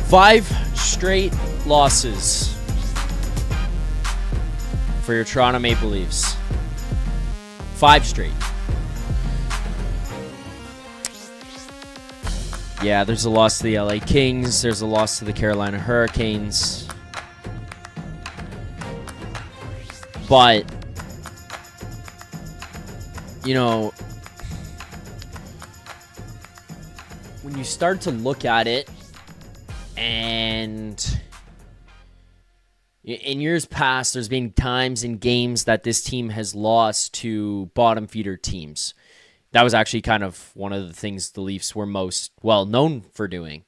5 straight losses for your Toronto Maple Leafs. 5 straight. Yeah, there's a loss to the LA Kings. There's a loss to the Carolina Hurricanes. But, you know, when you start to look at it, and in years past, there's been times in games that this team has lost to bottom feeder teams. That was actually kind of one of the things the Leafs were most well known for doing.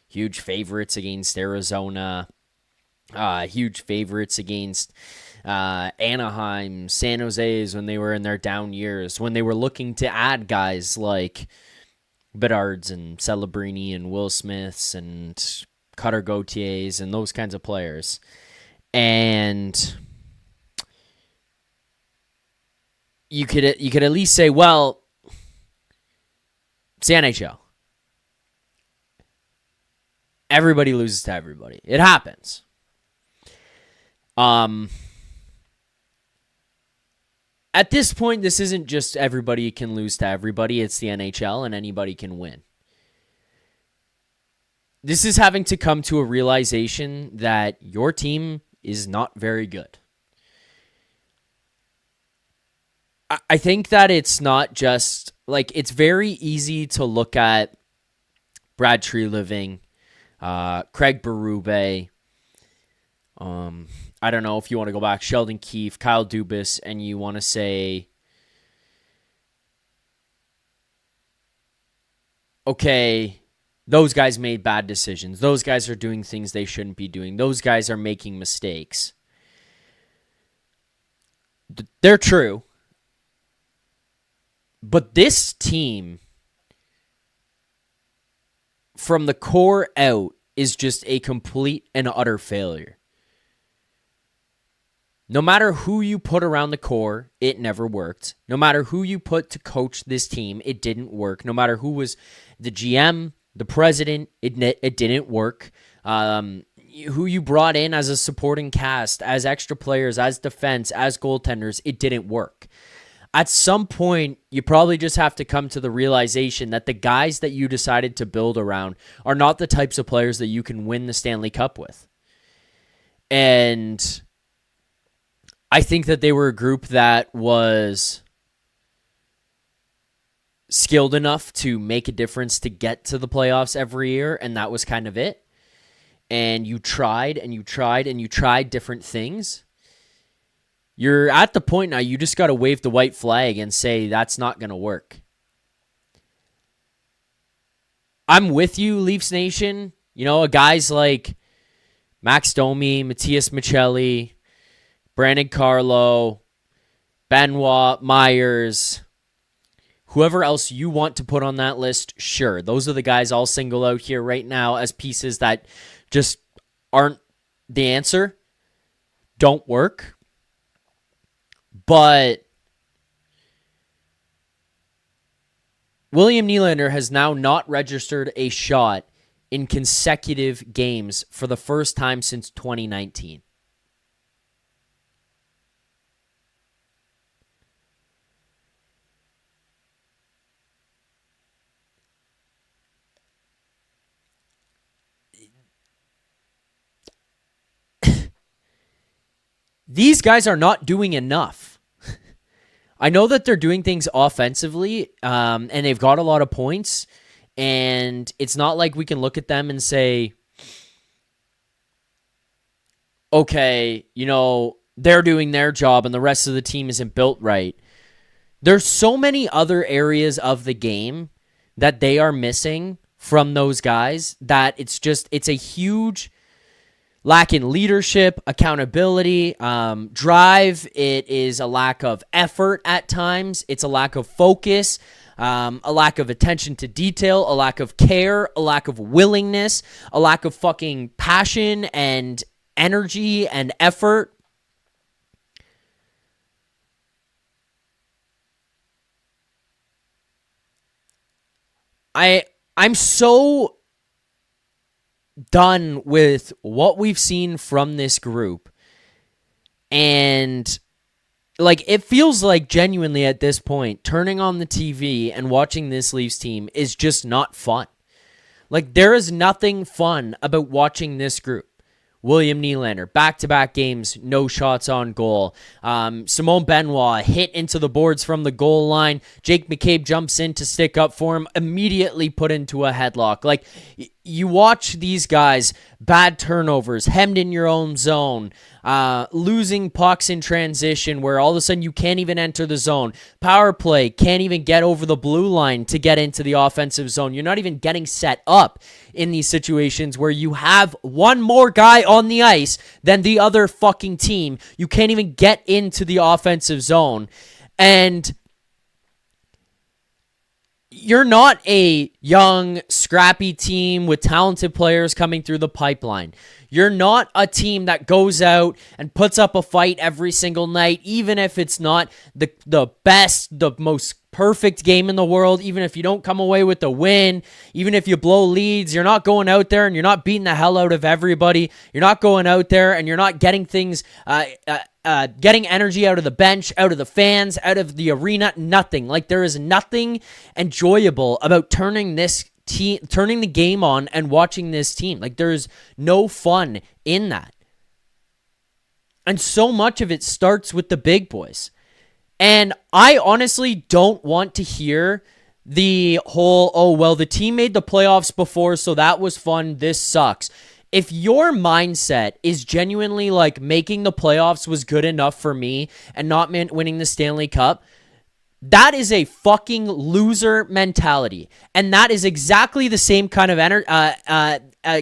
Huge favorites against Arizona, huge favorites against Anaheim, San Jose's when they were in their down years, when they were looking to add guys like Bedards and Celebrini and Will Smiths and Cutter Gauthiers and those kinds of players. And you could at least say, well, it's the NHL. Everybody loses to everybody. It happens. At this point, this isn't just everybody can lose to everybody. It's the NHL, and anybody can win. This is having to come to a realization that your team is not very good. I think that it's not just, like, it's very easy to look at Brad Treliving, Craig Berube, I don't know if you want to go back, Sheldon Keefe, Kyle Dubas, and you want to say, okay, those guys made bad decisions. Those guys are doing things they shouldn't be doing. Those guys are making mistakes. They're true. But this team, from the core out, is just a complete and utter failure. No matter who you put around the core, it never worked. No matter who you put to coach this team, it didn't work. No matter who was the GM, the president, it didn't work. Who you brought in as a supporting cast, as extra players, as defense, as goaltenders, it didn't work. At some point, you probably just have to come to the realization that the guys that you decided to build around are not the types of players that you can win the Stanley Cup with. And I think that they were a group that was skilled enough to make a difference to get to the playoffs every year, and that was kind of it. And you tried and you tried and you tried different things. You're at the point now, you just got to wave the white flag and say that's not going to work. I'm with you, Leafs Nation. You know, guys like Max Domi, Matthias Michelli, Brandon Carlo, Benoit, Myers, whoever else you want to put on that list, sure. Those are the guys I'll single out here right now as pieces that just aren't the answer, don't work. But William Nylander has now not registered a shot in consecutive games for the first time since 2019. These guys are not doing enough. I know that they're doing things offensively, and they've got a lot of points, and it's not like we can look at them and say, okay, you know, they're doing their job and the rest of the team isn't built right. There's so many other areas of the game that they are missing from those guys that it's a huge lack in leadership, accountability, drive. It is a lack of effort at times. It's a lack of focus, a lack of attention to detail, a lack of care, a lack of willingness, a lack of fucking passion and energy and effort. I'm so done with what we've seen from this group. And like, it feels like genuinely at this point, turning on the TV and watching this Leafs team is just not fun. Like, there is nothing fun about watching this group. William Nylander, back-to-back games, no shots on goal. Simone Benoit hit into the boards from the goal line. Jake McCabe jumps in to stick up for him, immediately put into a headlock. Like, you watch these guys, bad turnovers, hemmed in your own zone, losing pucks in transition where all of a sudden you can't even enter the zone. Power play, can't even get over the blue line to get into the offensive zone. You're not even getting set up in these situations where you have one more guy on the ice than the other fucking team. You can't even get into the offensive zone. And you're not a young, scrappy team with talented players coming through the pipeline. You're not a team that goes out and puts up a fight every single night, even if it's not the best, the most perfect game in the world, even if you don't come away with the win, even if you blow leads. You're not going out there and you're not beating the hell out of everybody. You're not going out there and you're not getting things, getting energy out of the bench, out of the fans, out of the arena, nothing. Like, there is nothing enjoyable about turning the game on and watching this team. Like, there's no fun in that. And so much of it starts with the big boys. And I honestly don't want to hear the whole, oh, well, the team made the playoffs before, so that was fun, this sucks. If your mindset is genuinely like making the playoffs was good enough for me and not winning the Stanley Cup, that is a fucking loser mentality. And that is exactly the same kind of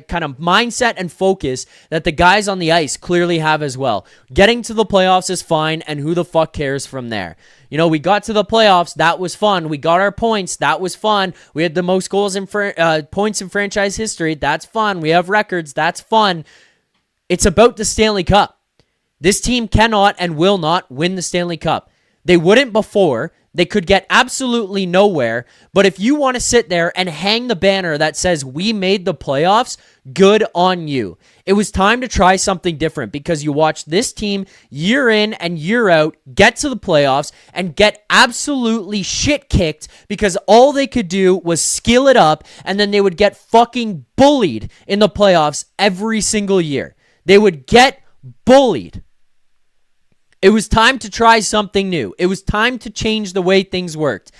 kind of mindset and focus that the guys on the ice clearly have as well. Getting to the playoffs is fine, and who the fuck cares from there? You know, we got to the playoffs, that was fun. We got our points, that was fun. We had the most goals in points in franchise history, that's fun. We have records, that's fun. It's about the Stanley Cup. This team cannot and will not win the Stanley Cup. They wouldn't before. They could get absolutely nowhere. But if you want to sit there and hang the banner that says we made the playoffs, good on you. It was time to try something different because you watched this team year in and year out get to the playoffs and get absolutely shit kicked because all they could do was skill it up, and then they would get fucking bullied in the playoffs every single year. They would get bullied. It was time to try something new. It was time to change the way things worked.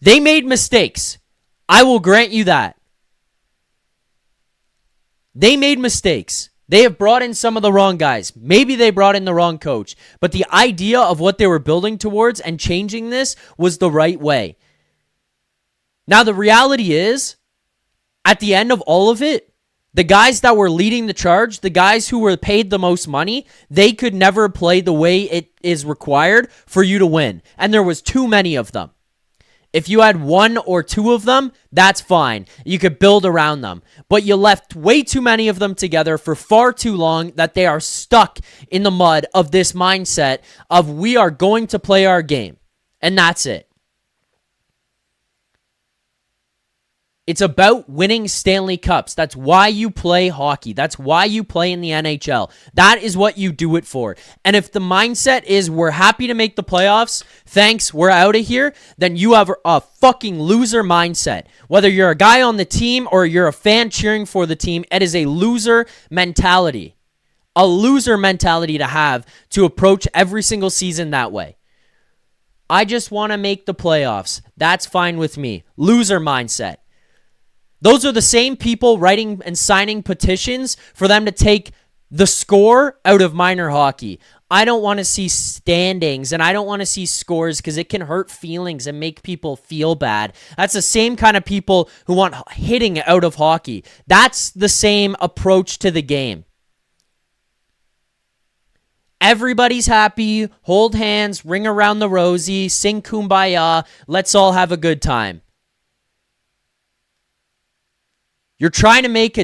They made mistakes. I will grant you that. They made mistakes. They have brought in some of the wrong guys. Maybe they brought in the wrong coach. But the idea of what they were building towards and changing this was the right way. Now, the reality is, at the end of all of it, the guys that were leading the charge, the guys who were paid the most money, they could never play the way it is required for you to win. And there was too many of them. If you had one or two of them, that's fine. You could build around them. But you left way too many of them together for far too long that they are stuck in the mud of this mindset of we are going to play our game. And that's it. It's about winning Stanley Cups. That's why you play hockey. That's why you play in the NHL. That is what you do it for. And if the mindset is we're happy to make the playoffs, thanks, we're out of here, then you have a fucking loser mindset. Whether you're a guy on the team or you're a fan cheering for the team, it is a loser mentality. A loser mentality to have to approach every single season that way. I just want to make the playoffs. That's fine with me. Loser mindset. Those are the same people writing and signing petitions for them to take the score out of minor hockey. I don't want to see standings and I don't want to see scores because it can hurt feelings and make people feel bad. That's the same kind of people who want hitting out of hockey. That's the same approach to the game. Everybody's happy, hold hands, ring around the rosy, sing Kumbaya, let's all have a good time. You're trying to make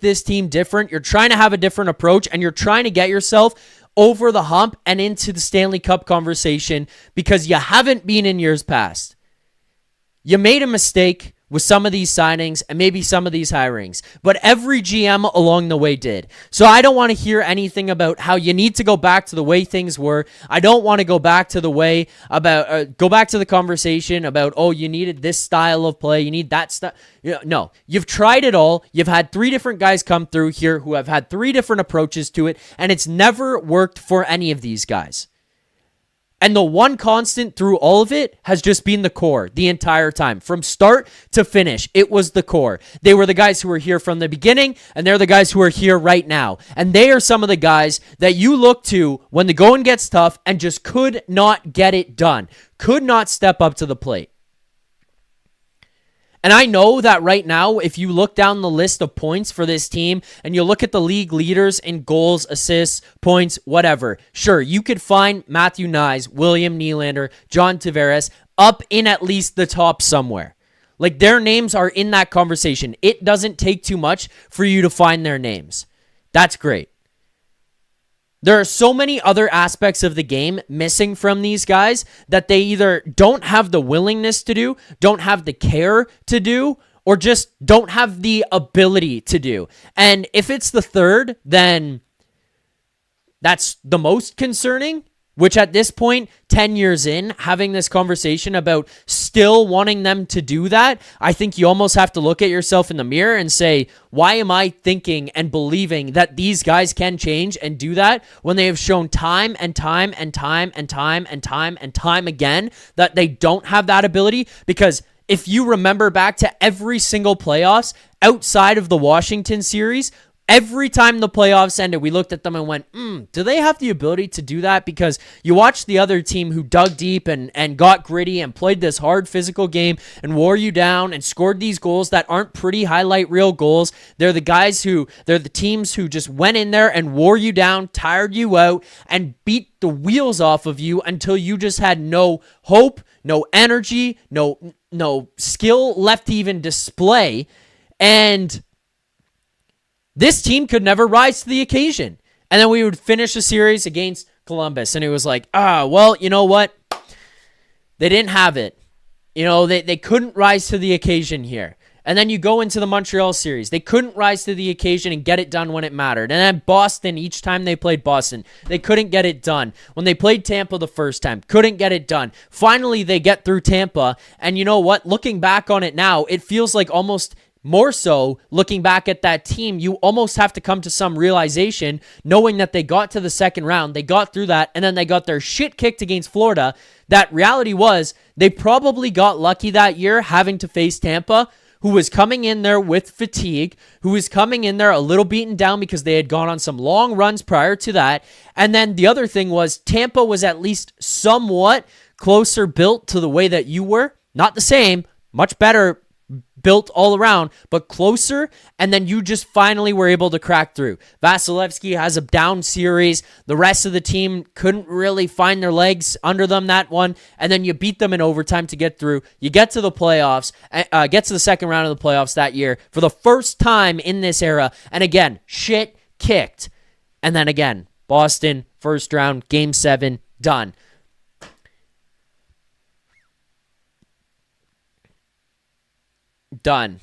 this team different. You're trying to have a different approach, and you're trying to get yourself over the hump and into the Stanley Cup conversation because you haven't been in years past. You made a mistake with some of these signings and maybe some of these hirings, but every GM along the way did. So I don't want to hear anything about how you need to go back to the way things were. I don't want to go back to the way about go back to the conversation about, oh, you needed this style of play, you need that stuff. No, you've tried it all. You've had 3 different guys come through here who have had 3 different approaches to it, and it's never worked for any of these guys. And the one constant through all of it has just been the core the entire time. From start to finish, it was the core. They were the guys who were here from the beginning, and they're the guys who are here right now. And they are some of the guys that you look to when the going gets tough and just could not get it done, could not step up to the plate. And I know that right now, if you look down the list of points for this team and you look at the league leaders in goals, assists, points, whatever, sure, you could find Matthew Knies, William Nylander, John Tavares up in at least the top somewhere. Like, their names are in that conversation. It doesn't take too much for you to find their names. That's great. There are so many other aspects of the game missing from these guys that they either don't have the willingness to do, don't have the care to do, or just don't have the ability to do. And if it's the third, then that's the most concerning, which at this point, 10 years in, having this conversation about still wanting them to do that, I think you almost have to look at yourself in the mirror and say, why am I thinking and believing that these guys can change and do that when they have shown time and time and time and time and time and time again that they don't have that ability? Because if you remember back to every single playoffs outside of the Washington series, every time the playoffs ended, we looked at them and went, do they have the ability to do that? Because you watched the other team who dug deep and got gritty and played this hard physical game and wore you down and scored these goals that aren't pretty highlight reel goals. They're the teams who just went in there and wore you down, tired you out, and beat the wheels off of you until you just had no hope, no energy, no skill left to even display. And this team could never rise to the occasion. And then we would finish a series against Columbus, and it was like, well, you know what? They didn't have it. They couldn't rise to the occasion here. And then you go into the Montreal series. They couldn't rise to the occasion and get it done when it mattered. And then Boston, each time they played Boston, they couldn't get it done. When they played Tampa the first time, couldn't get it done. Finally, they get through Tampa, and you know what? Looking back on it now, it feels like almost more so, looking back at that team, you almost have to come to some realization, knowing that they got to the second round, they got through that, and then they got their shit kicked against Florida. That reality was, they probably got lucky that year having to face Tampa, who was coming in there with fatigue, who was coming in there a little beaten down because they had gone on some long runs prior to that. And then the other thing was, Tampa was at least somewhat closer built to the way that you were. Not the same, much better built all around, but closer, and then you just finally were able to crack through. Vasilevsky has a down series. The rest of the team couldn't really find their legs under them that one, and then you beat them in overtime to get through. You get to the playoffs, get to the second round of the playoffs that year for the first time in this era, and again, shit kicked. And then again, Boston, first round, game 7, done. Done.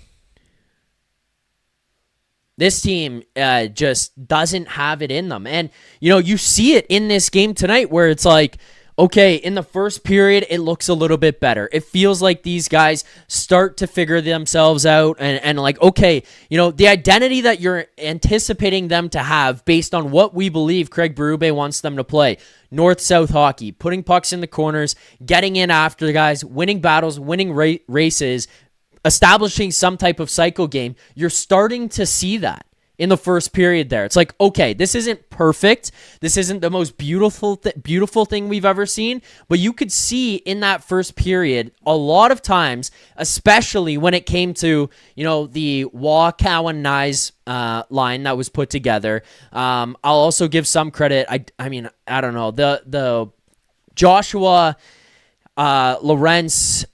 This team just doesn't have it in them. And, you see it in this game tonight where it's like, okay, in the first period, it looks a little bit better. It feels like these guys start to figure themselves out and like, okay, the identity that you're anticipating them to have based on what we believe Craig Berube wants them to play. North-South hockey, putting pucks in the corners, getting in after the guys, winning battles, winning races, establishing some type of cycle game. You're starting to see that in the first period there. It's like, okay, this isn't perfect. This isn't the most beautiful thing we've ever seen, but you could see in that first period a lot of times, especially when it came to, the Waugh, Cowan, Knies line that was put together. I'll also give some credit. I mean, I don't know. The Joshua Lorentz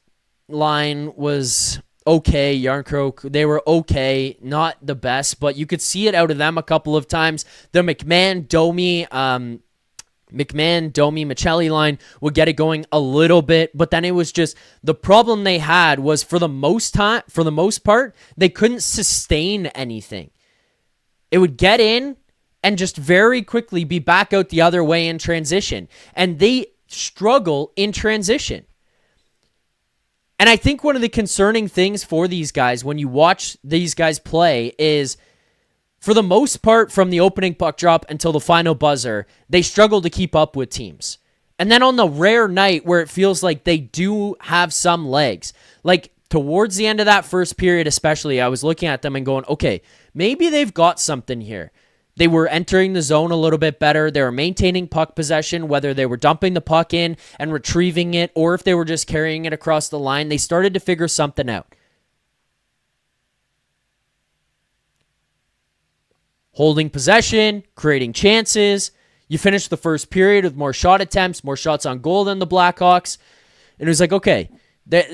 line was okay. Yarncroke, they were okay, not the best, but you could see it out of them a couple of times. The McMahon, Domi, McMahon, Domi, Michelli line would get it going a little bit, but then it was just the problem they had was for the most part, they couldn't sustain anything. It would get in and just very quickly be back out the other way in transition. And they struggle in transition. And I think one of the concerning things for these guys when you watch these guys play is, for the most part, from the opening puck drop until the final buzzer, they struggle to keep up with teams. And then on the rare night where it feels like they do have some legs, like towards the end of that first period especially, I was looking at them and going, okay, maybe they've got something here. They were entering the zone a little bit better. They were maintaining puck possession, whether they were dumping the puck in and retrieving it, or if they were just carrying it across the line. They started to figure something out. Holding possession, creating chances. You finished the first period with more shot attempts, more shots on goal than the Blackhawks. And it was like, okay,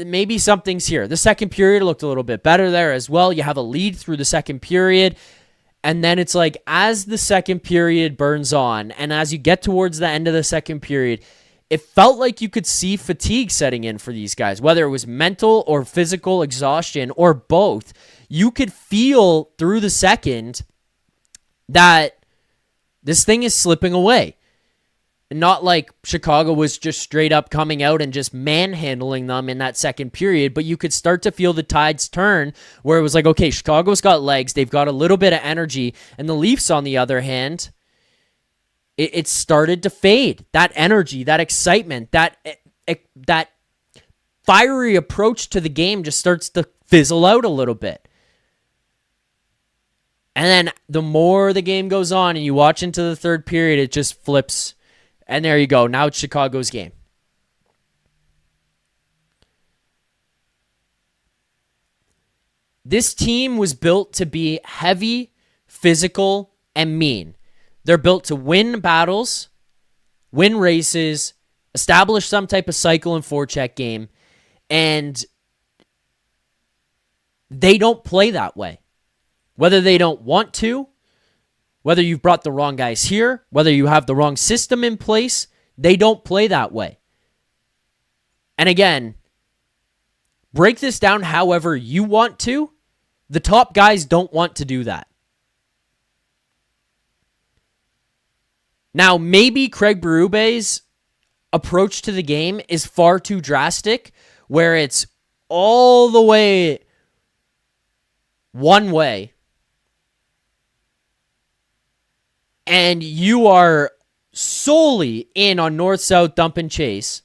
maybe something's here. The second period looked a little bit better there as well. You have a lead through the second period. And then it's like, as the second period burns on, and as you get towards the end of the second period, it felt like you could see fatigue setting in for these guys, whether it was mental or physical exhaustion or both. You could feel through the second that this thing is slipping away. Not like Chicago was just straight up coming out and just manhandling them in that second period, but you could start to feel the tides turn where it was like, okay, Chicago's got legs, they've got a little bit of energy, and the Leafs, on the other hand, it started to fade. That energy, that excitement, that fiery approach to the game just starts to fizzle out a little bit. And then the more the game goes on and you watch into the third period, it just flips. And there you go. Now it's Chicago's game. This team was built to be heavy, physical, and mean. They're built to win battles, win races, establish some type of cycle and forecheck game, and they don't play that way. Whether they don't want to, whether you've brought the wrong guys here, whether you have the wrong system in place, they don't play that way. And again, break this down however you want to. The top guys don't want to do that. Now, maybe Craig Berube's approach to the game is far too drastic, where it's all the way one way, and you are solely in on north-south dump and chase,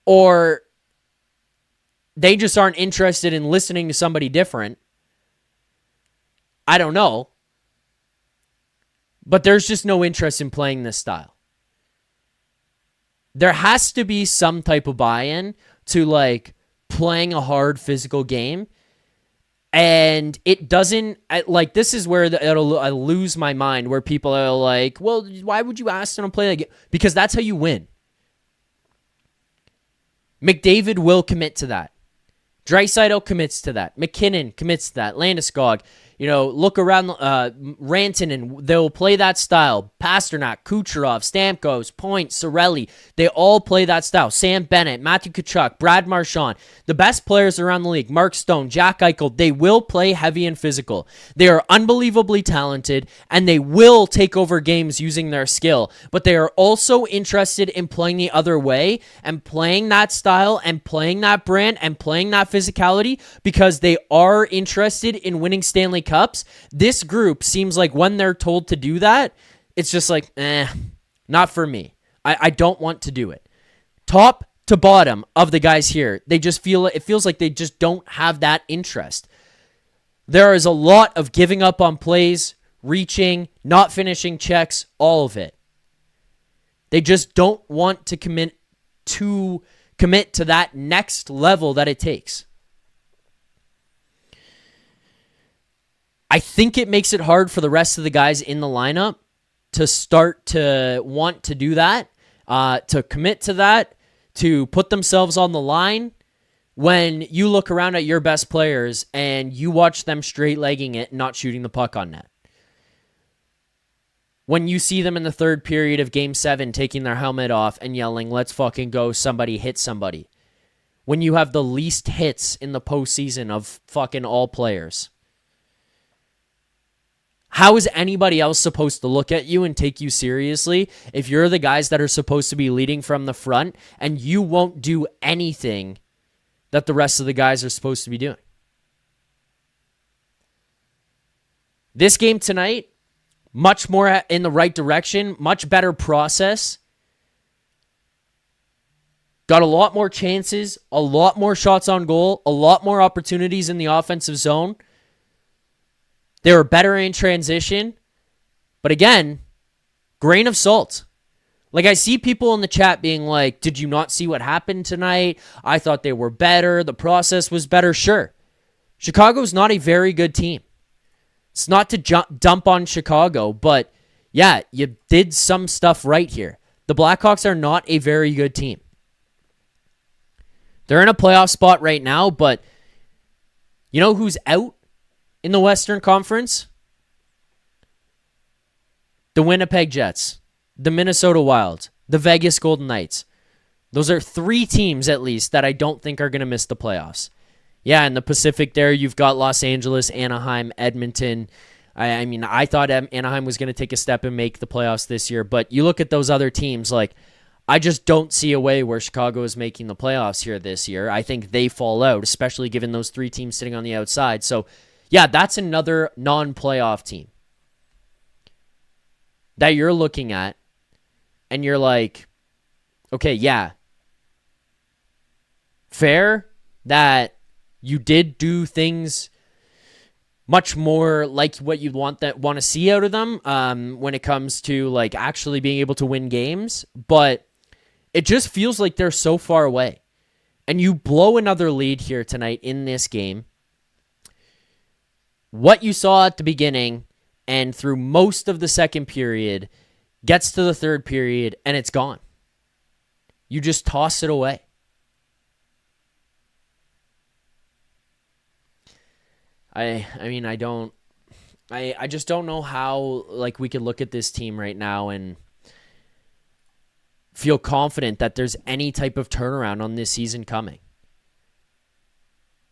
or they just aren't interested in listening to somebody different. I don't know. But there's just no interest in playing this style. There has to be some type of buy-in to like playing a hard physical game. And it doesn't, like, this is where I lose my mind, where people are like, well, why would you ask them to play that game? Because that's how you win. McDavid will commit to that. Draisaitl commits to that. McKinnon commits to that. Landeskog, look around Rantanen, they'll play that style. Pasternak, Kucherov, Stamkos, Point, Cirelli, they all play that style. Sam Bennett, Matthew Tkachuk, Brad Marchand, the best players around the league, Mark Stone, Jack Eichel, they will play heavy and physical. They are unbelievably talented, and they will take over games using their skill, but they are also interested in playing the other way and playing that style and playing that brand and playing that physicality because they are interested in winning Stanley Cups. This group seems like when they're told to do that, it's just like, not for me. I don't want to do it. Top to bottom of the guys here, it feels like they just don't have that interest. There is a lot of giving up on plays, reaching, not finishing checks, all of it. They just don't want to commit to that next level that it takes. I think it makes it hard for the rest of the guys in the lineup to start to want to do that, to commit to that, to put themselves on the line when you look around at your best players and you watch them straight legging it and not shooting the puck on net. when you see them in the third period of Game 7 taking their helmet off and yelling, "Let's fucking go, somebody hit somebody." When you have the least hits in the postseason of fucking all players. How is anybody else supposed to look at you and take you seriously if you're the guys that are supposed to be leading from the front and you won't do anything that the rest of the guys are supposed to be doing? This game tonight, much more in the right direction, much better process. Got a lot more chances, a lot more shots on goal, a lot more opportunities in the offensive zone. They were better in transition. But again, grain of salt. Like, I see people in the chat being like, did you not see what happened tonight? I thought they were better. The process was better. Sure. Chicago's not a very good team. It's not to dump on Chicago, but yeah, you did some stuff right here. The Blackhawks are not a very good team. They're in a playoff spot right now, but you know who's out in the Western Conference? The Winnipeg Jets, the Minnesota Wild, the Vegas Golden Knights. Those are 3 teams at least that I don't think are going to miss the playoffs. Yeah, in the Pacific there, you've got Los Angeles, Anaheim, Edmonton. I mean, I thought Anaheim was going to take a step and make the playoffs this year, but you look at those other teams, like, I just don't see a way where Chicago is making the playoffs here this year. I think they fall out, especially given those 3 teams sitting on the outside. So, yeah, that's another non-playoff team that you're looking at, and you're like, okay, yeah, fair that you did do things much more like what you want to see out of them when it comes to like actually being able to win games, but it just feels like they're so far away. And you blow another lead here tonight in this game. What you saw at the beginning and through most of the second period gets to the third period and it's gone. You just toss it away. I just don't know how like we could look at this team right now and feel confident that there's any type of turnaround on this season coming.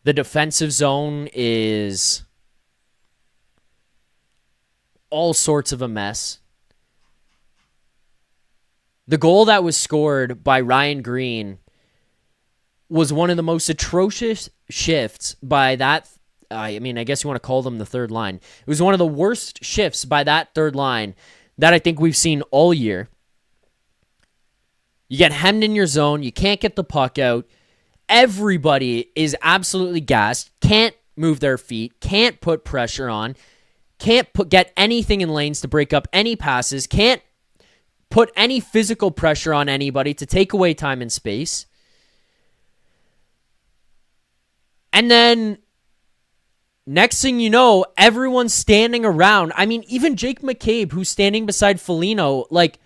The defensive zone is all sorts of a mess. The goal that was scored by Ryan Green was one of the most atrocious shifts by that. I guess you want to call them the third line. It was one of the worst shifts by that third line that I think we've seen all year. You get hemmed in your zone. You can't get the puck out. Everybody is absolutely gassed. Can't move their feet. Can't put pressure on. Can't get anything in lanes to break up any passes. Can't put any physical pressure on anybody to take away time and space. And then next thing you know, everyone's standing around. I mean, even Jake McCabe, who's standing beside Foligno, like,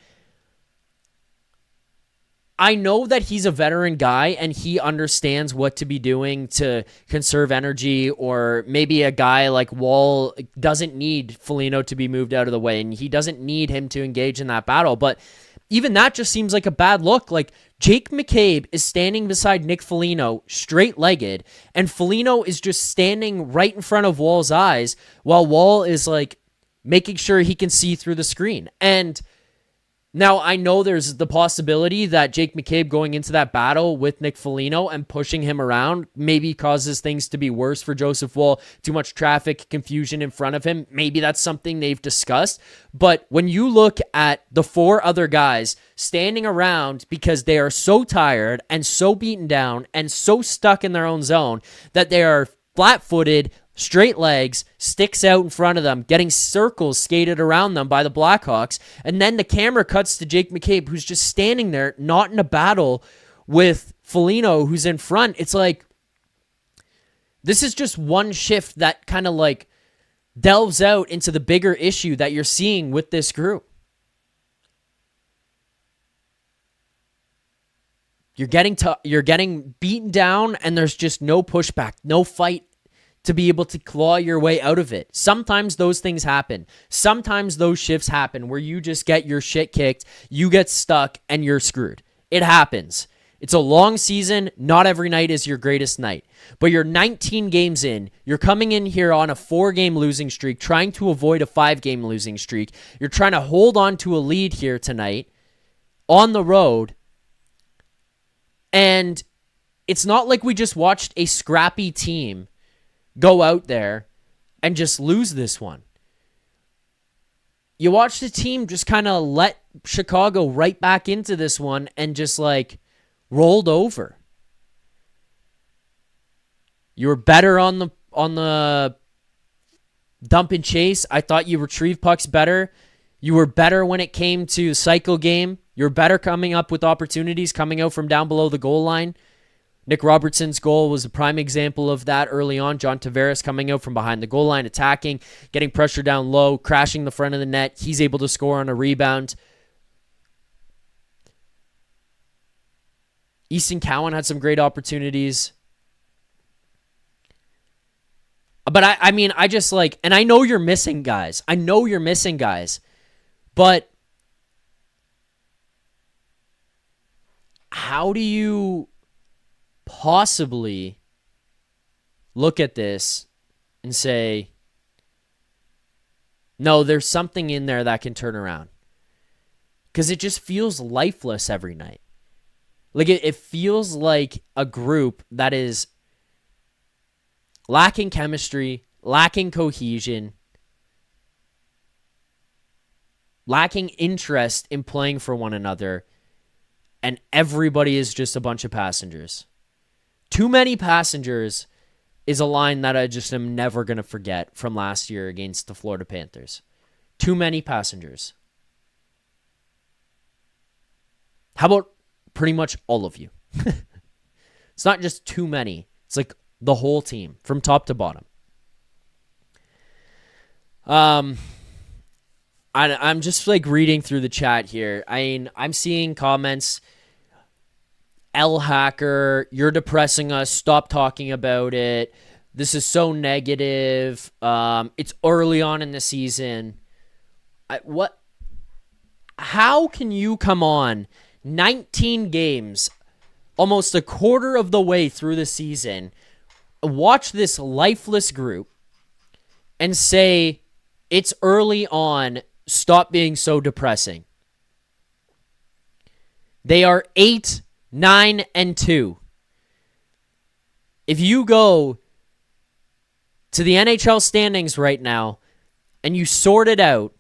I know that he's a veteran guy and he understands what to be doing to conserve energy, or maybe a guy like Wall doesn't need Foligno to be moved out of the way and he doesn't need him to engage in that battle. But even that just seems like a bad look. Like, Jake McCabe is standing beside Nick Foligno straight-legged, and Foligno is just standing right in front of Wall's eyes while Wall is like making sure he can see through the screen. And now, I know there's the possibility that Jake McCabe going into that battle with Nick Foligno and pushing him around maybe causes things to be worse for Joseph Woll. Too much traffic, confusion in front of him. Maybe that's something they've discussed. But when you look at the 4 other guys standing around because they are so tired and so beaten down and so stuck in their own zone that they are flat-footed, straight legs, sticks out in front of them, getting circles skated around them by the Blackhawks, and then the camera cuts to Jake McCabe, who's just standing there, not in a battle with Foligno, who's in front. It's like, this is just one shift that kind of like delves out into the bigger issue that you're seeing with this group. You're getting beaten down, and there's just no pushback, no fight to be able to claw your way out of it. Sometimes those things happen. Sometimes those shifts happen where you just get your shit kicked, you get stuck, and you're screwed. It happens. It's a long season. Not every night is your greatest night. But you're 19 games in. You're coming in here on a 4-game losing streak, trying to avoid a 5-game losing streak. You're trying to hold on to a lead here tonight on the road. And it's not like we just watched a scrappy team go out there and just lose this one. You watched the team just kind of let Chicago right back into this one and just like rolled over. You were better on the dump and chase. I thought you retrieved pucks better. You were better when it came to cycle game. You're better coming up with opportunities coming out from down below the goal line. Nick Robertson's goal was a prime example of that early on. John Tavares coming out from behind the goal line, attacking, getting pressure down low, crashing the front of the net. He's able to score on a rebound. Easton Cowan had some great opportunities. But I just like, and I know you're missing guys. But how do you possibly look at this and say, no, there's something in there that can turn around? Because it just feels lifeless every night. Like it feels like a group that is lacking chemistry, lacking cohesion, lacking interest in playing for one another, and everybody is just a bunch of passengers. Too many passengers is a line that I just am never going to forget from last year against the Florida Panthers. Too many passengers. How about pretty much all of you? It's not just too many. It's like the whole team from top to bottom. I'm just like reading through the chat here. I mean, I'm seeing comments. L Hacker, you're depressing us. Stop talking about it. This is so negative. It's early on in the season. How can you come on 19 games, almost a quarter of the way through the season, watch this lifeless group and say it's early on, stop being so depressing? They are 8-9-2. If you go to the NHL standings right now and you sort it out,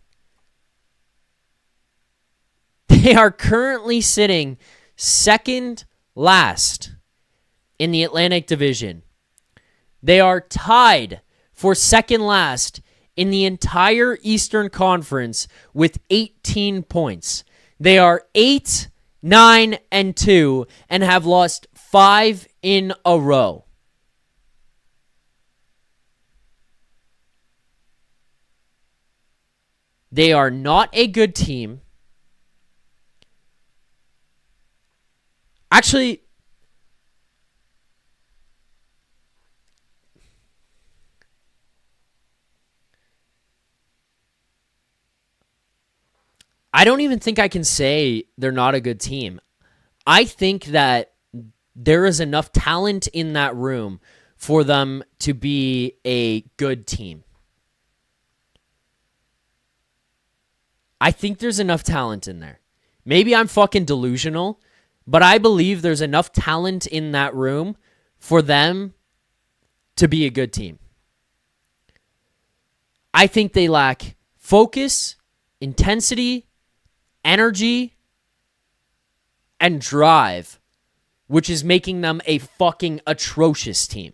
they are currently sitting second last in the Atlantic Division. They are tied for second last in the entire Eastern Conference with 18 points. They are 8-9-2 and have lost 5 in a row. They are not a good team. Actually, I don't even think I can say they're not a good team. I think that there is enough talent in that room for them to be a good team. I think there's enough talent in there. Maybe I'm fucking delusional, but I believe there's enough talent in that room for them to be a good team. I think they lack focus, intensity, energy, and drive, which is making them a fucking atrocious team.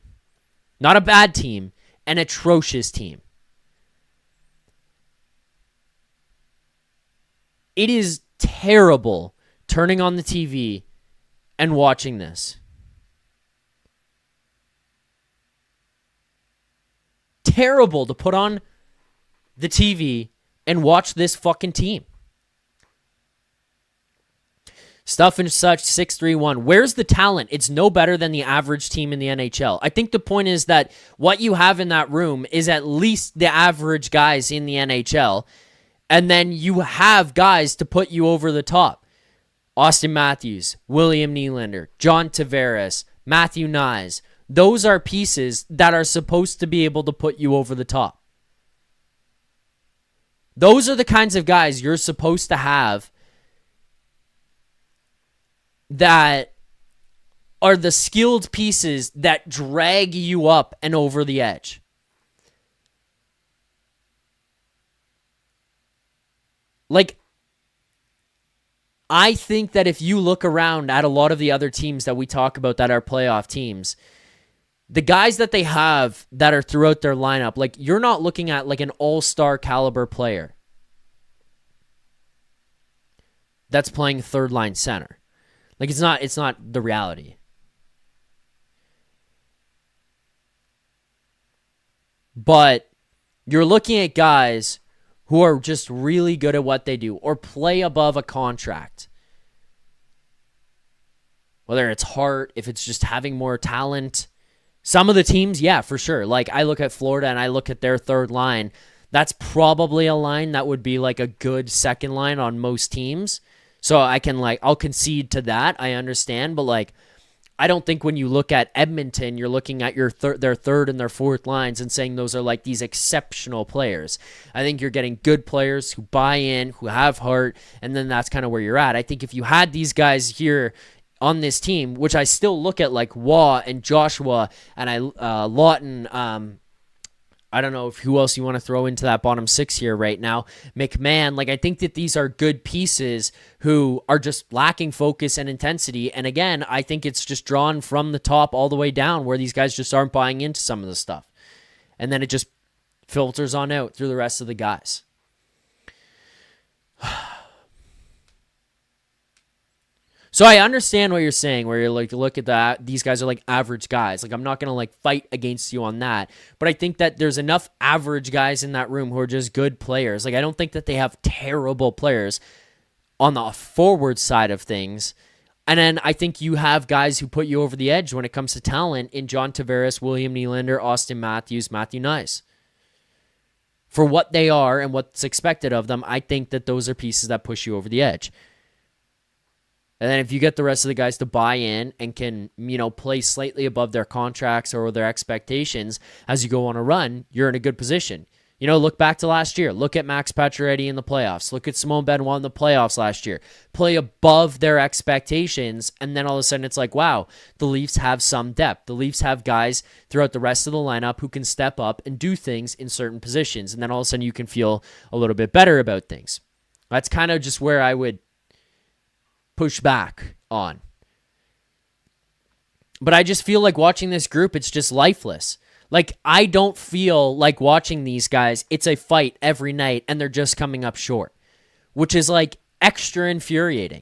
Not a bad team, an atrocious team. It is terrible turning on the TV and watching this. Terrible to put on the TV and watch this fucking team. Stuff and Such 631. Where's the talent? It's no better than the average team in the NHL. I think the point is that what you have in that room is at least the average guys in the NHL. And then you have guys to put you over the top. Austin Matthews, William Nylander, John Tavares, Matthew Knies. Those are pieces that are supposed to be able to put you over the top. Those are the kinds of guys you're supposed to have that are the skilled pieces that drag you up and over the edge. Like, I think that if you look around at a lot of the other teams that we talk about that are playoff teams, the guys that they have that are throughout their lineup, like, you're not looking at like an all-star caliber player that's playing third line center. Like, it's not the reality. But you're looking at guys who are just really good at what they do or play above a contract. Whether it's heart, if it's just having more talent. Some of the teams, yeah, for sure. Like, I look at Florida and I look at their third line. That's probably a line that would be like a good second line on most teams. So I'll concede to that. I understand. But like, I don't think when you look at Edmonton, you're looking at their third and their fourth lines and saying those are like these exceptional players. I think you're getting good players who buy in, who have heart, and then that's kind of where you're at. I think if you had these guys here on this team, which I still look at like Waugh and Joshua and Lawton, I don't know who else you want to throw into that bottom six here right now. McMahon, like, I think that these are good pieces who are just lacking focus and intensity. And again, I think it's just drawn from the top all the way down where these guys just aren't buying into some of the stuff. And then it just filters on out through the rest of the guys. So I understand what you're saying, where you're like, look at that. These guys are like average guys. Like, I'm not going to like fight against you on that. But I think that there's enough average guys in that room who are just good players. Like, I don't think that they have terrible players on the forward side of things. And then I think you have guys who put you over the edge when it comes to talent in John Tavares, William Nylander, Austin Matthews, Matthew Knies. For what they are and what's expected of them, I think that those are pieces that push you over the edge. And then if you get the rest of the guys to buy in and can, play slightly above their contracts or their expectations as you go on a run, you're in a good position. Look back to last year. Look at Max Pacioretty in the playoffs. Look at Simone Benoit in the playoffs last year. Play above their expectations, and then all of a sudden it's like, wow, the Leafs have some depth. The Leafs have guys throughout the rest of the lineup who can step up and do things in certain positions, and then all of a sudden you can feel a little bit better about things. That's kind of just where I would push back on. But I just feel like watching this group, it's just lifeless. Like, I don't feel like watching these guys. It's a fight every night, and they're just coming up short, which is like extra infuriating.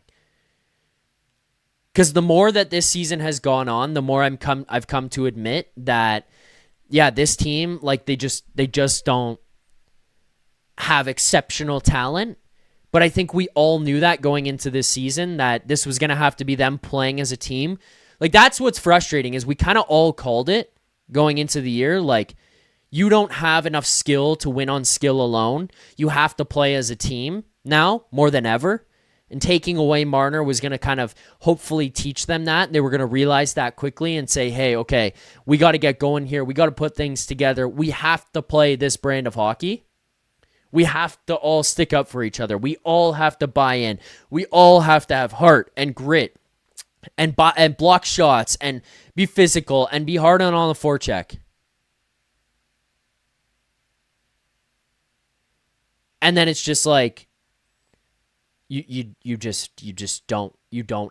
Because the more that this season has gone on, the more I've come to admit that, yeah, this team, like, they just don't have exceptional talent. But I think we all knew that going into this season, that this was going to have to be them playing as a team. Like, that's what's frustrating, is we kind of all called it going into the year. Like, you don't have enough skill to win on skill alone. You have to play as a team now more than ever. And taking away Marner was going to kind of hopefully teach them that. They were going to realize that quickly and say, hey, okay, we got to get going here. We got to put things together. We have to play this brand of hockey. We have to all stick up for each other. We all have to buy in. We all have to have heart and grit and block shots and be physical and be hard on the forecheck. And then it's just like you just don't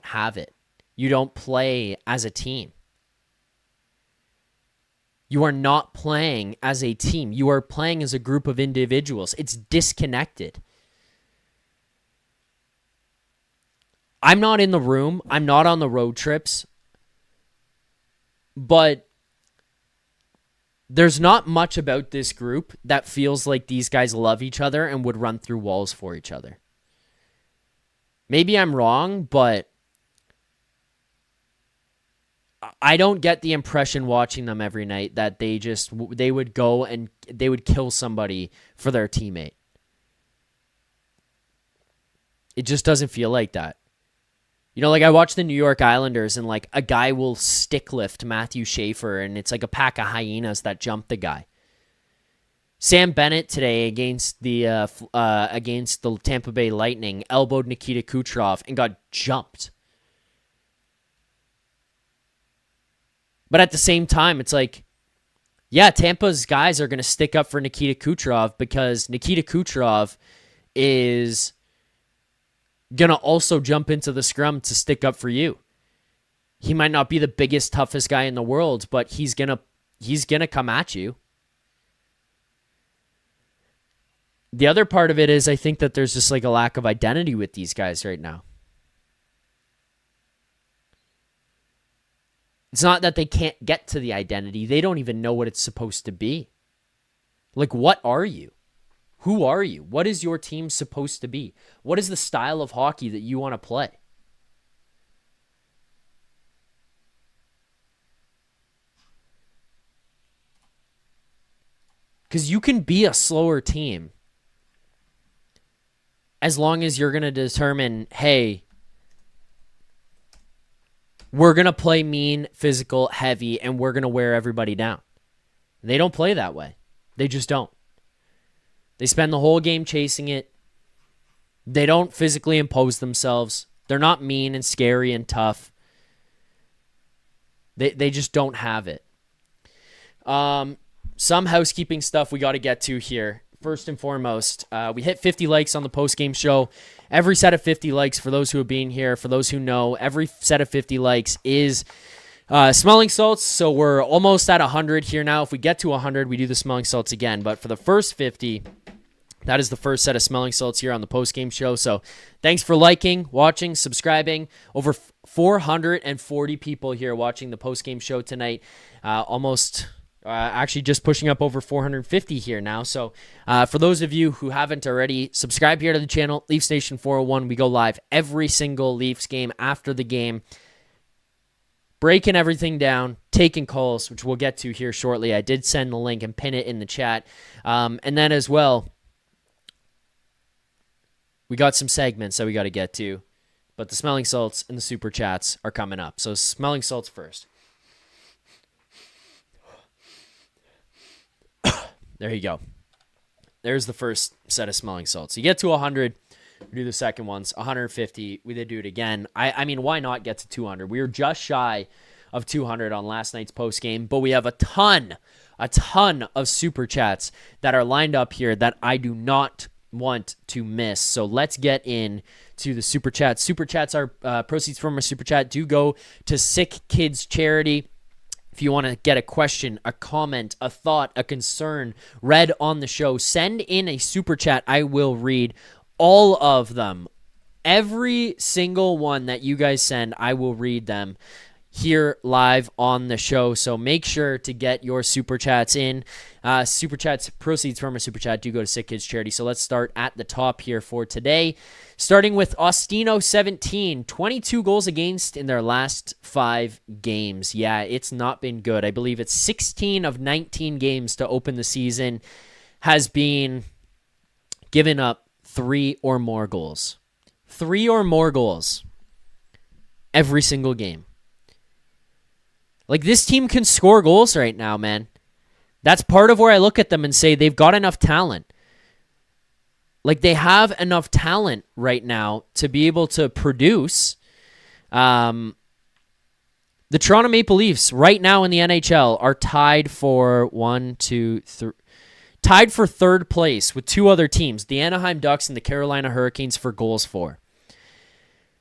have it. You don't play as a team. You are not playing as a team. You are playing as a group of individuals. It's disconnected. I'm not in the room. I'm not on the road trips. But there's not much about this group that feels like these guys love each other and would run through walls for each other. Maybe I'm wrong, but I don't get the impression watching them every night that they would go and they would kill somebody for their teammate. It just doesn't feel like that. You know, like I watch the New York Islanders and like a guy will stick lift Matthew Schaefer and it's like a pack of hyenas that jump the guy. Sam Bennett today against the Tampa Bay Lightning elbowed Nikita Kucherov and got jumped. But at the same time, it's like, yeah, Tampa's guys are going to stick up for Nikita Kucherov because Nikita Kucherov is going to also jump into the scrum to stick up for you. He might not be the biggest, toughest guy in the world, but he's going to come at you. The other part of it is I think that there's just like a lack of identity with these guys right now. It's not that they can't get to the identity. They don't even know what it's supposed to be. Like, what are you? Who are you? What is your team supposed to be? What is the style of hockey that you want to play? Because you can be a slower team as long as you're going to determine, hey, we're going to play mean, physical, heavy, and we're going to wear everybody down. They don't play that way. They just don't. They spend the whole game chasing it. They don't physically impose themselves. They're not mean and scary and tough. They just don't have it. Some housekeeping stuff we got to get to here. First and foremost, we hit 50 likes on the post-game show. Every set of 50 likes, for those who have been here, for those who know, every set of 50 likes is smelling salts. So we're almost at 100 here now. If we get to 100, we do the smelling salts again. But for the first 50, that is the first set of smelling salts here on the post-game show. So thanks for liking, watching, subscribing. Over 440 people here watching the post-game show tonight. Actually just pushing up over 450 here now. So for those of you who haven't already, subscribe here to the channel, Leafs Nation 401. We go live every single Leafs game after the game, breaking everything down, taking calls, which we'll get to here shortly. I did send the link and pin it in the chat. And then as well, we got some segments that we got to get to, but the smelling salts and the super chats are coming up. So smelling salts first. There you go. There's the first set of smelling salts. You get to 100, we do the second ones. 150, we did do it again. I mean, why not get to 200? We were just shy of 200 on last night's post game, but we have a ton of super chats that are lined up here that I do not want to miss. So let's get in to the super chats. Super chats are proceeds from a super chat do go to Sick Kids Charity. If you want to get a question, a comment, a thought, a concern read on the show, send in a super chat. I will read all of them. Every single one that you guys send, I will read them here live on the show. So make sure to get your super chats in. Super chats, proceeds from a super chat do go to Sick Kids Charity. So let's start at the top here for today. Starting with Ostino 17, 22 goals against in their last 5 games. Yeah, it's not been good. I believe it's 16 of 19 games to open the season has been given up 3 or more goals. 3 or more goals every single game. Like, this team can score goals right now, man. That's part of where I look at them and say they've got enough talent. Like, they have enough talent right now to be able to produce. The Toronto Maple Leafs right now in the NHL are tied for tied for third place with 2 other teams, the Anaheim Ducks and the Carolina Hurricanes, for goals for.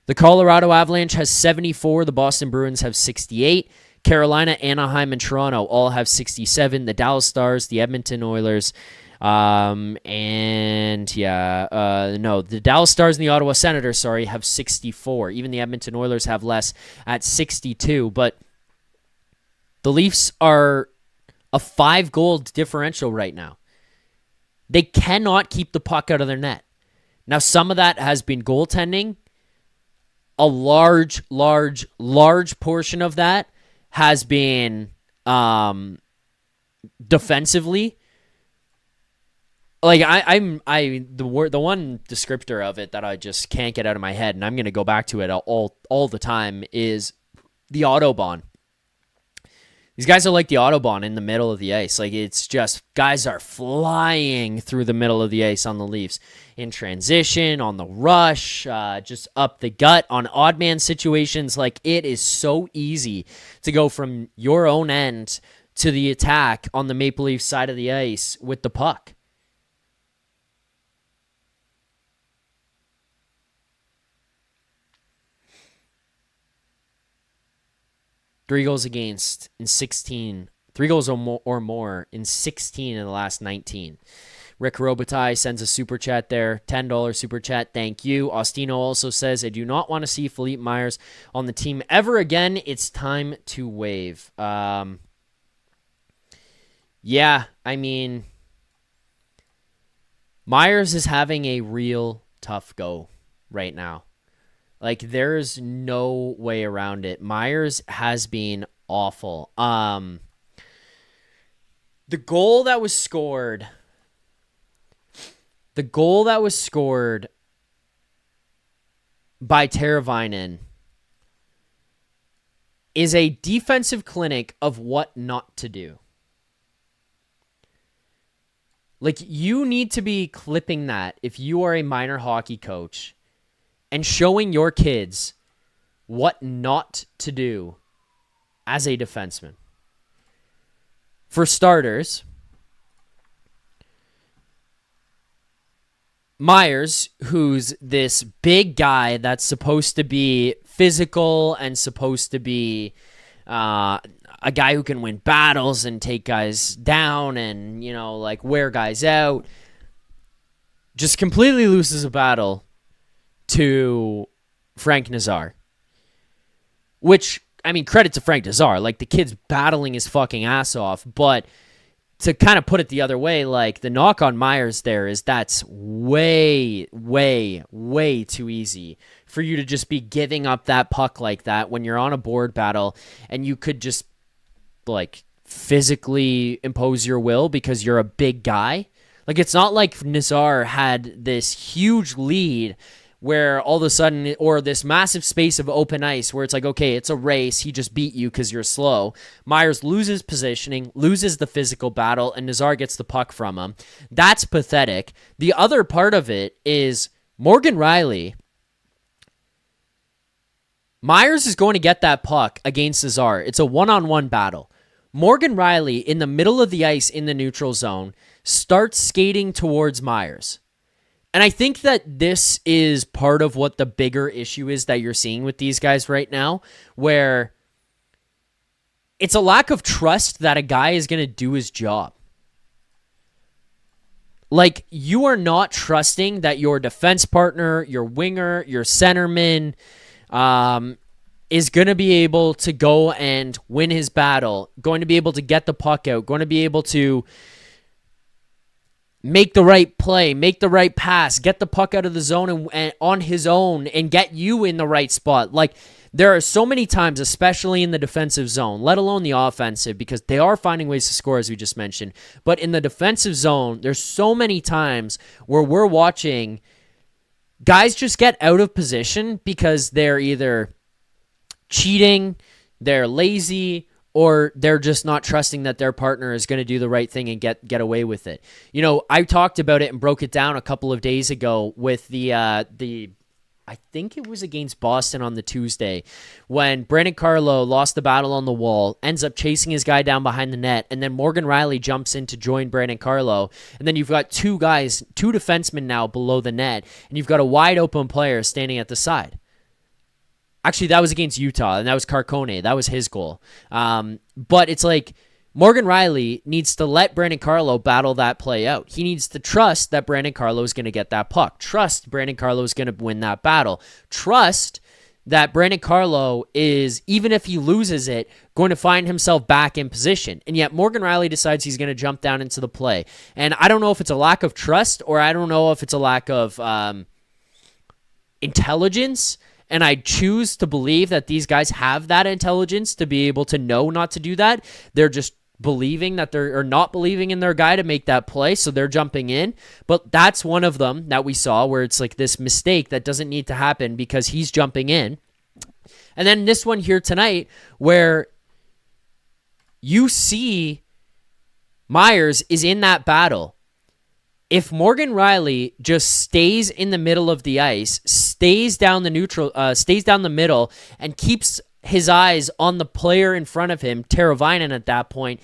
The Colorado Avalanche has 74. The Boston Bruins have 68. Carolina, Anaheim, and Toronto all have 67. The Dallas Stars, the Edmonton Oilers, the Dallas Stars and the Ottawa Senators, have 64. Even the Edmonton Oilers have less at 62. But the Leafs are a 5-goal differential right now. They cannot keep the puck out of their net. Now, some of that has been goaltending. A large portion of that has been defensively. Like the one descriptor of it that I just can't get out of my head, and I'm gonna go back to it all the time, is the Autobahn. These guys are like the Autobahn in the middle of the ice. Like, it's just guys are flying through the middle of the ice on the Leafs in transition, on the rush, just up the gut, on odd man situations. Like, it is so easy to go from your own end to the attack on the Maple Leaf side of the ice with the puck. Three goals against in 16. 3 goals or more in 16 in the last 19. Rick Robitaille sends a super chat there. $10 super chat. Thank you. Austino also says, I do not want to see Philippe Myers on the team ever again. It's time to waive. Yeah, I mean, Myers is having a real tough go right now. Like, there's no way around it. Myers has been awful. The goal that was scored by Teravainen is a defensive clinic of what not to do. Like, you need to be clipping that if you are a minor hockey coach and showing your kids what not to do as a defenseman. For starters, Myers, who's this big guy that's supposed to be physical and supposed to be a guy who can win battles and take guys down and, like, wear guys out, just completely loses a battle to Frank Nazar. Which, I mean, credit to Frank Nazar. Like, the kid's battling his fucking ass off. But to kind of put it the other way, like, the knock on Myers there is that's way, way, way too easy for you to just be giving up that puck like that when you're on a board battle and you could just, like, physically impose your will because you're a big guy. Like, it's not like Nazar had this huge lead where all of a sudden, or this massive space of open ice where it's like, okay, it's a race, he just beat you because you're slow. Myers loses positioning, loses the physical battle, and Nazar gets the puck from him. That's pathetic. The other part of it is Morgan Rielly. Myers is going to get that puck against Nazar. It's a one-on-one battle. Morgan Rielly, in the middle of the ice in the neutral zone, starts skating towards Myers. And I think that this is part of what the bigger issue is that you're seeing with these guys right now, where it's a lack of trust that a guy is going to do his job. Like, you are not trusting that your defense partner, your winger, your centerman is going to be able to go and win his battle, going to be able to get the puck out, going to be able to make the right play, make the right pass, get the puck out of the zone and on his own and get you in the right spot. Like, there are so many times, especially in the defensive zone, let alone the offensive, because they are finding ways to score, as we just mentioned. But in the defensive zone, there's so many times where we're watching guys just get out of position because they're either cheating, they're lazy, or they're just not trusting that their partner is going to do the right thing and get away with it. You know, I talked about it and broke it down a couple of days ago with the I think it was against Boston on the Tuesday, when Brandon Carlo lost the battle on the wall, ends up chasing his guy down behind the net, and then Morgan Rielly jumps in to join Brandon Carlo, and then you've got two defensemen now below the net, and you've got a wide open player standing at the side. Actually, that was against Utah, and that was Carcone. That was his goal. But it's like Morgan Rielly needs to let Brandon Carlo battle that play out. He needs to trust that Brandon Carlo is going to get that puck. Trust Brandon Carlo is going to win that battle. Trust that Brandon Carlo is, even if he loses it, going to find himself back in position. And yet Morgan Rielly decides he's going to jump down into the play. And I don't know if it's a lack of trust or I don't know if it's a lack of intelligence And I choose to believe that these guys have that intelligence to be able to know not to do that. They're just believing that they're or not believing in their guy to make that play, so they're jumping in. But that's one of them that we saw where it's like this mistake that doesn't need to happen because he's jumping in. And then this one here tonight where you see Myers is in that battle. If Morgan Rielly just stays in the middle of the ice, stays down the middle, and keeps his eyes on the player in front of him, Teravainen at that point,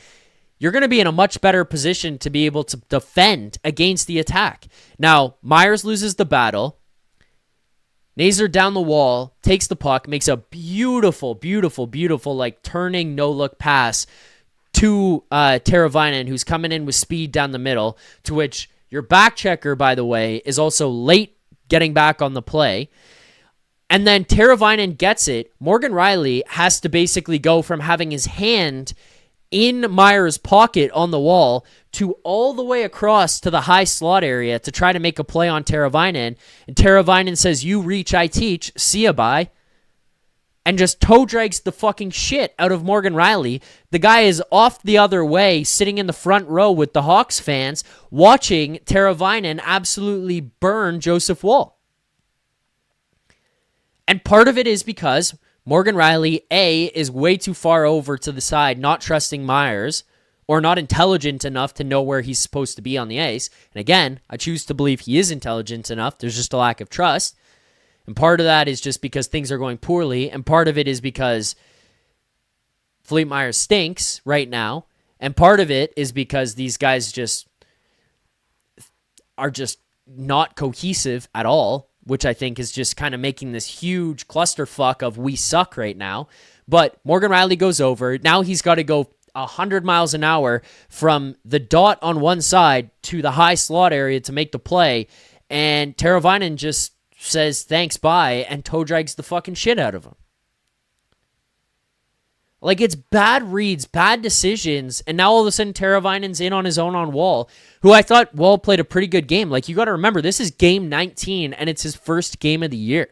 you're going to be in a much better position to be able to defend against the attack. Now, Myers loses the battle. Nazar down the wall, takes the puck, makes a beautiful, beautiful, beautiful, like turning no-look pass to Teravainen, who's coming in with speed down the middle, to which your back checker, by the way, is also late getting back on the play. And then Teravainen gets it. Morgan Rielly has to basically go from having his hand in Myers' pocket on the wall to all the way across to the high slot area to try to make a play on Teravainen. And Teravainen says, "You reach, I teach. See ya, bye." And just toe drags the fucking shit out of Morgan Rielly. The guy is off the other way, sitting in the front row with the Hawks fans, watching Teravainen absolutely burn Joseph Woll. And part of it is because Morgan Rielly, A, is way too far over to the side, not trusting Myers, or not intelligent enough to know where he's supposed to be on the ice. And again, I choose to believe he is intelligent enough. There's just a lack of trust. And part of that is just because things are going poorly. And part of it is because Philippe Myers stinks right now. And part of it is because these guys just are just not cohesive at all, which I think is just kind of making this huge clusterfuck of we suck right now. But Morgan Rielly goes over. Now he's got to go 100 miles an hour from the dot on one side to the high slot area to make the play. And Teravainen just says thanks, bye, and toe drags the fucking shit out of him. Like, it's bad reads, bad decisions, and now all of a sudden Teravainen's in on his own on Woll, who I thought Woll played a pretty good game. Like, you got to remember, this is game 19, and it's his first game of the year.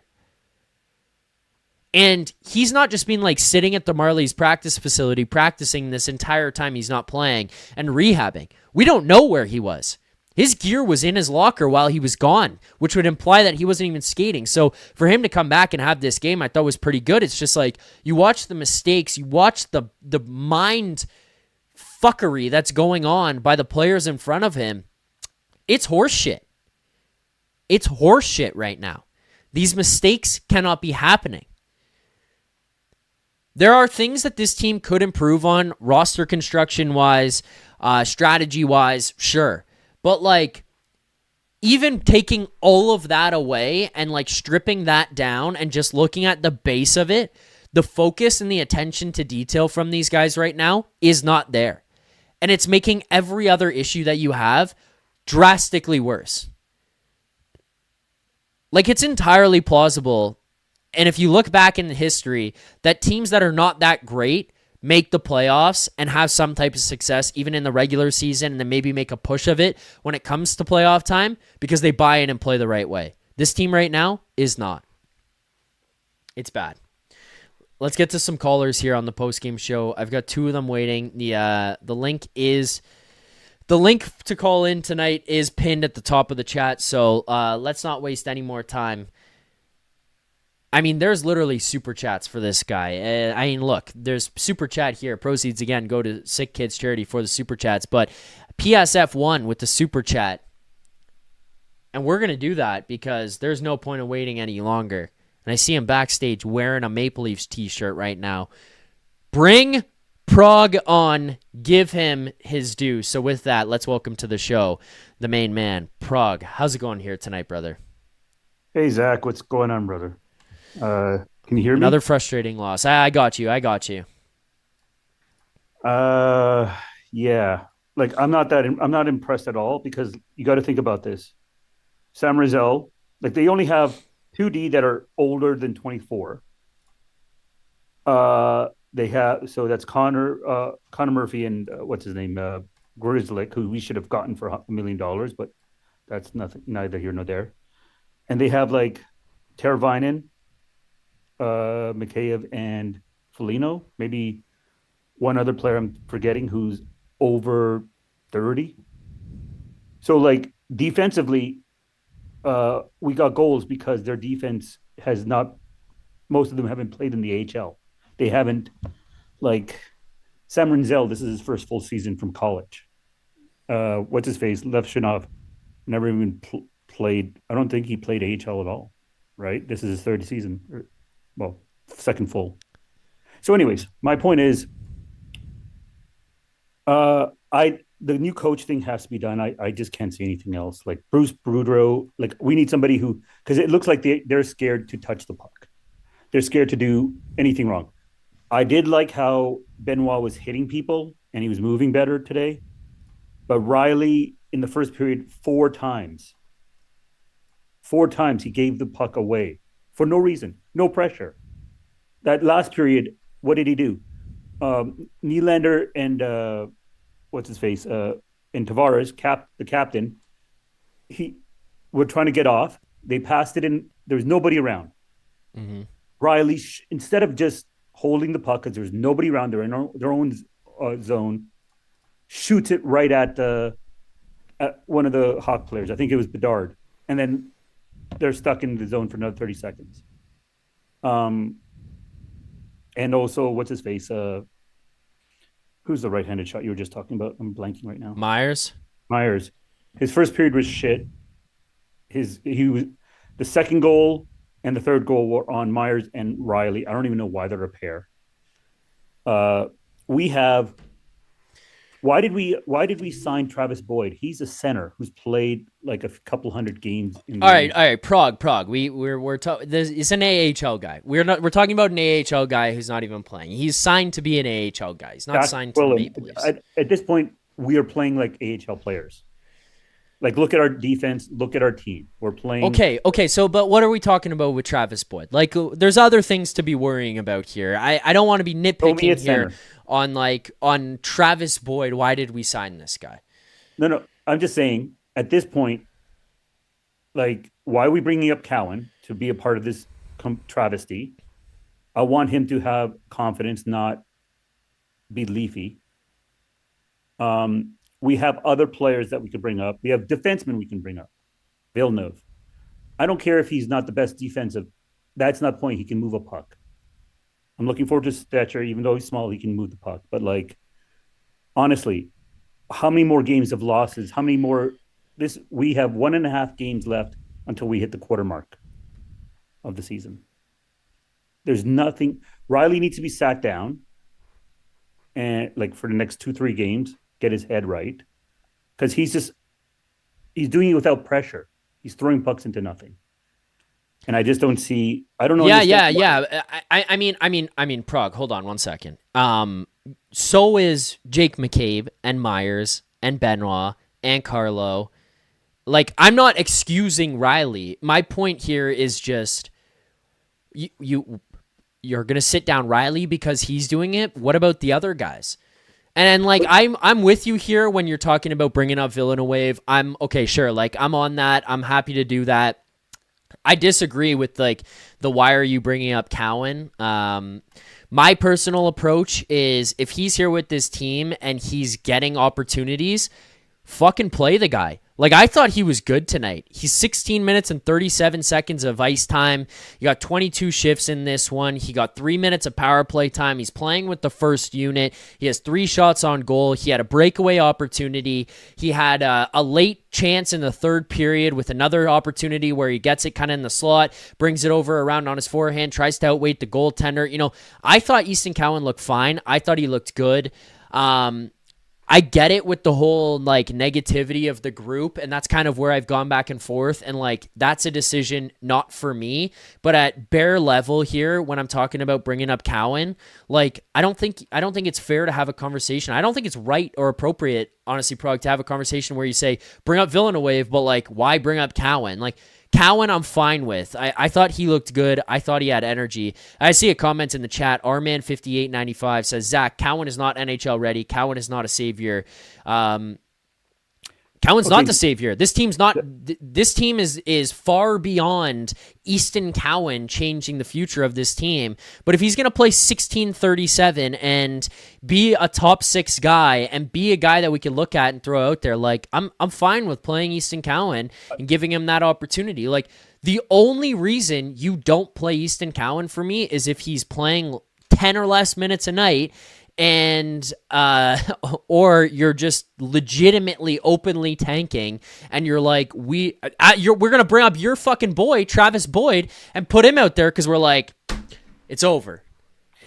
And he's not just been, like, sitting at the Marlies practice facility practicing this entire time he's not playing and rehabbing. We don't know where he was. His gear was in his locker while he was gone, which would imply that he wasn't even skating. So for him to come back and have this game, I thought was pretty good. It's just like you watch the mistakes, you watch the mind fuckery that's going on by the players in front of him. It's horseshit. It's horseshit right now. These mistakes cannot be happening. There are things that this team could improve on, roster construction-wise, strategy-wise, sure. But, like, even taking all of that away and, like, stripping that down and just looking at the base of it, the focus and the attention to detail from these guys right now is not there. And it's making every other issue that you have drastically worse. Like, it's entirely plausible, and if you look back in history, that teams that are not that great make the playoffs and have some type of success even in the regular season and then maybe make a push of it when it comes to playoff time because they buy in and play the right way. This team right now is not. It's bad. Let's get to some callers here on the postgame show. I've got two of them waiting. The link to call in tonight is pinned at the top of the chat, so let's not waste any more time. I mean, there's literally super chats for this guy. I mean, look, there's super chat here. Proceeds, again, go to Sick Kids Charity for the super chats. But PSF1 with the super chat. And we're going to do that because there's no point in waiting any longer. And I see him backstage wearing a Maple Leafs t-shirt right now. Bring Prague on. Give him his due. So with that, let's welcome to the show the main man, Prague. How's it going here tonight, brother? Hey, Zach. What's going on, brother? Can you hear me? Another frustrating loss. I got you. Yeah. Like I'm not impressed at all because you got to think about this. Sam Rizzo, like they only have 2D that are older than 24. They have so that's Connor Murphy and what's his name Grizzlick, who we should have gotten for $1 million, but that's nothing, neither here nor there. And they have like Teravainen, Mikheyev and Foligno. Maybe one other player I'm forgetting who's over 30. So like defensively, we got goals because their defense has not. Most of them haven't played in the AHL. They haven't like Sam Renzel. This is his first full season from college. What's his face? Lev Shinov never even played. I don't think he played AHL at all. Right. This is his third season. Well, second full. Anyways, my point is, the new coach thing has to be done. I just can't see anything else. Like Bruce Boudreau, like we need somebody who, because it looks like they're scared to touch the puck. They're scared to do anything wrong. I did like how Benoit was hitting people and he was moving better today. But Riley in the first period, four times he gave the puck away for no reason, no pressure. That last period, what did he do? Nylander and what's his face? And Tavares, the captain, he were trying to get off. They passed it in. There was nobody around. Mm-hmm. Riley, instead of just holding the puck because there's nobody around, they're in their own zone, shoots it right at one of the Hawk players. I think it was Bedard. And then they're stuck in the zone for another 30 seconds. And also, what's his face? Who's the right-handed shot you were just talking about? I'm blanking right now. Myers. His first period was shit. He was the second goal and the third goal were on Myers and Riley. I don't even know why they're a pair. Why did we sign Travis Boyd? He's a center who's played like a couple hundred games. All right. Prague. It's an AHL guy. We're talking about an AHL guy who's not even playing. He's signed to be an AHL guy. He's not signed to the Maple Leafs. At this point, we are playing like AHL players. Like, look at our defense. Look at our team. We're playing. Okay. So, but what are we talking about with Travis Boyd? Like, there's other things to be worrying about here. I don't want to be nitpicking here on Travis Boyd. Why did we sign this guy? No. I'm just saying, at this point, like, why are we bringing up Cowan to be a part of this travesty? I want him to have confidence, not be leafy. We have other players that we could bring up. We have defensemen we can bring up. Villeneuve. I don't care if he's not the best defensive. That's not the point. He can move a puck. I'm looking forward to Stetcher. Even though he's small, he can move the puck. But, like, honestly, how many more games of losses? How many more? We have 1.5 games left until we hit the quarter mark of the season. There's nothing. Riley needs to be sat down and, like, for the next 2-3 games, get his head right, because he's doing it without pressure. He's throwing pucks into nothing, and I just don't see. I don't know. Yeah. I mean, Prague. Hold on one second. So is Jake McCabe and Myers and Benoit and Carlo. Like, I'm not excusing Riley. My point here is just you're gonna sit down Riley because he's doing it. What about the other guys? And like I'm with you here when you're talking about bringing up Villeneuve. I'm okay, sure. Like, I'm on that. I'm happy to do that. I disagree with like the why are you bringing up Cowan. My personal approach is if he's here with this team and he's getting opportunities, fucking play the guy. Like, I thought he was good tonight. He's 16 minutes and 37 seconds of ice time. You got 22 shifts in this one. He got 3 minutes of power play time. He's playing with the first unit. He has 3 shots on goal. He had a breakaway opportunity. He had a late chance in the third period with another opportunity where he gets it kind of in the slot, brings it over around on his forehand, tries to outweight the goaltender. You know, I thought Easton Cowan looked fine. I thought he looked good. I get it with the whole like negativity of the group, and that's kind of where I've gone back and forth, and like that's a decision not for me. But at bare level here, when I'm talking about bringing up Cowan, like I don't think it's fair to have a conversation. I don't think it's right or appropriate, honestly, Prague, to have a conversation where you say bring up Villeneuve, but like why bring up Cowan? Like, Cowan, I'm fine with. I thought he looked good. I thought he had energy. I see a comment in the chat. Rman5895 says, Zach, Cowan is not NHL ready. Cowan is not a savior. Cowan Cowan's Okay. not the savior. This team's not. This team is far beyond Easton Cowan changing the future of this team. But if he's gonna play 16-37 and be a top 6 guy and be a guy that we can look at and throw out there, like I'm fine with playing Easton Cowan and giving him that opportunity. Like the only reason you don't play Easton Cowan for me is if he's playing 10 or less minutes a night, and or you're just legitimately openly tanking and you're like, we're gonna bring up your fucking boy Travis Boyd and put him out there because we're like, it's over.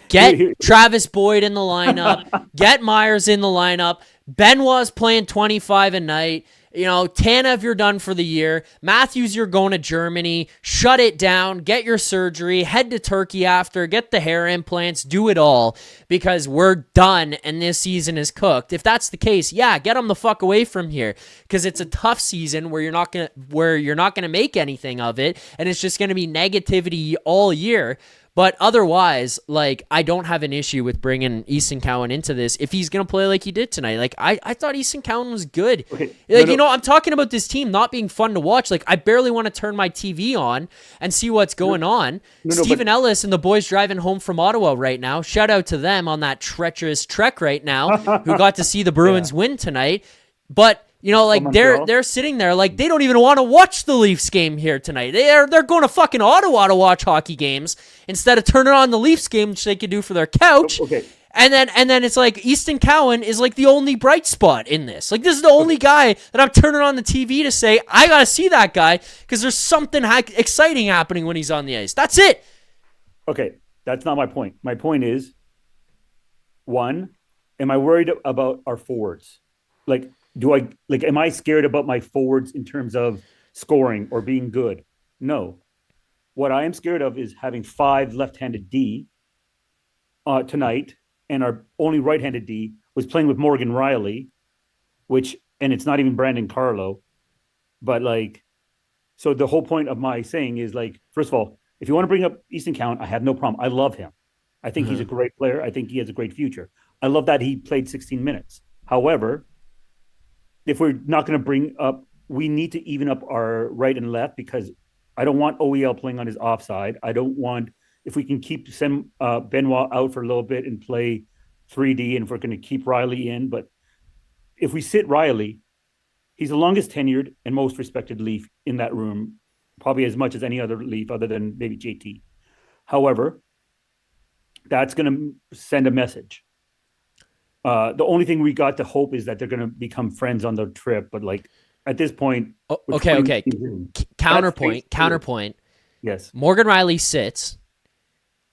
Get Travis Boyd in the lineup. Get Myers in the lineup. Benoit's playing 25 a night. Tanev, you're done for the year. Matthews, you're going to Germany. Shut it down. Get your surgery. Head to Turkey after. Get the hair implants. Do it all because we're done and this season is cooked. If that's the case, yeah, get them the fuck away from here because it's a tough season where you're not gonna make anything of it and it's just gonna be negativity all year. But otherwise, like, I don't have an issue with bringing Easton Cowan into this if he's going to play like he did tonight. Like, I thought Easton Cowan was good. Okay. Like, I'm talking about this team not being fun to watch. Like, I barely want to turn my TV on and see what's going on. Stephen Ellis and the boys driving home from Ottawa right now. Shout out to them on that treacherous trek right now who got to see the Bruins win tonight. But they're sitting there like they don't even want to watch the Leafs game here tonight. They're going to fucking Ottawa to watch hockey games instead of turning on the Leafs game, which they could do for their couch. Okay. And then it's like Easton Cowan is like the only bright spot in this. Like this is the only guy that I'm turning on the TV to say I gotta see that guy because there's something exciting happening when he's on the ice. That's it. Okay, that's not my point. My point is, one, am I worried about our forwards? Like, am I scared about my forwards in terms of scoring or being good? No. What I am scared of is having 5 left-handed D tonight, and our only right-handed D was playing with Morgan Riley, and it's not even Brandon Carlo. But so the whole point of my saying is first of all, if you want to bring up Easton Cowan, I have no problem. I love him. I think he's a great player. I think he has a great future. I love that he played 16 minutes. However, if we're not going to bring up, we need to even up our right and left because I don't want OEL playing on his offside. I don't want, if we can send Benoit out for a little bit and play 3D, and if we're going to keep Riley in. But if we sit Riley, he's the longest tenured and most respected Leaf in that room, probably as much as any other Leaf other than maybe JT. However, that's going to send a message. The only thing we got to hope is that they're going to become friends on the trip. But at this point, okay. Counterpoint. Yes. Morgan Riley sits.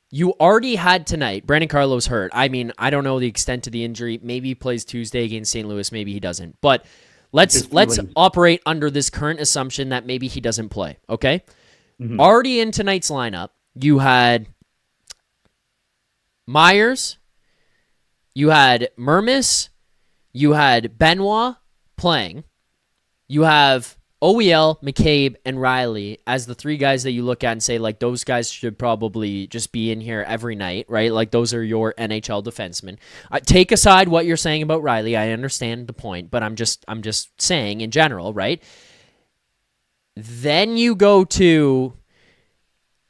You already had tonight. Brandon Carlo's hurt. I mean, I don't know the extent of the injury. Maybe he plays Tuesday against St. Louis. Maybe he doesn't. But let's operate under this current assumption that maybe he doesn't play. Okay. Mm-hmm. Already in tonight's lineup, you had Myers. You had Mermis, you had Benoit playing, you have OEL, McCabe, and Riley as the 3 guys that you look at and say, those guys should probably just be in here every night, right? Those are your NHL defensemen. Take aside what you're saying about Riley. I understand the point, but I'm just saying in general, right? Then you go to,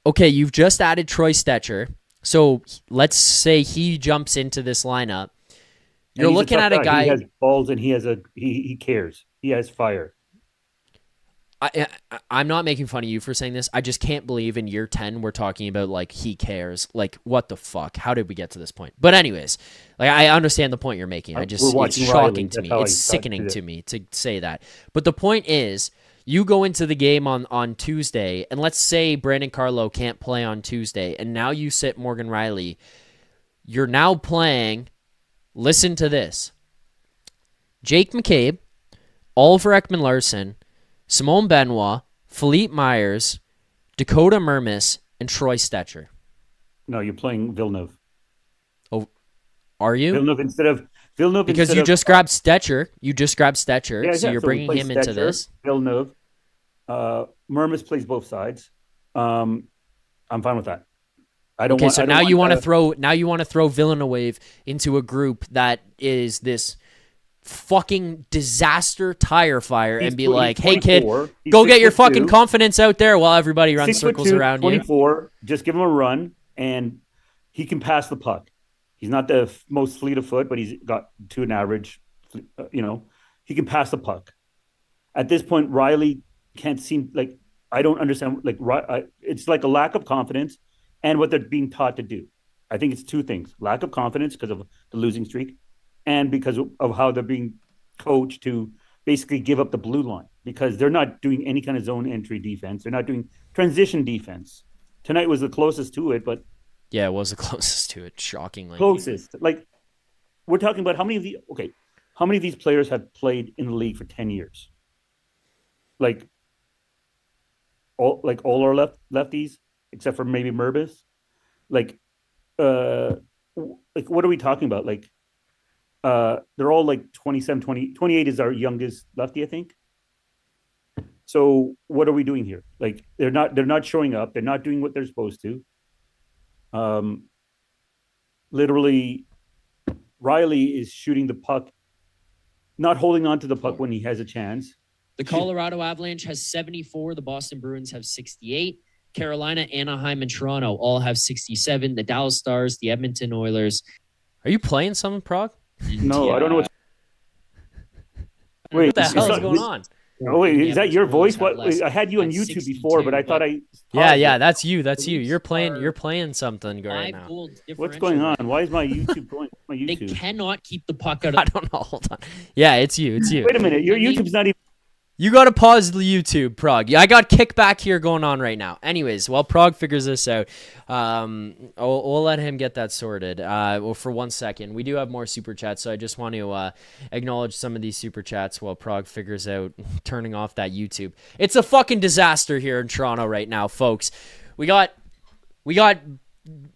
okay, you've just added Troy Stecher. So let's say he jumps into this lineup. You're looking at a guy. He has balls and he cares. He has fire. I'm not making fun of you for saying this. I just can't believe in year 10 we're talking about he cares. What the fuck? How did we get to this point? But anyways, I understand the point you're making. It's shocking to me. It's sickening to me to say that. But the point is, you go into the game on Tuesday, and let's say Brandon Carlo can't play on Tuesday, and now you sit Morgan Riley. You're now playing, listen to this, Jake McCabe, Oliver Ekman-Larsson, Simone Benoit, Philippe Myers, Dakota Mermis, and Troy Stecher. No, you're playing Villeneuve. Oh, are you? Villeneuve because you just grabbed Stecher. So you're bringing him into this. Villeneuve. Mermis plays both sides. I'm fine with that. Now you want to throw Villeneuve into a group that is this fucking disaster tire fire and be like, hey, kid, 24. He's go get your 6'2". fucking confidence out there while everybody runs circles 6'2", around you. 24. Just give him a run, and he can pass the puck. He's not the most fleet of foot, but he's got to an average. He can pass the puck. At this point, Riley can't seem like I don't understand. Like it's like a lack of confidence and what they're being taught to do. I think it's two things: lack of confidence because of the losing streak, and because of how they're being coached to basically give up the blue line because they're not doing any kind of zone entry defense. They're not doing transition defense. Tonight was the closest to it, but yeah, it was the closest to it, shockingly. Closest. Like we're talking about how many of these players have played in the league for 10 years? Like all our lefties, except for maybe Mervis. Like what are we talking about? Like they're all like 27, 20, 28 is our youngest lefty, I think. So what are we doing here? Like they're not showing up. They're not doing what they're supposed to. Literally, Riley is shooting the puck, not holding on to the puck when he has a chance. The Colorado Avalanche has 74. The Boston Bruins have 68. Carolina, Anaheim, and Toronto all have 67. The Dallas Stars, the Edmonton Oilers. Are you playing some Prague? No, I don't know wait, what the hell is going on? Oh wait, is that your voice? What I had you on YouTube before, but I thought Yeah, that's you. That's you. You're playing something right now. What's going on? Why is my YouTube going? My YouTube. They cannot keep the puck out of I don't know. Hold on. Yeah, it's you. Wait a minute. Your YouTube's not even. You got to pause the YouTube, Prague. I got kickback here going on right now. Anyways, while Prague figures this out, we'll let him get that sorted. For 1 second, we do have more super chats, so I just want to acknowledge some of these super chats while Prague figures out turning off that YouTube. It's a fucking disaster here in Toronto right now, folks. We got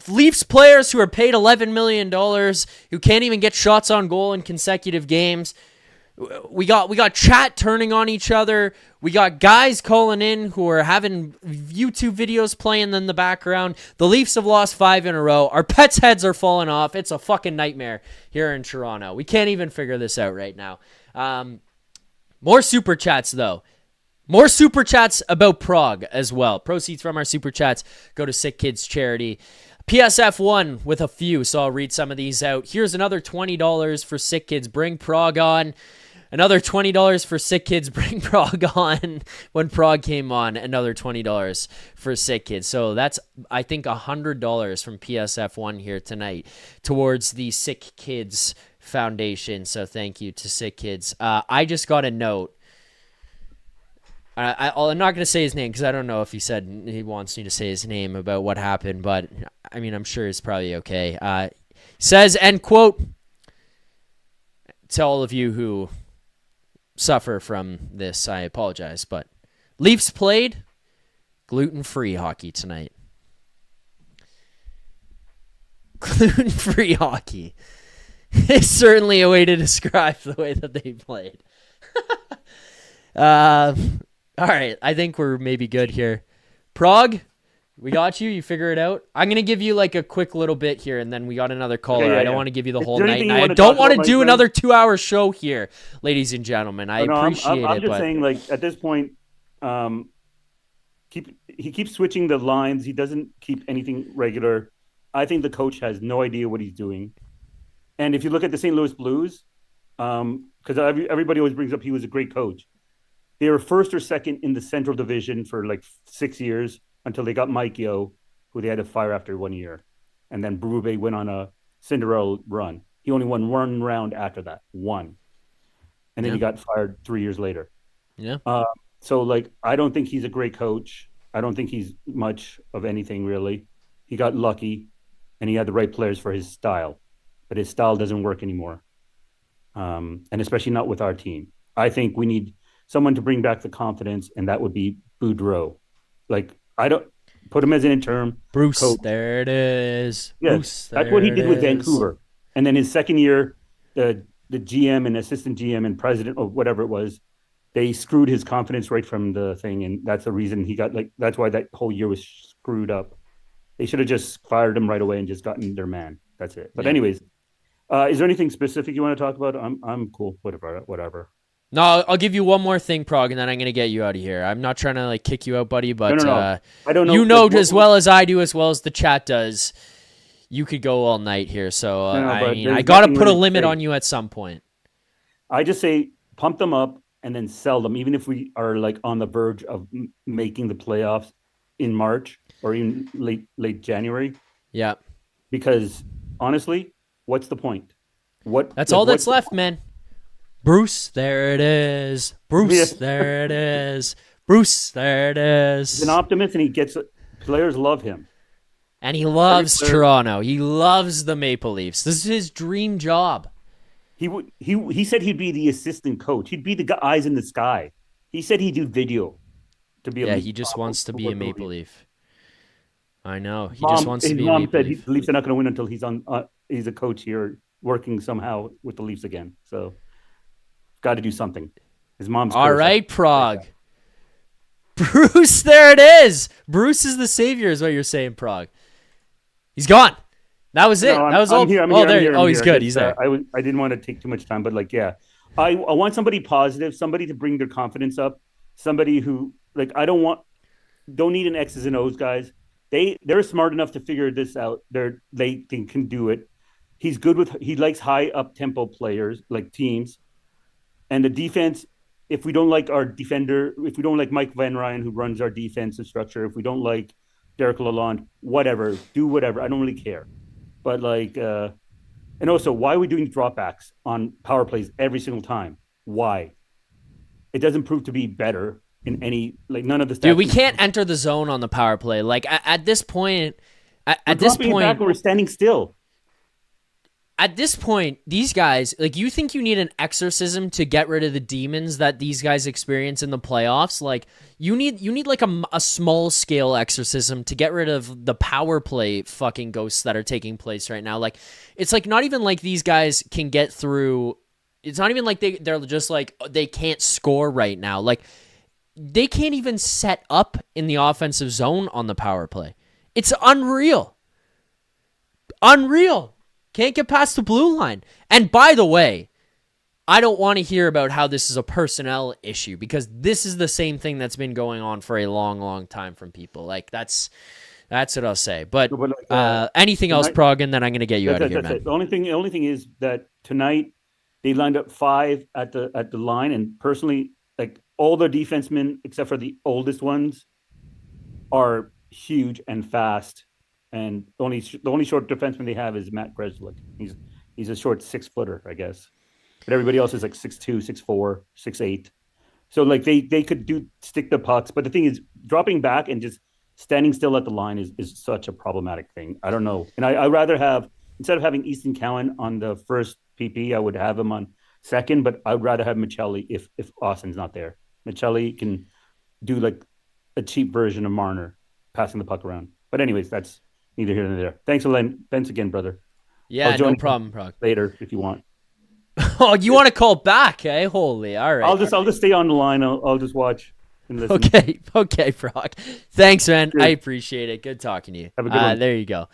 Leafs players who are paid $11 million who can't even get shots on goal in consecutive games. We got chat turning on each other. We got guys calling in who are having YouTube videos playing in the background. The Leafs have lost 5 in a row. Our pets' heads are falling off. It's a fucking nightmare here in Toronto. We can't even figure this out right now. More super chats, though. More super chats about Prague as well. Proceeds from our super chats go to Sick Kids Charity. PSF1 with a few, so I'll read some of these out. Here's another $20 for Sick Kids. Bring Prague on. Another $20 for Sick Kids. Bring Prague on. When Prague came on, another $20 for Sick Kids. So that's, I think, $100 from PSF1 here tonight towards the Sick Kids Foundation. So thank you to Sick Kids. I just got a note. I'm not going to say his name because I don't know if he said he wants me to say his name about what happened, but I mean, I'm sure it's probably okay. Says, end quote, to all of you who suffer from this, I apologize, but Leafs played gluten-free hockey tonight. Gluten-free hockey is certainly a way to describe the way that they played. All right, I think we're maybe good here. Prague, we got you. You figure it out. I'm going to give you like a quick little bit here, and then we got another caller. Okay, I don't want to give you the whole night. anything you I wanna don't talk want to about, do Mike, another 2-hour show here, ladies and gentlemen. I appreciate I'm it. just saying, like, at this point, he keeps switching the lines. He doesn't keep anything regular. I think the coach has no idea what he's doing. And if you look at the St. Louis Blues, because everybody always brings up he was a great coach. They were first or second in the Central Division for like 6 years until they got Mike Yeo, who they had to fire after 1 year. And then Berube went on a Cinderella run. He only won one round after that, one. And then he got fired 3 years later. Yeah. So, like, I don't think he's a great coach. I don't think he's much of anything, really. He got lucky, and he had the right players for his style. But his style doesn't work anymore, and especially not with our team. I think we need someone to bring back the confidence, and that would be Boudreau. Like, I don't put him as an interim Bruce, coach. there it is. Yes, Bruce, that's what he did with there it is. Vancouver. And then his second year, the GM and assistant GM and president or whatever it was, they screwed his confidence right from the thing, and that's the reason he got that's why that whole year was screwed up. They should have just fired him right away and just gotten their man. That's it. But anyways, Is there anything specific you want to talk about? I'm cool. Whatever. No, I'll give you one more thing, Prague, and then I'm gonna get you out of here. I'm not trying to like kick you out, buddy, but No. I don't know. you Like, know as well as I do, as well as the chat does. You could go all night here, so No, I but mean, there's I gotta nothing put a really to limit say. on you at some point. I just say pump them up and then sell them, even if we are like on the verge of making the playoffs in March or even late January. Yeah, Because honestly, what's the point? that's Like, all that's what's left, man. Bruce, there it is. Bruce, Yeah. there it is. Bruce, there it He's an is. optimist, and he gets players love him. And he loves player- Toronto. He loves the Maple Leafs. This is his dream job. He said he'd be the assistant coach. He'd be the eyes in the sky. He said he'd do video to be. Yeah, able he just to wants to be a work the Maple Leafs. Leaf. I know. He just wants to His be a mom Maple said Leaf. the Leafs are not going to win until he's on. He's a coach here, working somehow with the Leafs again. So, got to do something. His mom's All cursed. right, Prague. Bruce, there it is. Bruce is the savior, is what you're saying, Prague. He's gone. That was it. No, that was all. I'm here. I'm oh, here. there. I'm here. Oh, I'm he's here. good. Just, He's there. I didn't want to take too much time, but like, yeah, I want somebody positive, somebody to bring their confidence up, somebody who like I don't need an X's and O's guys. They're smart enough to figure this out. They can do it. He likes high up tempo players like teams, and the defense. If we don't like our defender, if we don't like Mike Van Ryan who runs our defensive structure, if we don't like Derek Lalonde, whatever, do whatever. I don't really care. But like, and also, why are we doing dropbacks on power plays every single time? Why? It doesn't prove to be better in any like none of the stats. Dude, we can't enter the zone on the power play. Like at this point, at this dropping it back point, when we're standing still. at this point, these guys, like, you think you need an exorcism to get rid of the demons that these guys experience in the playoffs? Like, you need like a small scale exorcism to get rid of the power play fucking ghosts that are taking place right now. Like, it's like not even like these guys can get through. It's not even like they're just like they can't score right now. Like, they can't even set up in the offensive zone on the power play. It's unreal. Unreal. Can't get past the blue line. And by the way, I don't want to hear about how this is a personnel issue because this is the same thing that's been going on for a long, long time from people. Like that's what I'll say. But anything else, Prague, and then I'm gonna get you out of here, man. It. The only thing is that tonight they lined up 5 at the line, and personally, like all the defensemen except for the oldest ones are huge and fast. And the only short defenseman they have is Matt Grzelcyk. He's a short 6-footer, I guess. But everybody else is like 6'2", 6'4", 6'8". So like they could stick the pucks, but the thing is, dropping back and just standing still at the line is such a problematic thing. I don't know, and I rather have, instead of having Easton Cowan on the first PP, I would have him on second, but I'd rather have Michelli if Austin's not there. Michelli can do like a cheap version of Marner, passing the puck around. But anyways, that's neither here nor there. Thanks again, brother. Yeah, no problem, Prague. Later if you want. Oh, you want to call back, eh? Holy, all right. I'll just stay on the line. I'll just watch and listen. Okay, Brock. Thanks, man. Cheers. I appreciate it. Good talking to you. Have a good one. There you go.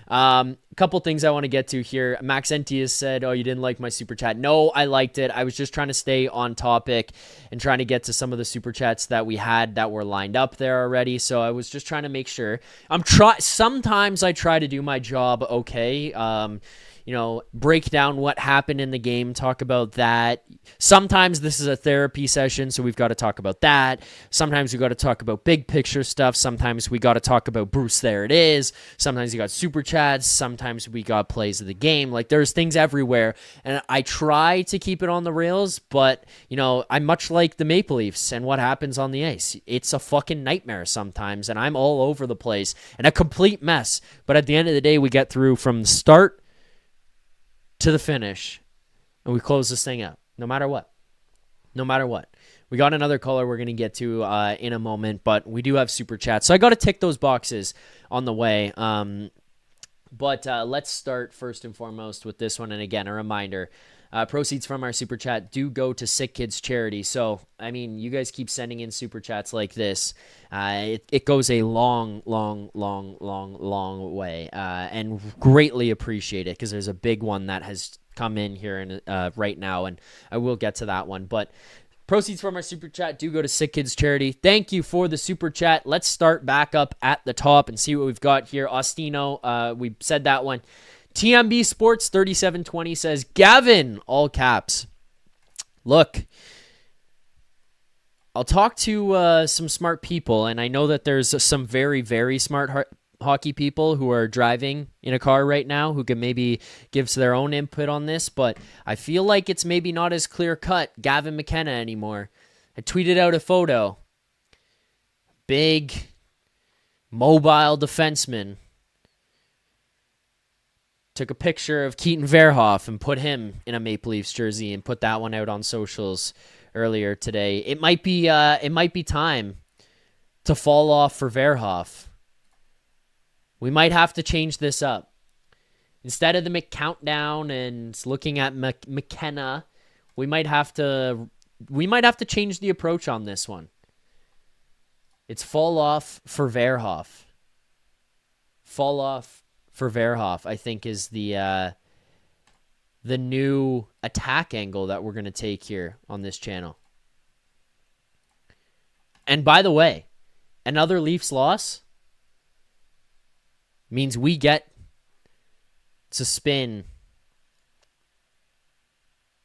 A couple things I want to get to here. Max Entias said, "Oh, you didn't like my super chat." No, I liked it. I was just trying to stay on topic and trying to get to some of the super chats that we had that were lined up there already. So I was just trying to make sure. Sometimes I try to do my job okay. Break down what happened in the game, talk about that. Sometimes this is a therapy session, so we've got to talk about that. Sometimes we got to talk about big picture stuff. Sometimes we got to talk about Bruce, there it is. Sometimes you got super chats. Sometimes we got plays of the game. Like, there's things everywhere, and I try to keep it on the rails, but, I'm much like the Maple Leafs and what happens on the ice. It's a fucking nightmare sometimes, and I'm all over the place and a complete mess. But at the end of the day, we get through from the start to the finish, and we close this thing out, no matter what. We got another caller we're going to get to in a moment, but we do have super chats, so I got to tick those boxes on the way. But let's start first and foremost with this one, and again, a reminder, proceeds from our super chat do go to Sick Kids Charity. So, I mean, you guys keep sending in super chats like this. It goes a long, long, long, long, long way, and greatly appreciate it because there's a big one that has come in here and right now, and I will get to that one. But proceeds from our super chat do go to Sick Kids Charity. Thank you for the super chat. Let's start back up at the top and see what we've got here. Ostino, we said that one. TMB Sports 3720 says, Gavin, all caps. Look, I'll talk to some smart people, and I know that there's some very, very smart hockey people who are driving in a car right now who can maybe give their own input on this, but I feel like it's maybe not as clear-cut Gavin McKenna anymore. I tweeted out a photo. Big, mobile defenseman. Took a picture of Keaton Verhoff and put him in a Maple Leafs jersey and put that one out on socials earlier today. It might be time to fall off for Verhoff. We might have to change this up. Instead of the McCountdown and looking at McKenna, we might have to change the approach on this one. It's fall off for Verhoff. Fall off for Verhoff, I think, is the new attack angle that we're going to take here on this channel. And by the way, another Leafs loss means we get to spin.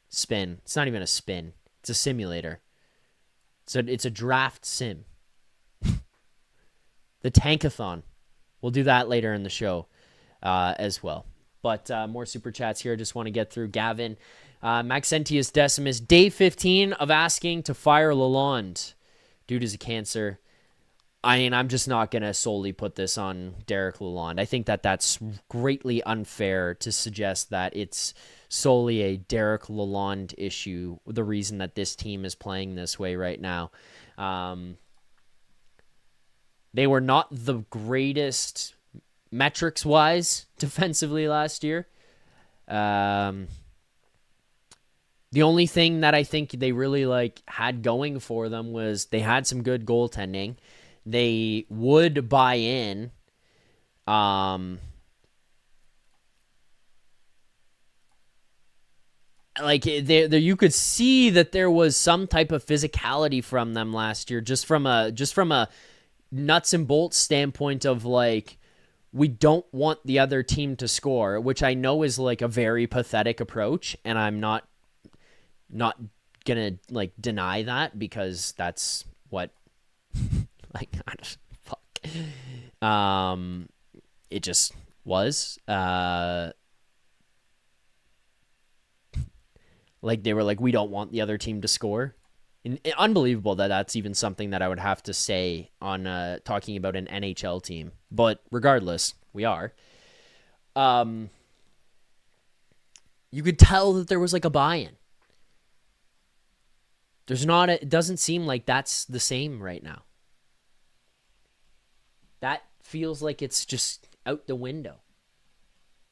It's not even a spin. It's a simulator. It's a draft sim. The Tankathon. We'll do that later in the show as well. But more super chats here. I just want to get through. Gavin, Maxentius Decimus, day 15 of asking to fire Lalonde. Dude is a cancer. I mean, I'm just not going to solely put this on Derek Lalonde. I think that that's greatly unfair to suggest that it's solely a Derek Lalonde issue, the reason that this team is playing this way right now. They were not the greatest metrics-wise defensively last year. The only thing that I think they really had going for them was they had some good goaltending. They would buy in. You could see that there was some type of physicality from them last year, just from a nuts and bolts standpoint of we don't want the other team to score, which I know is a very pathetic approach, and I'm not gonna deny that because that's what it just was. They were we don't want the other team to score. Unbelievable that that's even something that I would have to say on talking about an NHL team. But regardless, we are. You could tell that there was a buy-in. It doesn't seem like that's the same right now. That feels like it's just out the window.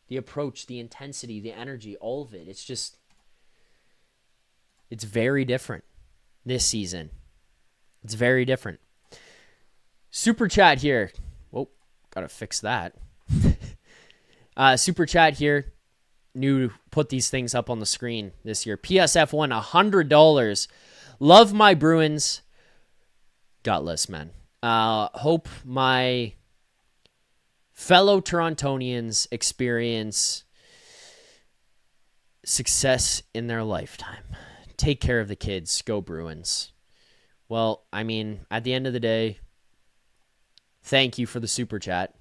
The approach, the intensity, the energy, all of it. It's very different this season. It's very different. Super chat here. Whoa, gotta fix that. Super chat here. Put these things up on the screen this year. PSF won $100. Love my Bruins. Gutless, man. Hope my fellow Torontonians experience success in their lifetime. Take care of the kids. Go Bruins. Well, I mean, at the end of the day, thank you for the super chat.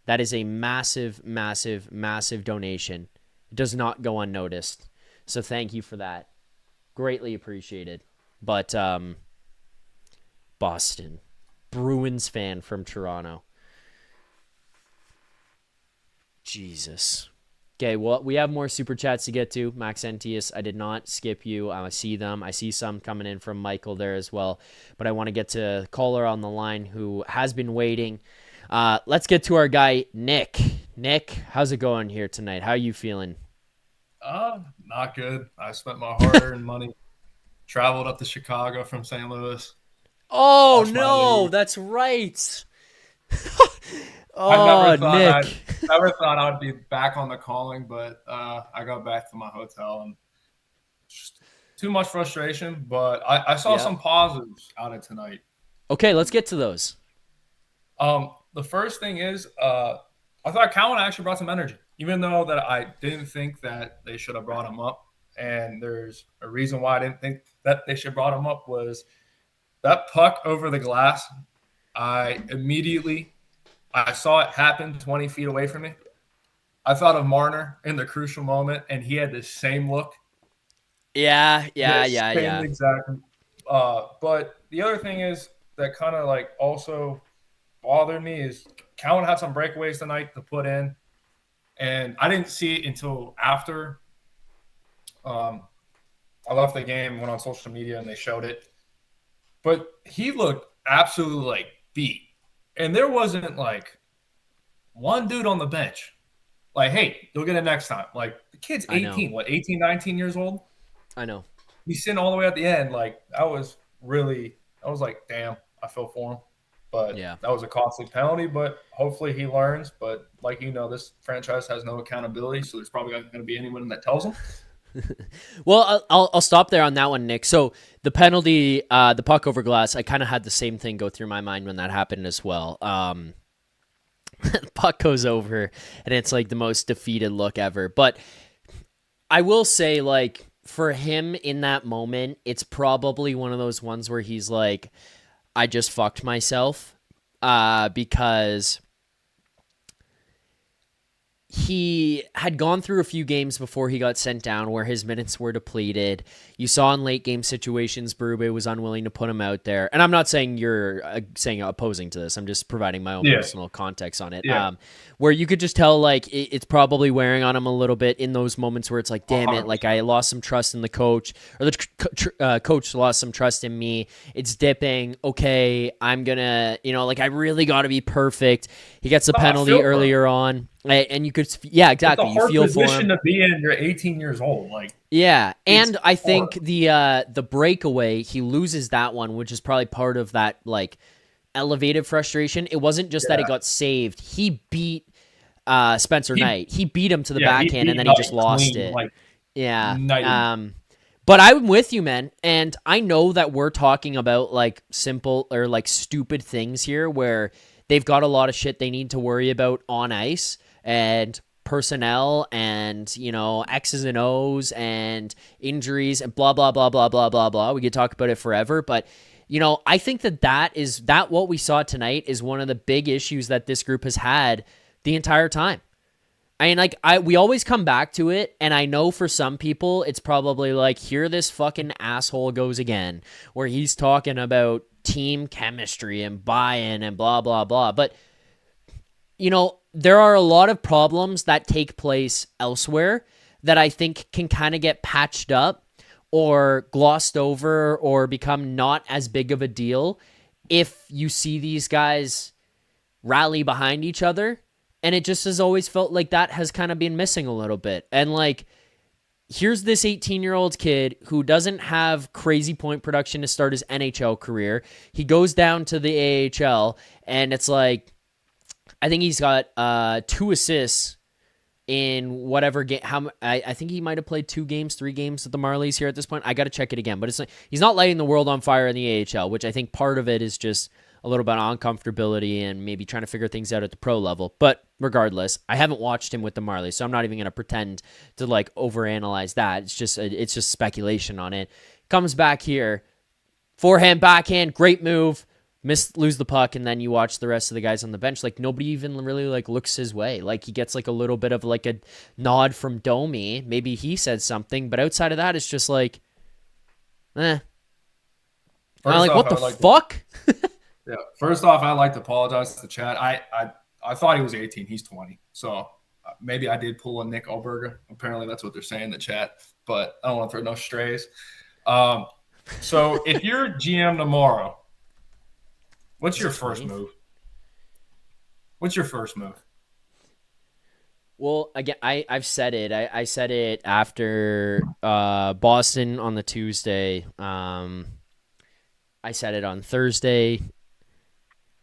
That is a massive, massive, massive donation. It does not go unnoticed. So thank you for that. Greatly appreciated. But Boston. Bruins fan from Toronto. Jesus. Okay, well, we have more super chats to get to. Maxentius, I did not skip you. I see them. I see some coming in from Michael there as well. But I want to get to a caller on the line who has been waiting. Let's get to our guy, Nick. Nick, how's it going here tonight? How are you feeling? Not good. I spent my hard-earned money. Traveled up to Chicago from St. Louis. Oh, no, that's right. Oh, thought Nick. never thought I'd be back on the calling, but I got back to my hotel and just too much frustration. But I saw Yeah. some positives out of tonight. Okay, let's get to those. The first thing is, I thought Cowan actually brought some energy, even though that I didn't think that they should have brought him up. And there's a reason why I didn't think that they should have brought him up was that puck over the glass. I saw it happen 20 feet away from me. I thought of Marner in the crucial moment, and he had the same look. Yeah. Same exact. But the other thing is that kind of like also bothered me is Cowan had some breakaways tonight to put in, and I didn't see it until after I left the game, went on social media, and they showed it. But he looked absolutely like beat. And there wasn't like one dude on the bench. Like, hey, you'll get it next time. Like, the kid's 18, 19 years old? I know. He's sitting all the way at the end. Like, I was like, damn, I feel for him. But Yeah. that was a costly penalty, but hopefully he learns. But like this franchise has no accountability, so there's probably not going to be anyone that tells him. Well, I'll stop there on that one, Nick. So the penalty, the puck over glass, I kind of had the same thing go through my mind when that happened as well. The puck goes over, and it's like the most defeated look ever. But I will say, like, for him in that moment, it's probably one of those ones where he's like, I just fucked myself, because he had gone through a few games before he got sent down where his minutes were depleted. You saw in late game situations, Berube was unwilling to put him out there. And I'm not saying you're saying opposing to this. I'm just providing my own personal context on it. Yeah. Where you could just tell, like, it's probably wearing on him a little bit in those moments where it's like, damn it, like I lost some trust in the coach, or the coach lost some trust in me. It's dipping. Okay, I'm going to, like, I really got to be perfect. He gets a penalty earlier on. And you could, yeah, exactly. It's a hard you feel for position him to be in. You're 18 years old, like. Yeah, and I think the breakaway, he loses that one, which is probably part of that like elevated frustration. It wasn't just that it got saved; he beat Spencer Knight. He beat him to the backhand, and then he just lost it. But I'm with you, man, and I know that we're talking about like simple or like stupid things here, where they've got a lot of shit they need to worry about on ice. And personnel and, X's and O's and injuries and blah, blah, blah, blah, blah, blah, blah. We could talk about it forever. But, I think that what we saw tonight is one of the big issues that this group has had the entire time. I mean, like, we always come back to it. And I know for some people, it's probably like, here this fucking asshole goes again, where he's talking about team chemistry and buy-in and blah, blah, blah. But, there are a lot of problems that take place elsewhere that I think can kind of get patched up or glossed over or become not as big of a deal if you see these guys rally behind each other. And it just has always felt like that has kind of been missing a little bit. And like, here's this 18-year-old kid who doesn't have crazy point production to start his NHL career. He goes down to the AHL, and it's like, I think he's got 2 assists in whatever game. I think he might have played 3 games with the Marlies here at this point. I got to check it again, but it's like he's not lighting the world on fire in the AHL, which I think part of it is just a little bit of uncomfortability and maybe trying to figure things out at the pro level. But regardless, I haven't watched him with the Marlies, so I'm not even going to pretend to like overanalyze that. It's just speculation on it. Comes back here, forehand, backhand, great move. Lose the puck, and then you watch the rest of the guys on the bench. Like, nobody even really like looks his way. Like, he gets like a little bit of like a nod from Domi. Maybe he said something, but outside of that, it's just like, I'm like, what the fuck? Yeah. First off, I'd like to apologize to the chat. I thought he was 18. He's 20. So maybe I did pull a Nick Alberga. Apparently, that's what they're saying in the chat. But I don't want to throw no strays. So if you're GM tomorrow, what's your first move? Well, again, I've said it. I said it after Boston on the Tuesday. I said it on Thursday.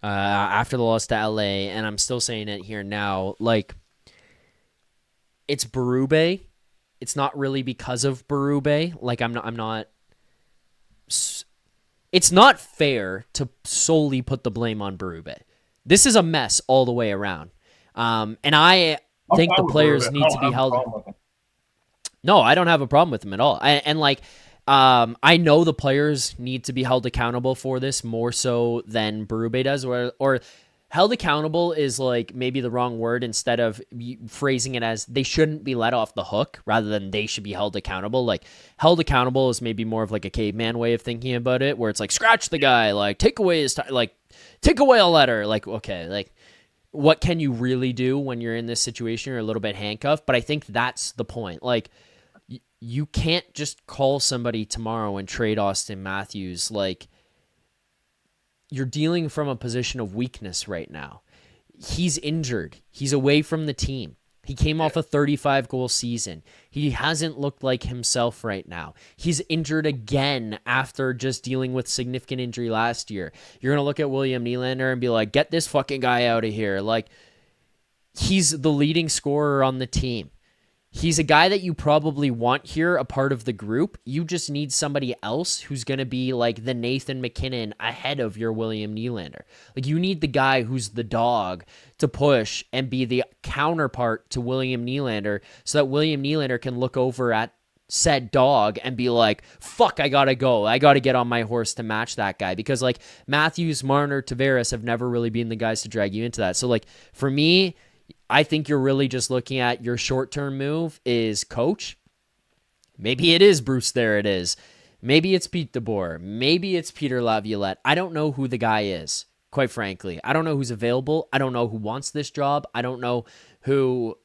after the loss to LA, and I'm still saying it here now. Like, it's Berube. It's not really because of Berube. Like, I'm not. It's not fair to solely put the blame on Berube. This is a mess all the way around. And I think the players need to be held. No, I don't have a problem with him at all. I know the players need to be held accountable for this more so than Berube does, or held accountable is like maybe the wrong word. Instead of phrasing it as they shouldn't be let off the hook rather than they should be held accountable. Like, held accountable is maybe more of like a caveman way of thinking about it, where it's like, scratch the guy, like take away his like take away a letter. Like, okay, like what can you really do when you're in this situation? You're a little bit handcuffed, but I think that's the point. Like, you can't just call somebody tomorrow and trade Auston Matthews. Like, you're dealing from a position of weakness right now. He's injured. He's away from the team. He came off a 35-goal season. He hasn't looked like himself right now. He's injured again after just dealing with significant injury last year. You're going to look at William Nylander and be like, get this fucking guy out of here. Like, he's the leading scorer on the team. He's a guy that you probably want here, a part of the group. You just need somebody else who's going to be like the Nathan McKinnon ahead of your William Nylander. Like, you need the guy who's the dog to push and be the counterpart to William Nylander so that William Nylander can look over at said dog and be like, fuck, I gotta go. I gotta get on my horse to match that guy. Because like Matthews, Marner, Tavares have never really been the guys to drag you into that. So like for me, I think you're really just looking at your short-term move is coach. Maybe it is Bruce There It Is. Maybe it's Pete DeBoer. Maybe it's Peter Laviolette. I don't know who the guy is, quite frankly. I don't know who's available. I don't know who wants this job. I don't know who...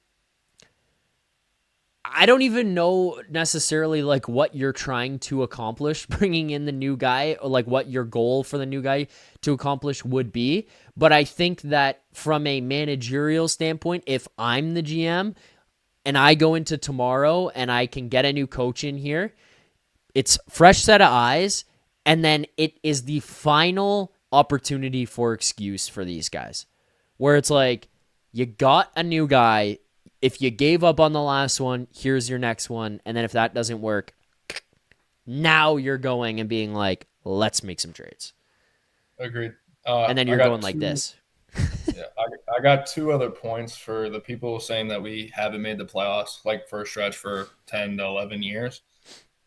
I don't even know necessarily like what you're trying to accomplish bringing in the new guy, or like what your goal for the new guy to accomplish would be. But I think that from a managerial standpoint, if I'm the GM and I go into tomorrow and I can get a new coach in here, it's fresh set of eyes. And then it is the final opportunity for excuse for these guys where it's like, you got a new guy. If you gave up on the last one, here's your next one. And then if that doesn't work, now you're going and being like, let's make some trades. Agreed. And then you're going like this. Yeah, I got two other points for the people saying that we haven't made the playoffs, like for a stretch for 10 to 11 years.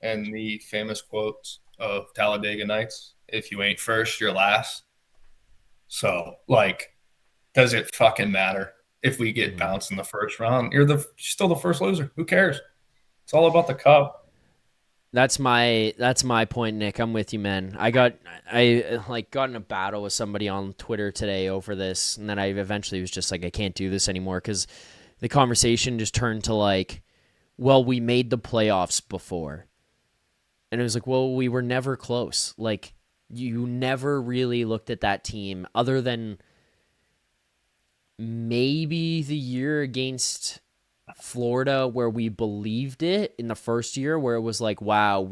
And the famous quotes of Talladega Nights, if you ain't first, you're last. So, like, does it fucking matter? If we get bounced in the first round, you're still the first loser. Who cares? It's all about the cup. That's my point, Nick. I'm with you, man. I got in a battle with somebody on Twitter today over this, and then I eventually was just like, I can't do this anymore because the conversation just turned to like, well, we made the playoffs before, and it was like, well, we were never close. Like, you never really looked at that team other than maybe the year against Florida where we believed it in the first year, where it was like, wow,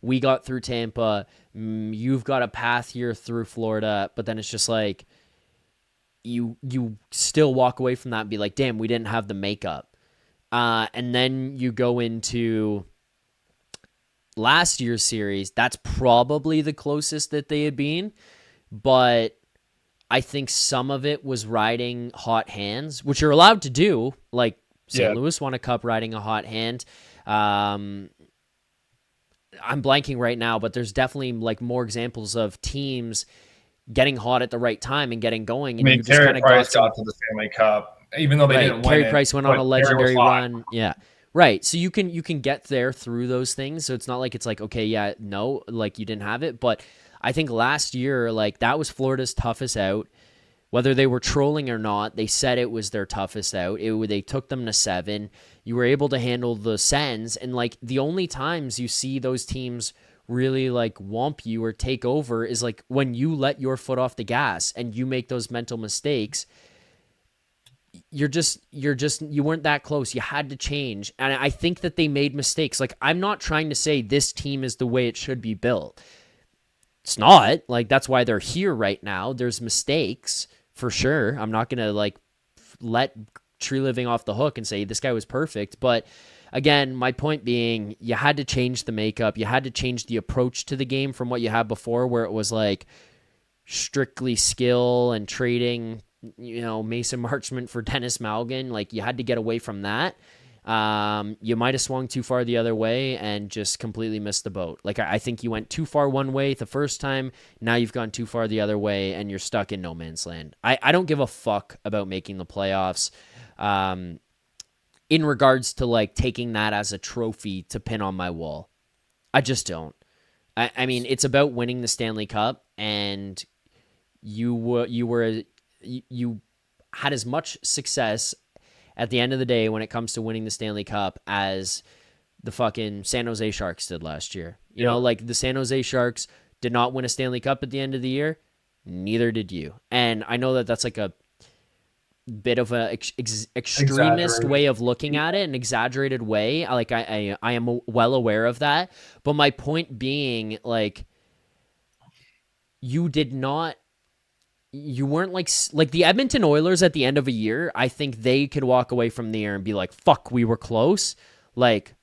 we got through Tampa, you've got a path here through Florida, but then it's just like you still walk away from that and be like, damn, we didn't have the makeup. And then you go into last year's series, that's probably the closest that they had been, but I think some of it was riding hot hands, which you're allowed to do. Like St. Louis won a cup riding a hot hand. I'm blanking right now, but there's definitely like more examples of teams getting hot at the right time and getting going. And you just kind of got to the Stanley Cup, even though they didn't win. Carey Price went on a legendary run. Yeah. Right. So you can get there through those things. So it's not like it's like, okay, yeah, no, like you didn't have it, but I think last year, like, that was Florida's toughest out. Whether they were trolling or not, they said it was their toughest out. They took them to 7. You were able to handle the Sens, and, like, the only times you see those teams really, like, whomp you or take over is, like, when you let your foot off the gas and you make those mental mistakes. You weren't that close. You had to change. And I think that they made mistakes. Like, I'm not trying to say this team is the way it should be built. It's not. Like, that's why they're here right now. There's mistakes for sure. I'm not going to like let Tree Living off the hook and say this guy was perfect. But again, my point being, you had to change the makeup. You had to change the approach to the game from what you had before, where it was like strictly skill and trading, Mason Marchment for Dennis Malgin. Like, you had to get away from that. You might have swung too far the other way and just completely missed the boat. Like, I think you went too far one way the first time. Now you've gone too far the other way and you're stuck in no man's land. I don't give a fuck about making the playoffs. In regards to like taking that as a trophy to pin on my wall. I just don't. I mean, it's about winning the Stanley Cup, and you had as much success at the end of the day when it comes to winning the Stanley Cup as the fucking San Jose Sharks did last year. You know, like the San Jose Sharks did not win a Stanley Cup at the end of the year. Neither did you. And I know that that's like a bit of a extremist way of looking at it, an exaggerated way. Like I am well aware of that. But my point being, like, you weren't like the Edmonton Oilers at the end of a year. I think they could walk away from the year and be like, fuck, we were close. Like,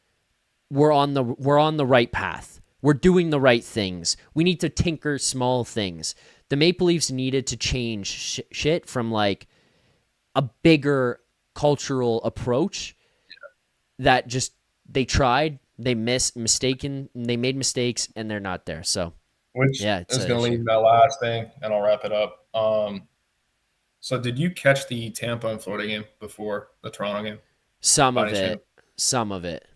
we're on the right path. We're doing the right things. We need to tinker small things. The Maple Leafs needed to change shit from like a bigger cultural approach that just they tried, they made mistakes, and they're not there. So, which is going to lead to that last thing, and I'll wrap it up. So did you catch the Tampa and Florida game before the Toronto game? Some of it.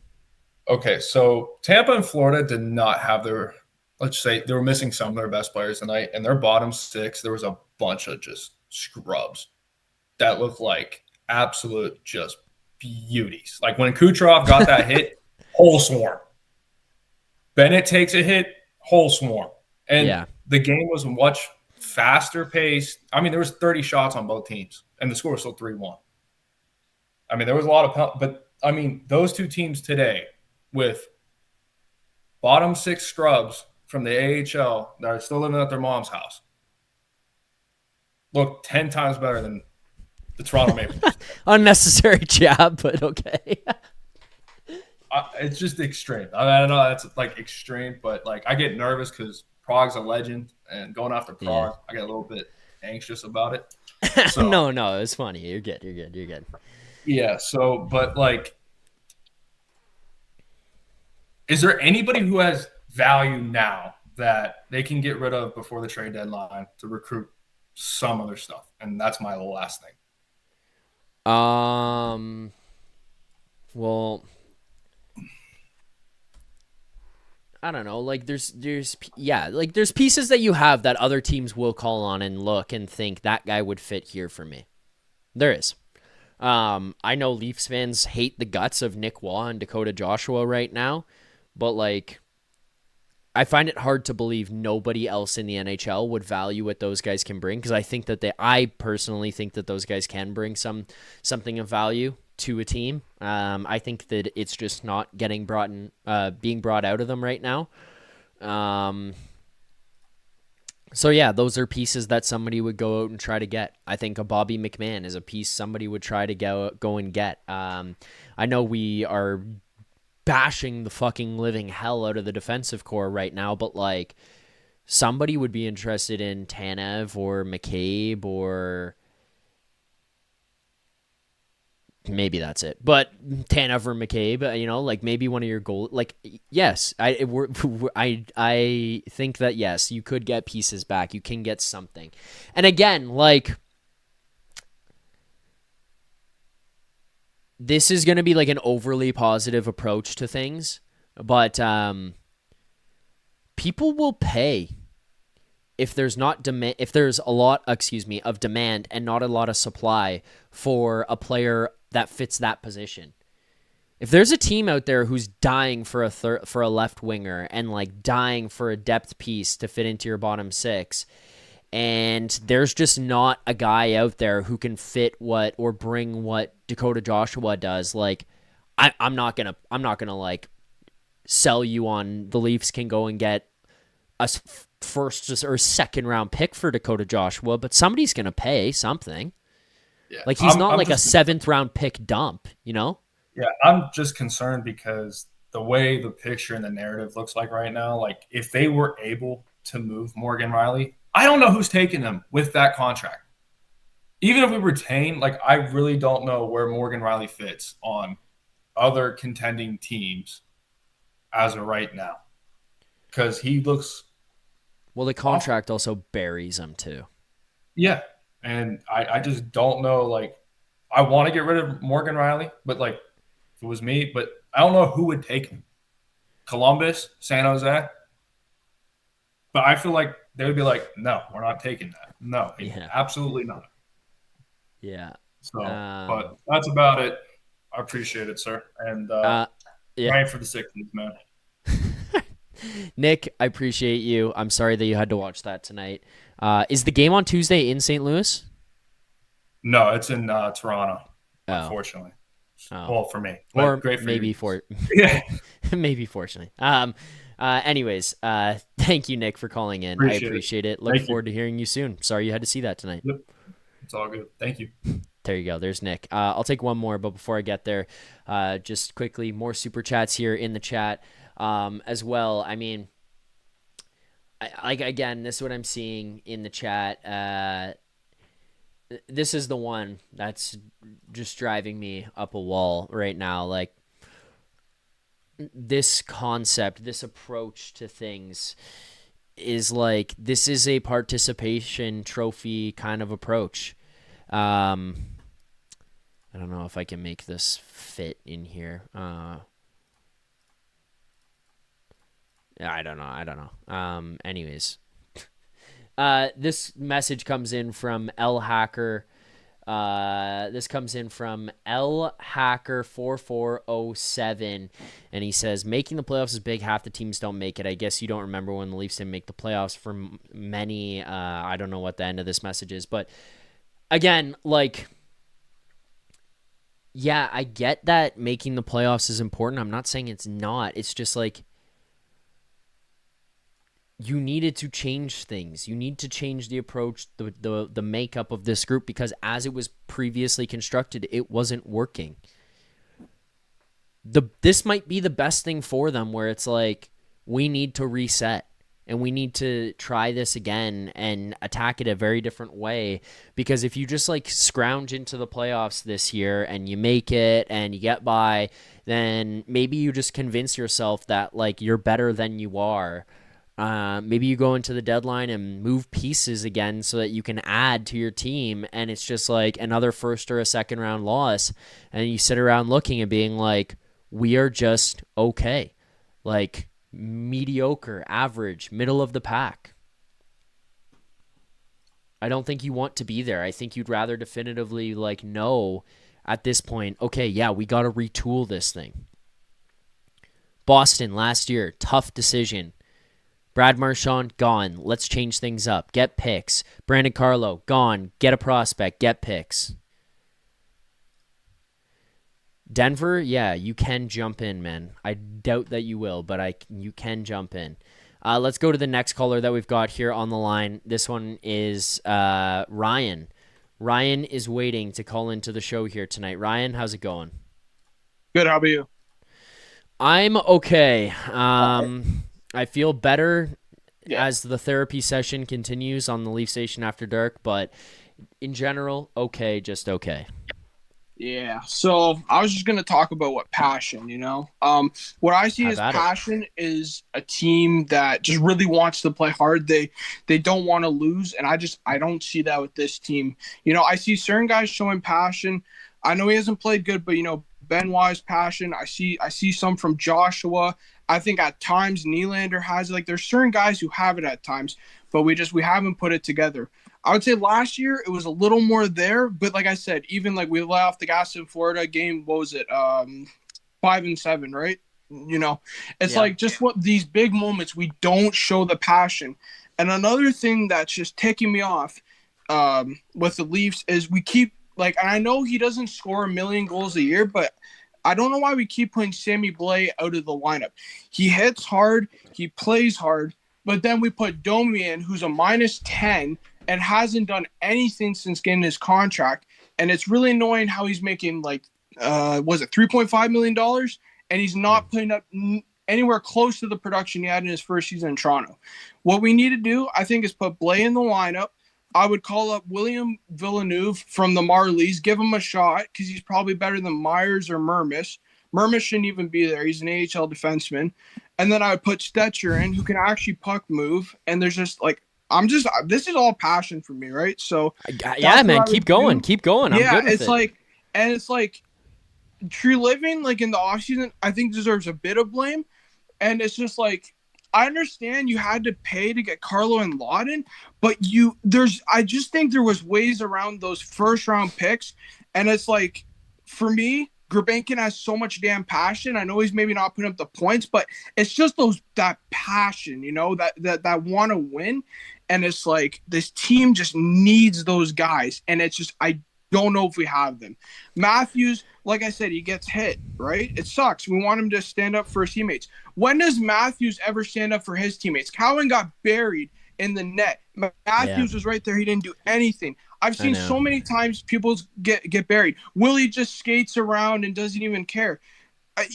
Okay, so Tampa and Florida did not have their, let's say, they were missing some of their best players tonight, and their bottom six, there was a bunch of just scrubs that looked like absolute just beauties. Like when Kucherov got that hit, whole swarm. Bennett takes a hit, whole swarm. And the game was much faster paced. I mean, there was 30 shots on both teams, and the score was still 3-1. I mean, there was a lot of – but, I mean, those two teams today with bottom six scrubs from the AHL that are still living at their mom's house look 10 times better than the Toronto Maple Leafs. Unnecessary jab, but okay. It's just extreme. I mean, I don't know that's like extreme, but like I get nervous because Prague's a legend, and going after Prague, I get a little bit anxious about it. So, no, it's funny. You're good. Yeah. So, but like, is there anybody who has value now that they can get rid of before the trade deadline to recruit some other stuff? And that's my last thing. Well, I don't know. Like there's pieces that you have that other teams will call on and look and think that guy would fit here for me. There is. I know Leafs fans hate the guts of Nick Waugh and Dakota Joshua right now, but like, I find it hard to believe nobody else in the NHL would value what those guys can bring, because I personally think that those guys can bring something of value to a team. I think that it's just not being brought out of them right now. So yeah, those are pieces that somebody would go out and try to get. I think a Bobby McMahon is a piece somebody would try to go and get. I know we are bashing the fucking living hell out of the defensive core right now, but like somebody would be interested in Tanev or McCabe, or maybe that's it. But Tanev or McCabe, like maybe one of your goal. Like yes, I think that yes, you could get pieces back. You can get something, and again, like, this is going to be like an overly positive approach to things, but people will pay if there's not demand, if there's a lot, of demand and not a lot of supply for a player that fits that position. If there's a team out there who's dying for a left winger and like dying for a depth piece to fit into your bottom six, and there's just not a guy out there who can fit or bring what Dakota Joshua does, like I'm not gonna like sell you on the Leafs can go and get first or second round pick for Dakota Joshua, but somebody's going to pay something. Yeah. Like he's not I'm like a just- 7th round pick dump, you know? Yeah, I'm just concerned because the way the picture and the narrative looks like right now, like if they were able to move Morgan Riley, I don't know who's taking him with that contract. Even if we retain, like I really don't know where Morgan Riley fits on other contending teams as of right now. Because he looks, Well, the contract also buries him too. yeah. And I just don't know, like, I want to get rid of Morgan Riley, but like if it was me, but I don't know who would take him. Columbus, San Jose. But I feel like they would be like, no, we're not taking that. No, Yeah. absolutely not. Yeah. So, but that's about it. I appreciate it, sir. And yeah. praying for the Sixers, man. Nick, I appreciate you. I'm sorry that you had to watch that tonight. Is the game on Tuesday in St. Louis? No, it's in Toronto, Oh. unfortunately. Oh. Well, for me. But Or great for maybe you. for Yeah. maybe fortunately. Anyways, thank you, Nick, for calling in. I appreciate it. Look Thank you. forward to hearing you soon. Sorry you had to see that tonight. Yep. It's all good. Thank you. There you go. There's Nick. I'll take one more, but before I get there, just quickly, more super chats here in the chat as well. I mean, again, this is what I'm seeing in the chat. This is the one that's just driving me up a wall right now. Like, this concept, this approach to things is like, this is a participation trophy kind of approach. I don't know if I can make this fit in here. I don't know. Anyways, this message comes in from L Hacker. This comes in from L Hacker 4407, and he says, making the playoffs is big. Half the teams don't make it. I guess you don't remember when the Leafs didn't make the playoffs for many. I don't know what the end of this message is, but again, like, yeah, I get that making the playoffs is important. I'm not saying it's not. It's just like, you needed to change things. You need to change the approach, the makeup of this group, because as it was previously constructed, it wasn't working. This might be the best thing for them, where it's like, we need to reset and we need to try this again and attack it a very different way. Because if you just like scrounge into the playoffs this year and you make it and you get by, then maybe you just convince yourself that like you're better than you are. Maybe you go into the deadline and move pieces again so that you can add to your team, and it's just like another first or a second round loss, and you sit around looking and being like, we are just okay, like mediocre, average, middle of the pack. I don't think you want to be there. I think you'd rather definitively like know at this point, okay, yeah, we got to retool this thing. Boston last year, tough decision. Brad Marchand, gone. Let's change things up. Get picks. Brandon Carlo, gone. Get a prospect. Get picks. Denver, yeah, you can jump in, man. I doubt that you will, but you can jump in. Let's go to the next caller that we've got here on the line. This one is Ryan. Ryan is waiting to call into the show here tonight. Ryan, how's it going? Good, how about you? I'm okay. I feel better as the therapy session continues on the Leaf Station After Dark, but in general, okay, just okay. Yeah, so I was just going to talk about what passion, you know? What I see as passion is a team that just really wants to play hard. They don't want to lose, and I don't see that with this team. You know, I see certain guys showing passion. I know he hasn't played good, but, you know, Benoit's passion. I see some from Joshua. I think at times Nylander has it. Like, there's certain guys who have it at times, but we haven't put it together. I would say last year it was a little more there, but like I said, even like we let off the gas in Florida game, what was it? 5-7, right? You know, it's like just what these big moments, we don't show the passion. And another thing that's just ticking me off with the Leafs is we keep like, and I know he doesn't score 1 million goals a year, but I don't know why we keep putting Sammy Blais out of the lineup. He hits hard, he plays hard, But then we put Domi in, who's a -10 and hasn't done anything since getting his contract. And it's really annoying how he's making like, was it $3.5 million? And he's not putting up anywhere close to the production he had in his first season in Toronto. What we need to do, I think, is put Blais in the lineup. I would call up William Villeneuve from the Marlies, give him a shot because he's probably better than Myers or Mermis. Mermis shouldn't even be there. He's an AHL defenseman. And then I would put Stetcher in, who can actually puck move. And there's just like, this is all passion for me, right? So yeah, man, keep going. Keep going. I'm good with it's it. like, and it's like True Living, like in the offseason, I think deserves a bit of blame. And it's just like, I understand you had to pay to get Carlo and Lawton, but I just think there was ways around those first round picks. And it's like, for me, Gulbenkian has so much damn passion. I know he's maybe not putting up the points, but it's just that passion, that want to win. And it's like, this team just needs those guys. And it's just, I don't know if we have them. Matthews, like I said, he gets hit, right? It sucks. We want him to stand up for his teammates. When does Matthews ever stand up for his teammates? Cowan got buried in the net. Matthews was right there. He didn't do anything. I've seen so many times people get buried. Willie just skates around and doesn't even care.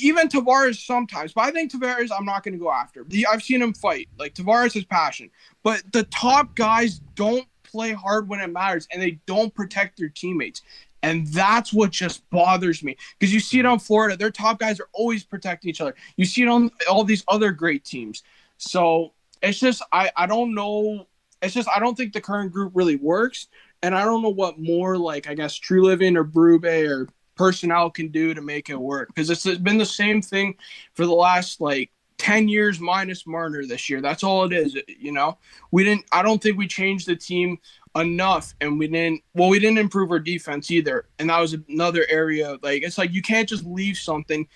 Even Tavares sometimes. But I think Tavares I'm not going to go after. I've seen him fight. Like, Tavares has passion. But the top guys don't play hard when it matters, and they don't protect their teammates. And that's what just bothers me. Because you see it on Florida. Their top guys are always protecting each other. You see it on all these other great teams. So it's just, I don't know. It's just, I don't think the current group really works. And I don't know what more, like, I guess, True Living or Berube or personnel can do to make it work. Because it's been the same thing for the last, like, 10 years minus Marner this year. That's all it is, I don't think we changed the team enough, and we didn't improve our defense either. And that was another area. Like, it's like, you can't just leave something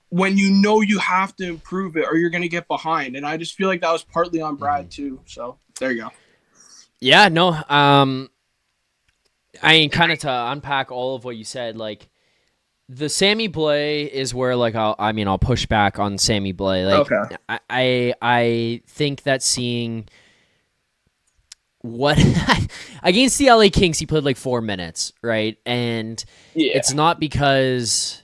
when you have to improve it or you're going to get behind. And I just feel like that was partly on Brad too. So there you go. Yeah, no. I mean, kind of to unpack all of what you said, like, the Sammy Blais is where, like, I'll push back on Sammy Blais. Like, okay. I think that seeing what against the LA Kings, he played like 4 minutes, right? And it's not because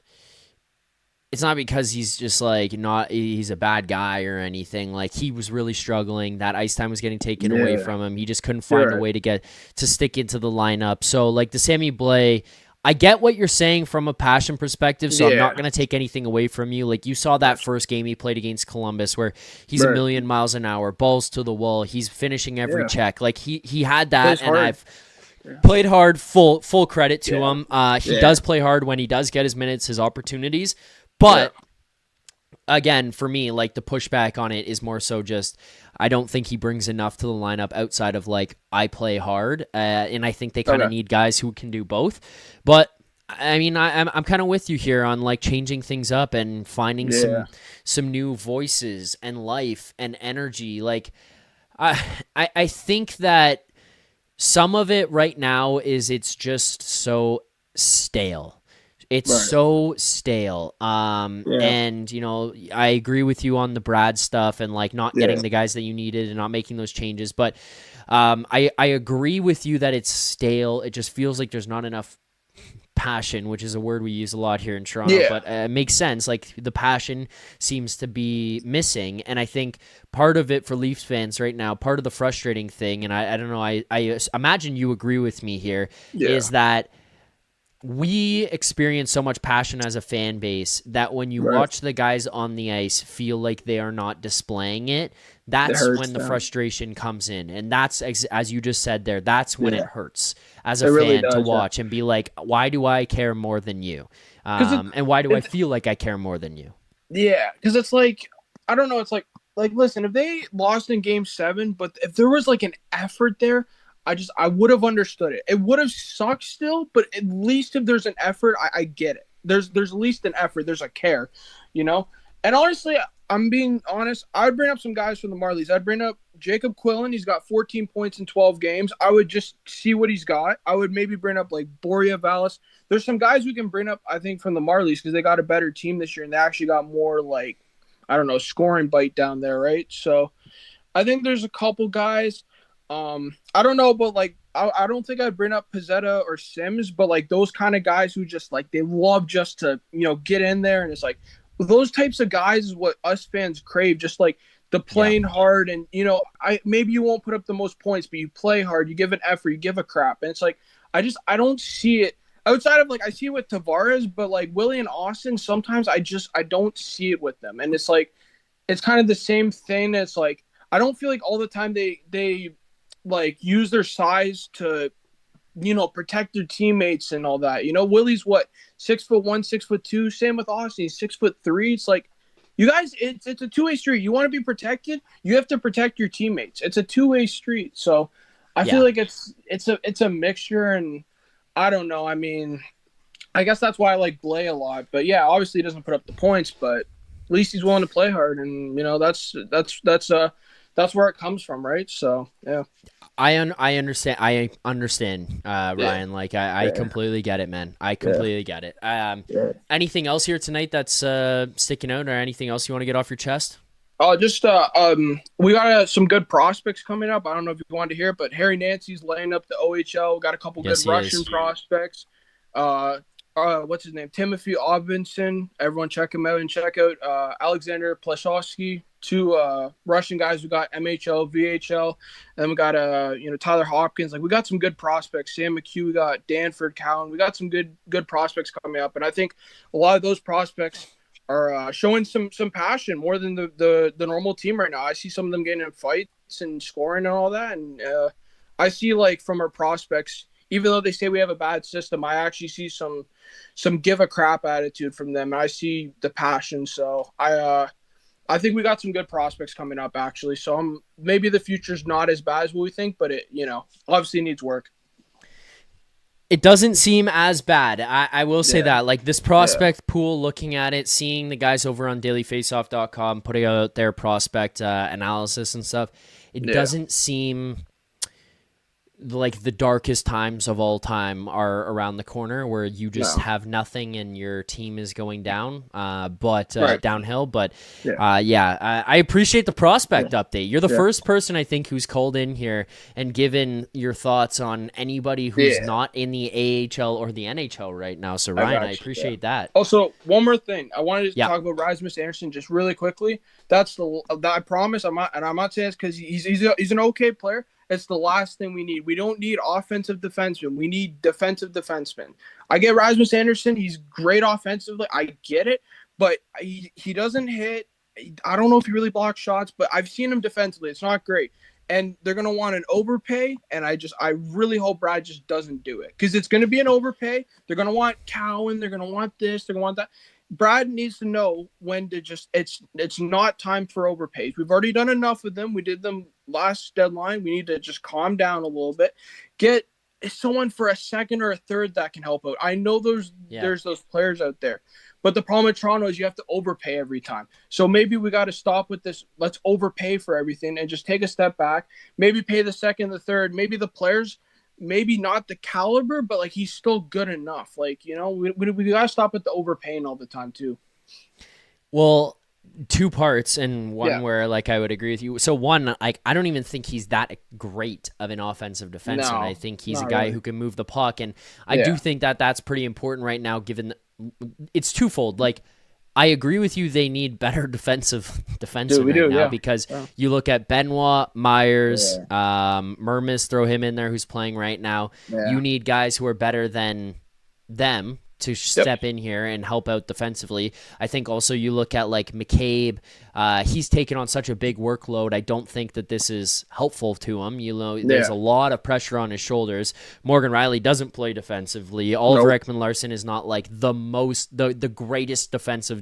he's just like he's a bad guy or anything. Like, he was really struggling. That ice time was getting taken away from him. He just couldn't find a way to stick into the lineup. So, like, the Sammy Blais, I get what you're saying from a passion perspective, so I'm not going to take anything away from you. Like, you saw that first game he played against Columbus where he's a million miles an hour, balls to the wall, he's finishing every check. Like, he had that, and I've played hard, full credit to him. He does play hard when he does get his minutes, his opportunities. But, again, for me, like, the pushback on it is more so just I don't think he brings enough to the lineup outside of, like, I play hard, and I think they kind of need guys who can do both. But, I mean, I'm kind of with you here on, like, changing things up and finding some new voices and life and energy. Like, I think that some of it right now is it's just so stale. It's so stale. And, I agree with you on the Brad stuff and, like, not getting the guys that you needed and not making those changes. But I agree with you that it's stale. It just feels like there's not enough passion, which is a word we use a lot here in Toronto. But it makes sense. Like, the passion seems to be missing. And I think part of it for Leafs fans right now, part of the frustrating thing, and I don't know, I imagine you agree with me here, is that we experience so much passion as a fan base that when you watch the guys on the ice feel like they are not displaying it, that's when the frustration comes in. And that's, as you just said there, that's when it hurts as a fan to watch and be like, why do I care more than you? And why do I feel like I care more than you? Yeah, because it's like, I don't know, it's like, listen, if they lost in Game 7, but if there was, like, an effort there, I would have understood it. It would have sucked still, but at least if there's an effort, I get it. There's at least an effort. There's a care, And honestly, I'm being honest. I'd bring up some guys from the Marlies. I'd bring up Jacob Quillen. He's got 14 points in 12 games. I would just see what he's got. I would maybe bring up, like, Boria Vallis. There's some guys we can bring up, I think, from the Marlies because they got a better team this year and they actually got more, like, I don't know, scoring bite down there, right? So I think there's a couple guys. I don't know, but like I don't think I'd bring up Pizzetta or Sims, but like those kind of guys who just like they love just to get in there, and it's like those types of guys is what us fans crave. Just like the playing hard, and I maybe you won't put up the most points, but you play hard, you give an effort, you give a crap, and it's like I don't see it outside of like I see it with Tavares, but like Willie and Austin, sometimes I don't see it with them, and it's like it's kind of the same thing. It's like I don't feel like all the time they like use their size to protect their teammates and all that. Willie's what 6'1", 6'2". Same with Austin, he's 6'3". It's like you guys, it's a two-way street. You want to be protected, you have to protect your teammates. It's a two-way street. So I feel like it's a mixture, and I don't know. I mean, I guess that's why I like Blay a lot. But yeah, obviously he doesn't put up the points, but at least he's willing to play hard, and that's where it comes from, right? So yeah. I understand. Ryan. Like I completely get it, man. I completely get it. Anything else here tonight that's sticking out, or anything else you want to get off your chest? Just we got some good prospects coming up. I don't know if you wanted to hear it, but Harry Nancy's laying up the OHL. Got a couple good Russian prospects. What's his name? Timothy Obinson. Everyone check him out, and check out Alexander Plashovsky. Two Russian guys. We got MHL, VHL, and then we got Tyler Hopkins. Like we got some good prospects. Sam McHugh. We got Danford Cowan. We got some good prospects coming up, and I think a lot of those prospects are showing some passion more than the normal team right now. I see some of them getting in fights and scoring and all that, and I see like from our prospects, even though they say we have a bad system, I actually see some give a crap attitude from them. I see the passion, so I think we got some good prospects coming up actually. So maybe the future's not as bad as what we think, but it obviously needs work. It doesn't seem as bad. I will say that. Like this prospect pool, looking at it, seeing the guys over on dailyfaceoff.com putting out their prospect analysis and stuff, it doesn't seem like the darkest times of all time are around the corner, where you just have nothing and your team is going down, downhill. But I appreciate the prospect update. You're the first person I think who's called in here and given your thoughts on anybody who's not in the AHL or the NHL right now. So Ryan, I appreciate that. Also, one more thing. I wanted to talk about Rasmus Andersson just really quickly. I promise I'm not saying this because he's an okay player. It's the last thing we need. We don't need offensive defensemen. We need defensive defensemen. I get Rasmus Andersson. He's great offensively. I get it. But he doesn't hit. I don't know if he really blocks shots, but I've seen him defensively. It's not great. And they're going to want an overpay. And I really hope Brad just doesn't do it. Because it's going to be an overpay. They're going to want Cowan. They're going to want this. They're going to want that. Brad needs to know when to just it's not time for overpays. We've already done enough with them. We did them last deadline. We need to just calm down a little bit. Get someone for a second or a third that can help out. I know there's those players out there. But the problem with Toronto is you have to overpay every time. So maybe we got to stop with this. Let's overpay for everything and just take a step back. Maybe pay the second, the third. Maybe the players, maybe not the caliber, but like he's still good enough. Like, we got to stop with the overpaying all the time too. Well, two parts, and one where like I would agree with you. So one, like I don't even think he's that great of an offensive defenseman. I think he's a guy who can move the puck, and I do think that that's pretty important right now, given it's twofold. Like I agree with you, they need better defensive defensemen now because you look at Benoit, Myers, Mermis, throw him in there who's playing right now. You need guys who are better than them to step in here and help out defensively. I think also you look at like McCabe, he's taken on such a big workload. I don't think that this is helpful to him. There's a lot of pressure on his shoulders. Morgan Rielly doesn't play defensively. Oliver Ekman-Larsson is not like the greatest defensive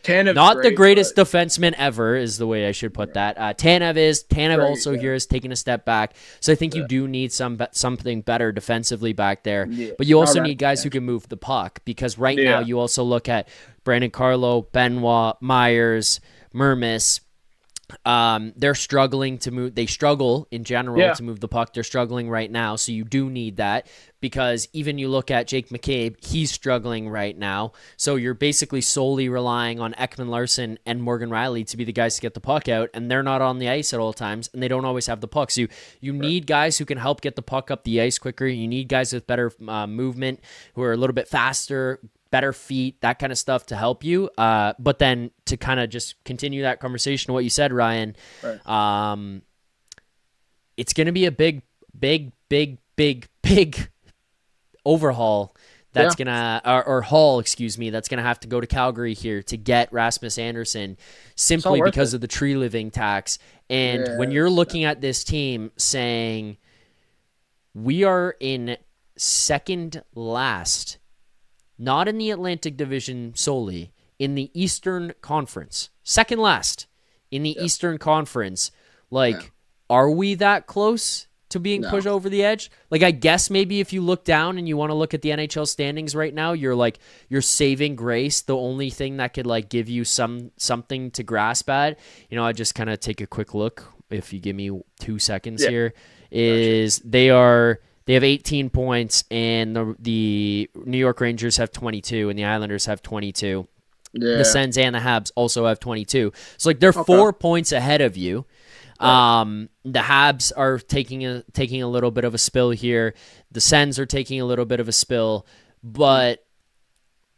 Tanev's not great, the greatest defenseman ever is the way I should put that. Tanev also here is taking a step back. So I think you do need something better defensively back there. Yeah. But you also need guys who can move the puck, because right now you also look at Brandon Carlo, Benoit, Myers, Mermis. They're struggling to move. They struggle in general to move the puck. They're struggling right now, so you do need that. because even you look at Jake McCabe, he's struggling right now. So you're basically solely relying on Ekman Larsson and Morgan Riley to be the guys to get the puck out, and they're not on the ice at all times, and they don't always have the puck. So you need guys who can help get the puck up the ice quicker. You need guys with better movement, who are a little bit faster, better feet, that kind of stuff to help you. But then to kind of just continue that conversation, what you said, Ryan, it's going to be a big overhaul that's gonna or haul, excuse me, that's gonna have to go to Calgary here to get Rasmus Andersson simply because of the tree living tax. And when you're looking at this team saying we are in second last, not in the Atlantic Division solely, in the Eastern Conference, second last in the Eastern Conference, are we that close to being pushed over the edge? Like, I guess maybe if you look down and you want to look at the NHL standings right now, you're saving grace. The only thing that could give you something to grasp at, I just kind of take a quick look. If you give me 2 seconds here, is they have 18 points and the New York Rangers have 22 and the Islanders have 22. The Sens and the Habs also have 22. So they're 4 points ahead of you. The Habs are taking a little bit of a spill here. The Sens are taking a little bit of a spill, but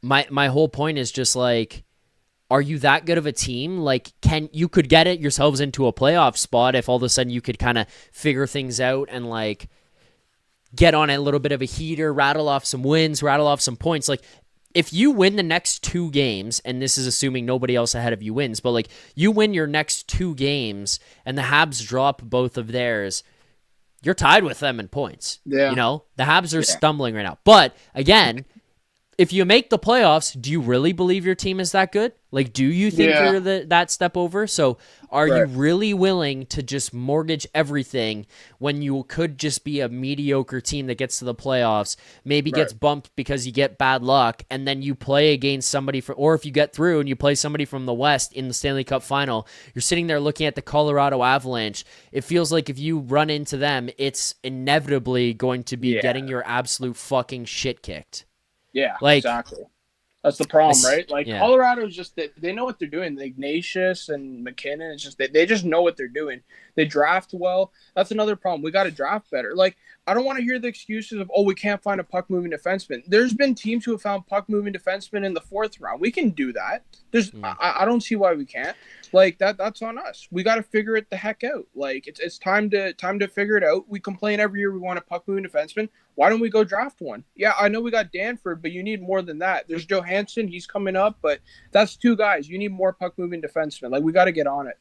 my whole point is just are you that good of a team? You could get it yourselves into a playoff spot if all of a sudden you could kind of figure things out and get on a little bit of a heater, rattle off some wins, rattle off some points. If you win the next 2 games, and this is assuming nobody else ahead of you wins, but you win your next 2 games and the Habs drop both of theirs, you're tied with them in points. Yeah. The Habs are stumbling right now. But again, if you make the playoffs, do you really believe your team is that good? Do you think you're that step over? So are you really willing to just mortgage everything when you could just be a mediocre team that gets to the playoffs, maybe gets bumped because you get bad luck, and then you play against somebody or if you get through and you play somebody from the West in the Stanley Cup final, you're sitting there looking at the Colorado Avalanche. It feels like if you run into them, it's inevitably going to be getting your absolute fucking shit kicked. Yeah, exactly. That's the problem, right? Colorado's just they know what they're doing. Ignatius and McKinnon, it's just they just know what they're doing. They draft well. That's another problem. We got to draft better. I don't want to hear the excuses of, we can't find a puck moving defenseman. There's been teams who have found puck moving defensemen in the 4th round. We can do that. I don't see why we can't. That's on us. We got to figure it the heck out. It's time to figure it out. We complain every year we want a puck moving defenseman. Why don't we go draft one? Yeah, I know we got Danford, but you need more than that. There's Johansson, he's coming up, but that's 2 guys. You need more puck moving defensemen. We got to get on it.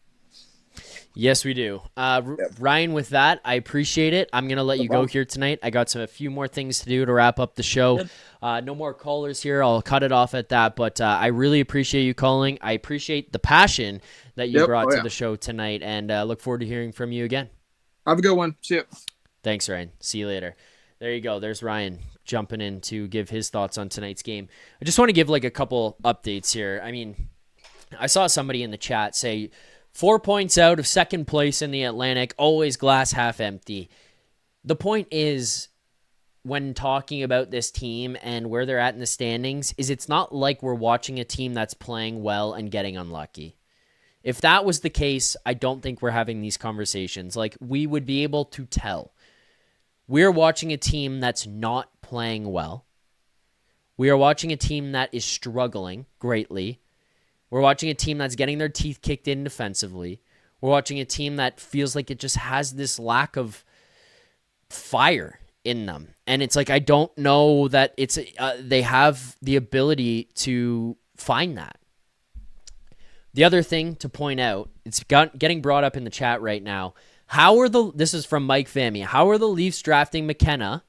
Yes, we do. Ryan, with that, I appreciate it. I'm going to let you go here tonight. I got a few more things to do to wrap up the show. No more callers here. I'll cut it off at that, but I really appreciate you calling. I appreciate the passion that you brought to the show tonight, and look forward to hearing from you again. Have a good one. See you. Thanks, Ryan. See you later. There you go. There's Ryan jumping in to give his thoughts on tonight's game. I just want to give a couple updates here. I mean, I saw somebody in the chat say 4 points out of second place in the Atlantic, always glass half empty. The point is, when talking about this team and where they're at in the standings, is it's not like we're watching a team that's playing well and getting unlucky. If that was the case, I don't think we're having these conversations. We would be able to tell. We're watching a team that's not playing well. We are watching a team that is struggling greatly. We're watching a team that's getting their teeth kicked in defensively. We're watching a team that feels like it just has this lack of fire in them. And it's I don't know that they have the ability to find that. The other thing to point out, it's getting brought up in the chat right now. This is from Mike Fami. How are the Leafs drafting McKenna?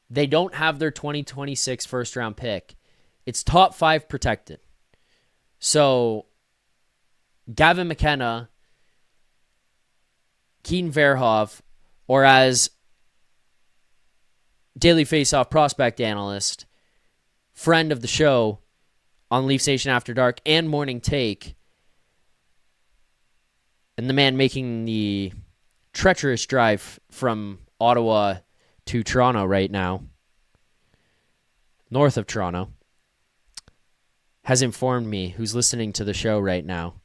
They don't have their 2026 first round pick. It's top 5 protected. So Gavin McKenna, Keaton Verhoeff, or as Daily Faceoff prospect analyst, friend of the show on Leafs Nation After Dark and Morning Take, and the man making the treacherous drive from Ottawa to Toronto right now, north of Toronto, has informed me, who's listening to the show right now,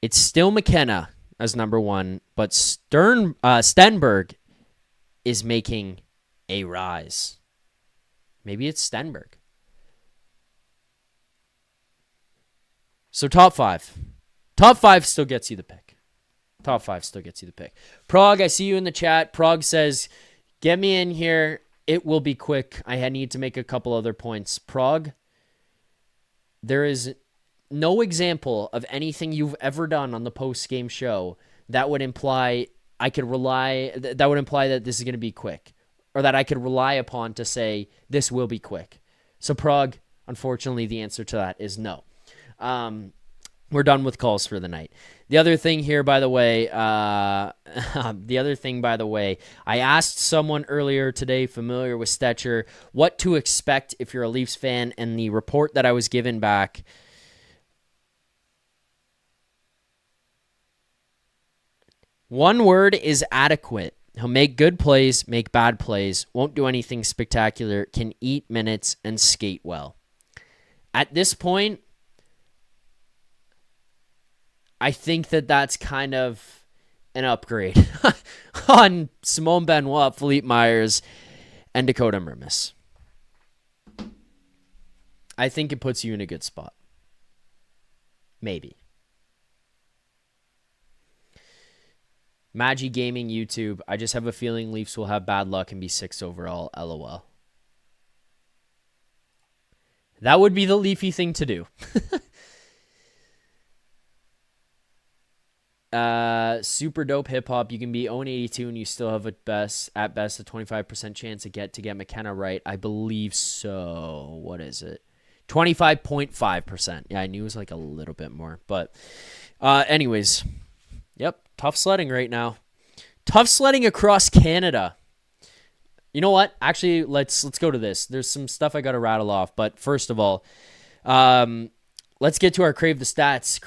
it's still McKenna as number one, but Stenberg is making a rise. Maybe it's Stenberg. So top five. Top five still gets you the pick. Top five still gets you the pick. Prague, I see you in the chat. Prague says, get me in here. It will be quick. I need to make a couple other points. Prague, there is no example of anything you've ever done on the post-game show that would imply that this is going to be quick, or that I could rely upon to say this will be quick. So Prague, unfortunately, the answer to that is no. We're done with calls for the night. The other thing here, by the way, I asked someone earlier today familiar with Stetcher what to expect if you're a Leafs fan, and the report that I was given back, one word is adequate. He'll make good plays, make bad plays, won't do anything spectacular, can eat minutes, and skate well. At this point, I think that's kind of an upgrade on Simone Benoit, Philippe Myers, and Dakota Mermis. I think it puts you in a good spot. Maybe. Magi Gaming YouTube, I just have a feeling Leafs will have bad luck and be 6th overall, LOL. That would be the Leafy thing to do. Super dope hip hop. You can be 0-82 and you still have at best a 25% chance to get McKenna right. I believe so. What is it? 25.5%. Yeah, I knew it was like a little bit more. But anyways, yep, tough sledding right now. Tough sledding across Canada. You know what? Actually, let's go to this. There's some stuff I got to rattle off. But first of all, let's get to our Crave the Stats.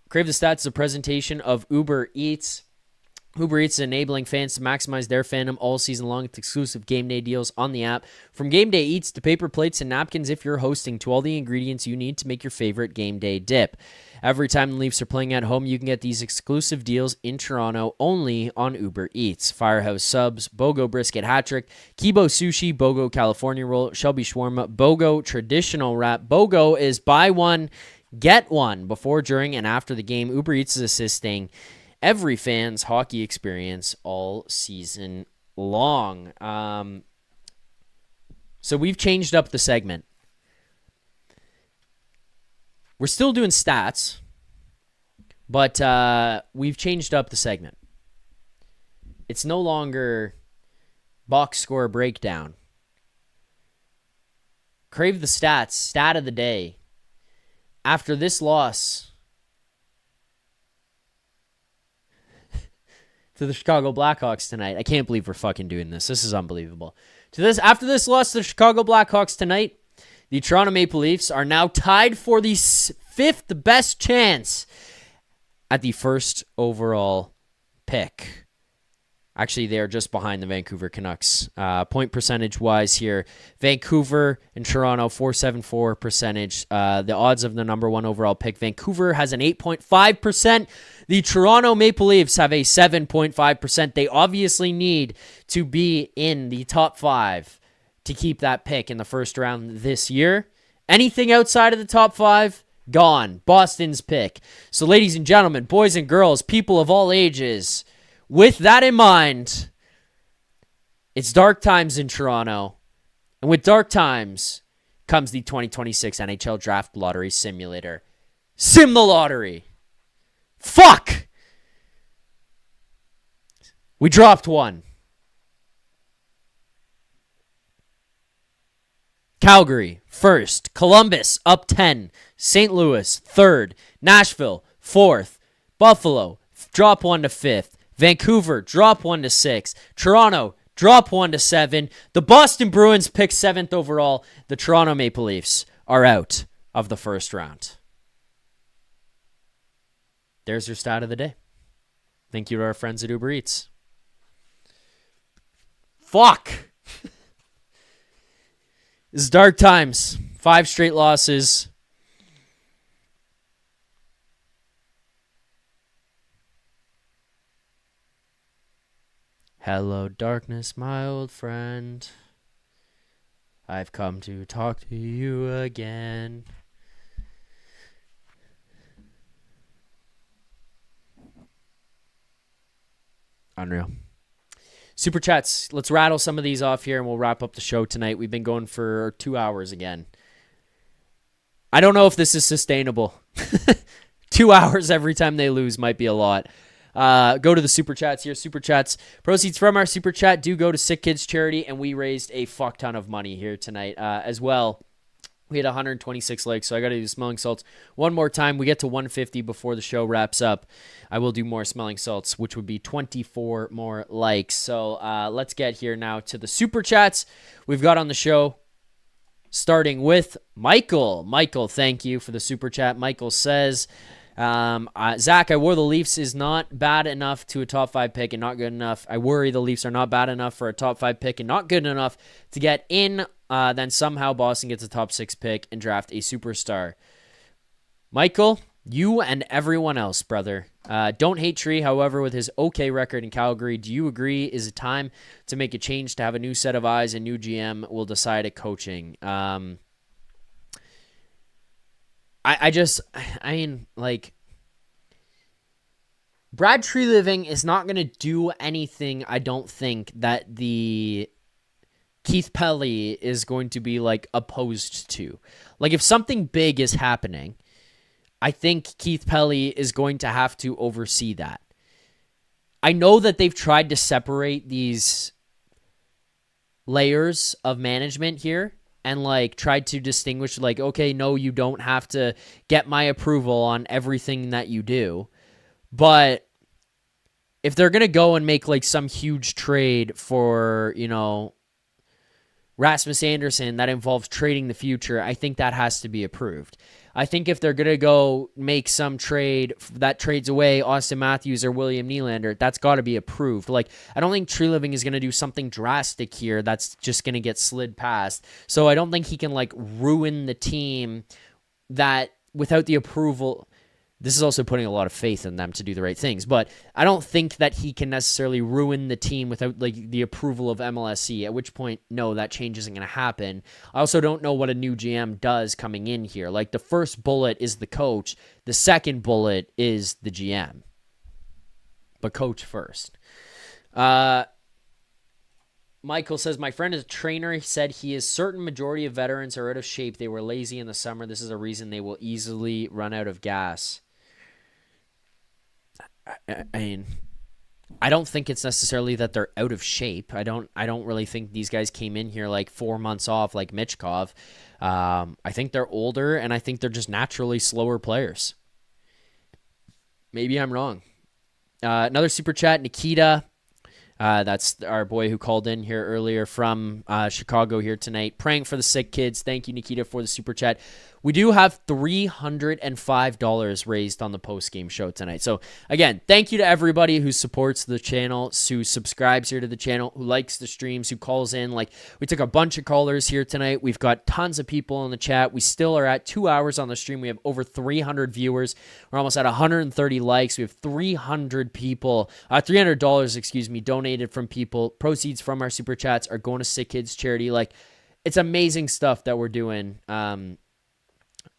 Crave the Stats is a presentation of Uber Eats. Uber Eats is enabling fans to maximize their fandom all season long with exclusive game day deals on the app. From game day eats to paper plates and napkins if you're hosting, to all the ingredients you need to make your favorite game day dip. Every time the Leafs are playing at home, you can get these exclusive deals in Toronto only on Uber Eats. Firehouse Subs, Bogo Brisket Hat-Trick, Kibo Sushi, Bogo California Roll, Shelby Shawarma, Bogo Traditional Wrap. Bogo is buy one, get one before, during, and after the game. Uber Eats is assisting every fan's hockey experience all season long. So we've changed up the segment. We're still doing stats, but we've changed up the segment. It's no longer box score breakdown. Crave the Stats, stat of the day. After this loss to the Chicago Blackhawks tonight. I can't believe we're fucking doing this. This is unbelievable. After this loss to the Chicago Blackhawks tonight, the Toronto Maple Leafs are now tied for the 5th best chance at the 1st overall pick. Actually, they are just behind the Vancouver Canucks. Point percentage-wise here, Vancouver and Toronto, 474 percentage. The odds of the number 1 overall pick. Vancouver has an 8.5%. The Toronto Maple Leafs have a 7.5%. They obviously need to be in the top 5 to keep that pick in the first round this year. Anything outside of the top 5, gone. Boston's pick. So, ladies and gentlemen, boys and girls, people of all ages, with that in mind, it's dark times in Toronto. And with dark times comes the 2026 NHL Draft Lottery Simulator. Sim the lottery. Fuck! We dropped one. Calgary, 1st. Columbus, up 10. St. Louis, 3rd. Nashville, 4th. Buffalo, drop 1 to 5th. Vancouver, drop 1 to 6. Toronto, drop 1 to 7. The Boston Bruins pick 7th overall. The Toronto Maple Leafs are out of the first round. There's your stat of the day. Thank you to our friends at Uber Eats. Fuck. This is dark times. 5 straight losses. Hello, darkness, my old friend. I've come to talk to you again. Unreal. Super chats. Let's rattle some of these off here and we'll wrap up the show tonight. We've been going for 2 hours again. I don't know if this is sustainable. 2 hours every time they lose might be a lot. Go to the super chats here. Super chats. Proceeds from our super chat do go to Sick Kids Charity, and we raised a fuck ton of money here tonight as well. We had 126 likes, so I got to do smelling salts one more time. We get to 150 before the show wraps up. I will do more smelling salts, which would be 24 more likes. So let's get here now to the super chats we've got on the show, starting with Michael. Michael, thank you for the super chat. Michael says, Zach, I wore the Leafs is not bad enough to a top 5 pick and not good enough. I worry the Leafs are not bad enough for a top 5 pick and not good enough to get in. Then somehow Boston gets a top 6 pick and draft a superstar. Michael, you and everyone else, brother. Don't hate Tree, however, with his okay record in Calgary. Do you agree is it time to make a change to have a new set of eyes and new GM will decide at coaching? I mean, Brad Treliving is not going to do anything, I don't think, that the Keith Pelly is going to be, opposed to. If something big is happening, I think Keith Pelly is going to have to oversee that. I know that they've tried to separate these layers of management here and tried to distinguish okay, no, you don't have to get my approval on everything that you do. But if they're going to go and make some huge trade for, Rasmus Anderson that involves trading the future, I think that has to be approved. I think if they're going to go make some trade that trades away Austin Matthews or William Nylander, that's got to be approved. I don't think Treliving is going to do something drastic here that's just going to get slid past. So I don't think he can ruin the team that without the approval. This is also putting a lot of faith in them to do the right things, but I don't think that he can necessarily ruin the team without the approval of MLSE, at which point, no, that change isn't going to happen. I also don't know what a new GM does coming in here. The first bullet is the coach. The second bullet is the GM, but coach first. Michael says, my friend is a trainer. He said he is certain majority of veterans are out of shape. They were lazy in the summer. This is a reason they will easily run out of gas. I mean, I don't think it's necessarily that they're out of shape. I don't really think these guys came in here 4 months off like Michkov. I think they're older, and I think they're just naturally slower players. Maybe I'm wrong. Another super chat, Nikita. That's our boy who called in here earlier from Chicago here tonight. Praying for the sick kids. Thank you, Nikita, for the super chat. We do have $305 raised on the post-game show tonight. So, again, thank you to everybody who supports the channel, who subscribes here to the channel, who likes the streams, who calls in. We took a bunch of callers here tonight. We've got tons of people in the chat. We still are at 2 hours on the stream. We have over 300 viewers. We're almost at 130 likes. We have 300 people, $300, donated from people. Proceeds from our super chats are going to Sick Kids Charity. It's amazing stuff that we're doing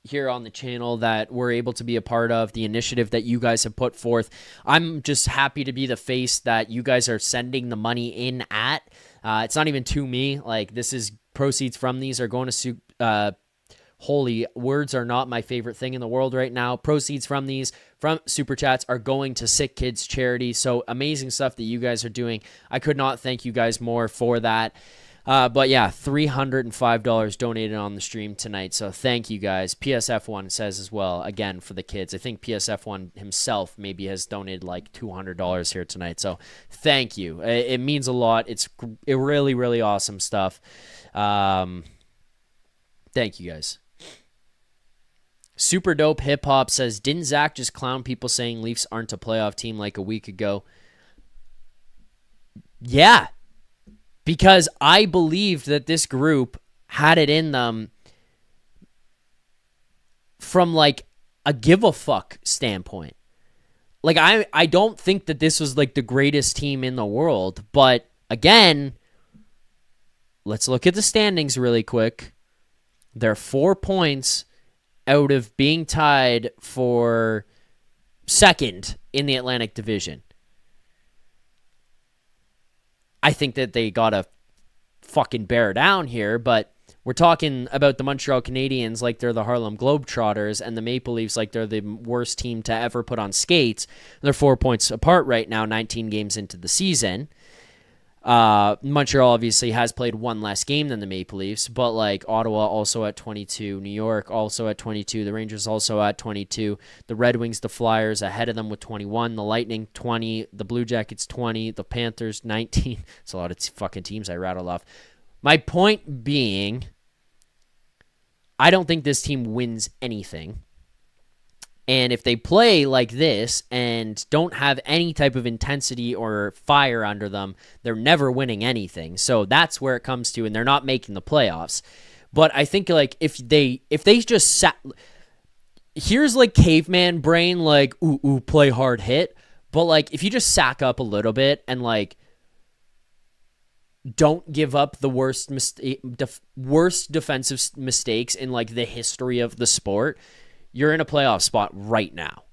here on the channel that we're able to be a part of, the initiative that you guys have put forth. I'm just happy to be the face that you guys are sending the money in at. It's not even to me. This is proceeds from these are going to holy words are not my favorite thing in the world right now. Proceeds from these, from super chats, are going to Sick Kids Charity. So amazing stuff that you guys are doing. I could not thank you guys more for that. But yeah, $305 donated on the stream tonight. So thank you guys. PSF1 says as well, again, for the kids. I think PSF1 himself maybe has donated $200 here tonight. So thank you. It means a lot. It's really, really awesome stuff. Thank you guys. Super Dope Hip Hop says, didn't Zach just clown people saying Leafs aren't a playoff team a week ago? Yeah. because I believed that this group had it in them from like a give a fuck standpoint. Like I don't think that this was like the greatest team in the world, but again, let's look at the standings really quick. They're 4 points out of being tied for second in the Atlantic Division. I think that they gotta fucking bear down here, but we're talking about the Montreal Canadiens like they're the Harlem Globetrotters and the Maple Leafs like they're the worst team to ever put on skates. They're 4 points apart right now, 19 games into the season. Montreal obviously has played one less game than the Maple Leafs, but like Ottawa also at 22, New York also at 22, the Rangers also at 22, the Red Wings, the Flyers ahead of them with 21, the Lightning 20, the Blue Jackets 20, the Panthers 19. It's a lot of fucking teams I rattled off. My point being, I don't think this team wins anything. And if they play like this and don't have any type of intensity or fire under them, they're never winning anything. So that's where it comes to, and they're not making the playoffs. But I think like if they just sat, here's like caveman brain, like ooh, play hard, hit. But like if you just sack up a little bit and like don't give up the worst defensive mistakes in like the history of the sport, you're in a playoff spot right now.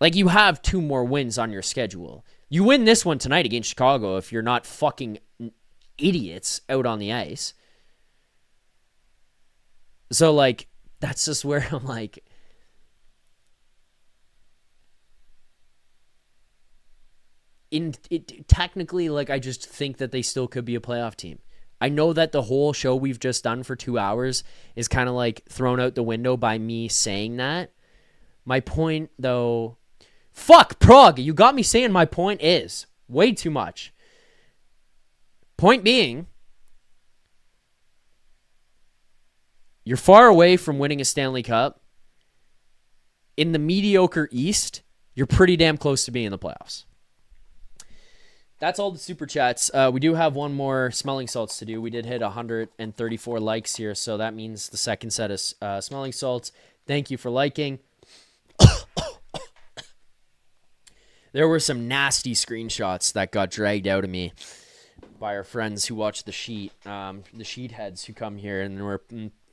Like, you have 2 more wins on your schedule. You win this one tonight against Chicago if you're not fucking idiots out on the ice. So, like, that's just where I'm like, technically, like, I just think that they still could be a playoff team. I know that the whole show we've just done for 2 hours is kind of like thrown out the window by me saying that. My point, though, fuck, Prague, you got me saying my point is way too much. Point being, you're far away from winning a Stanley Cup. In the mediocre East, you're pretty damn close to being in the playoffs. That's all the super chats. We do have one more smelling salts to do. We did hit 134 likes here, so that means the second set of smelling salts. Thank you for liking. There were some nasty screenshots that got dragged out of me by our friends who watch the sheet heads who come here and were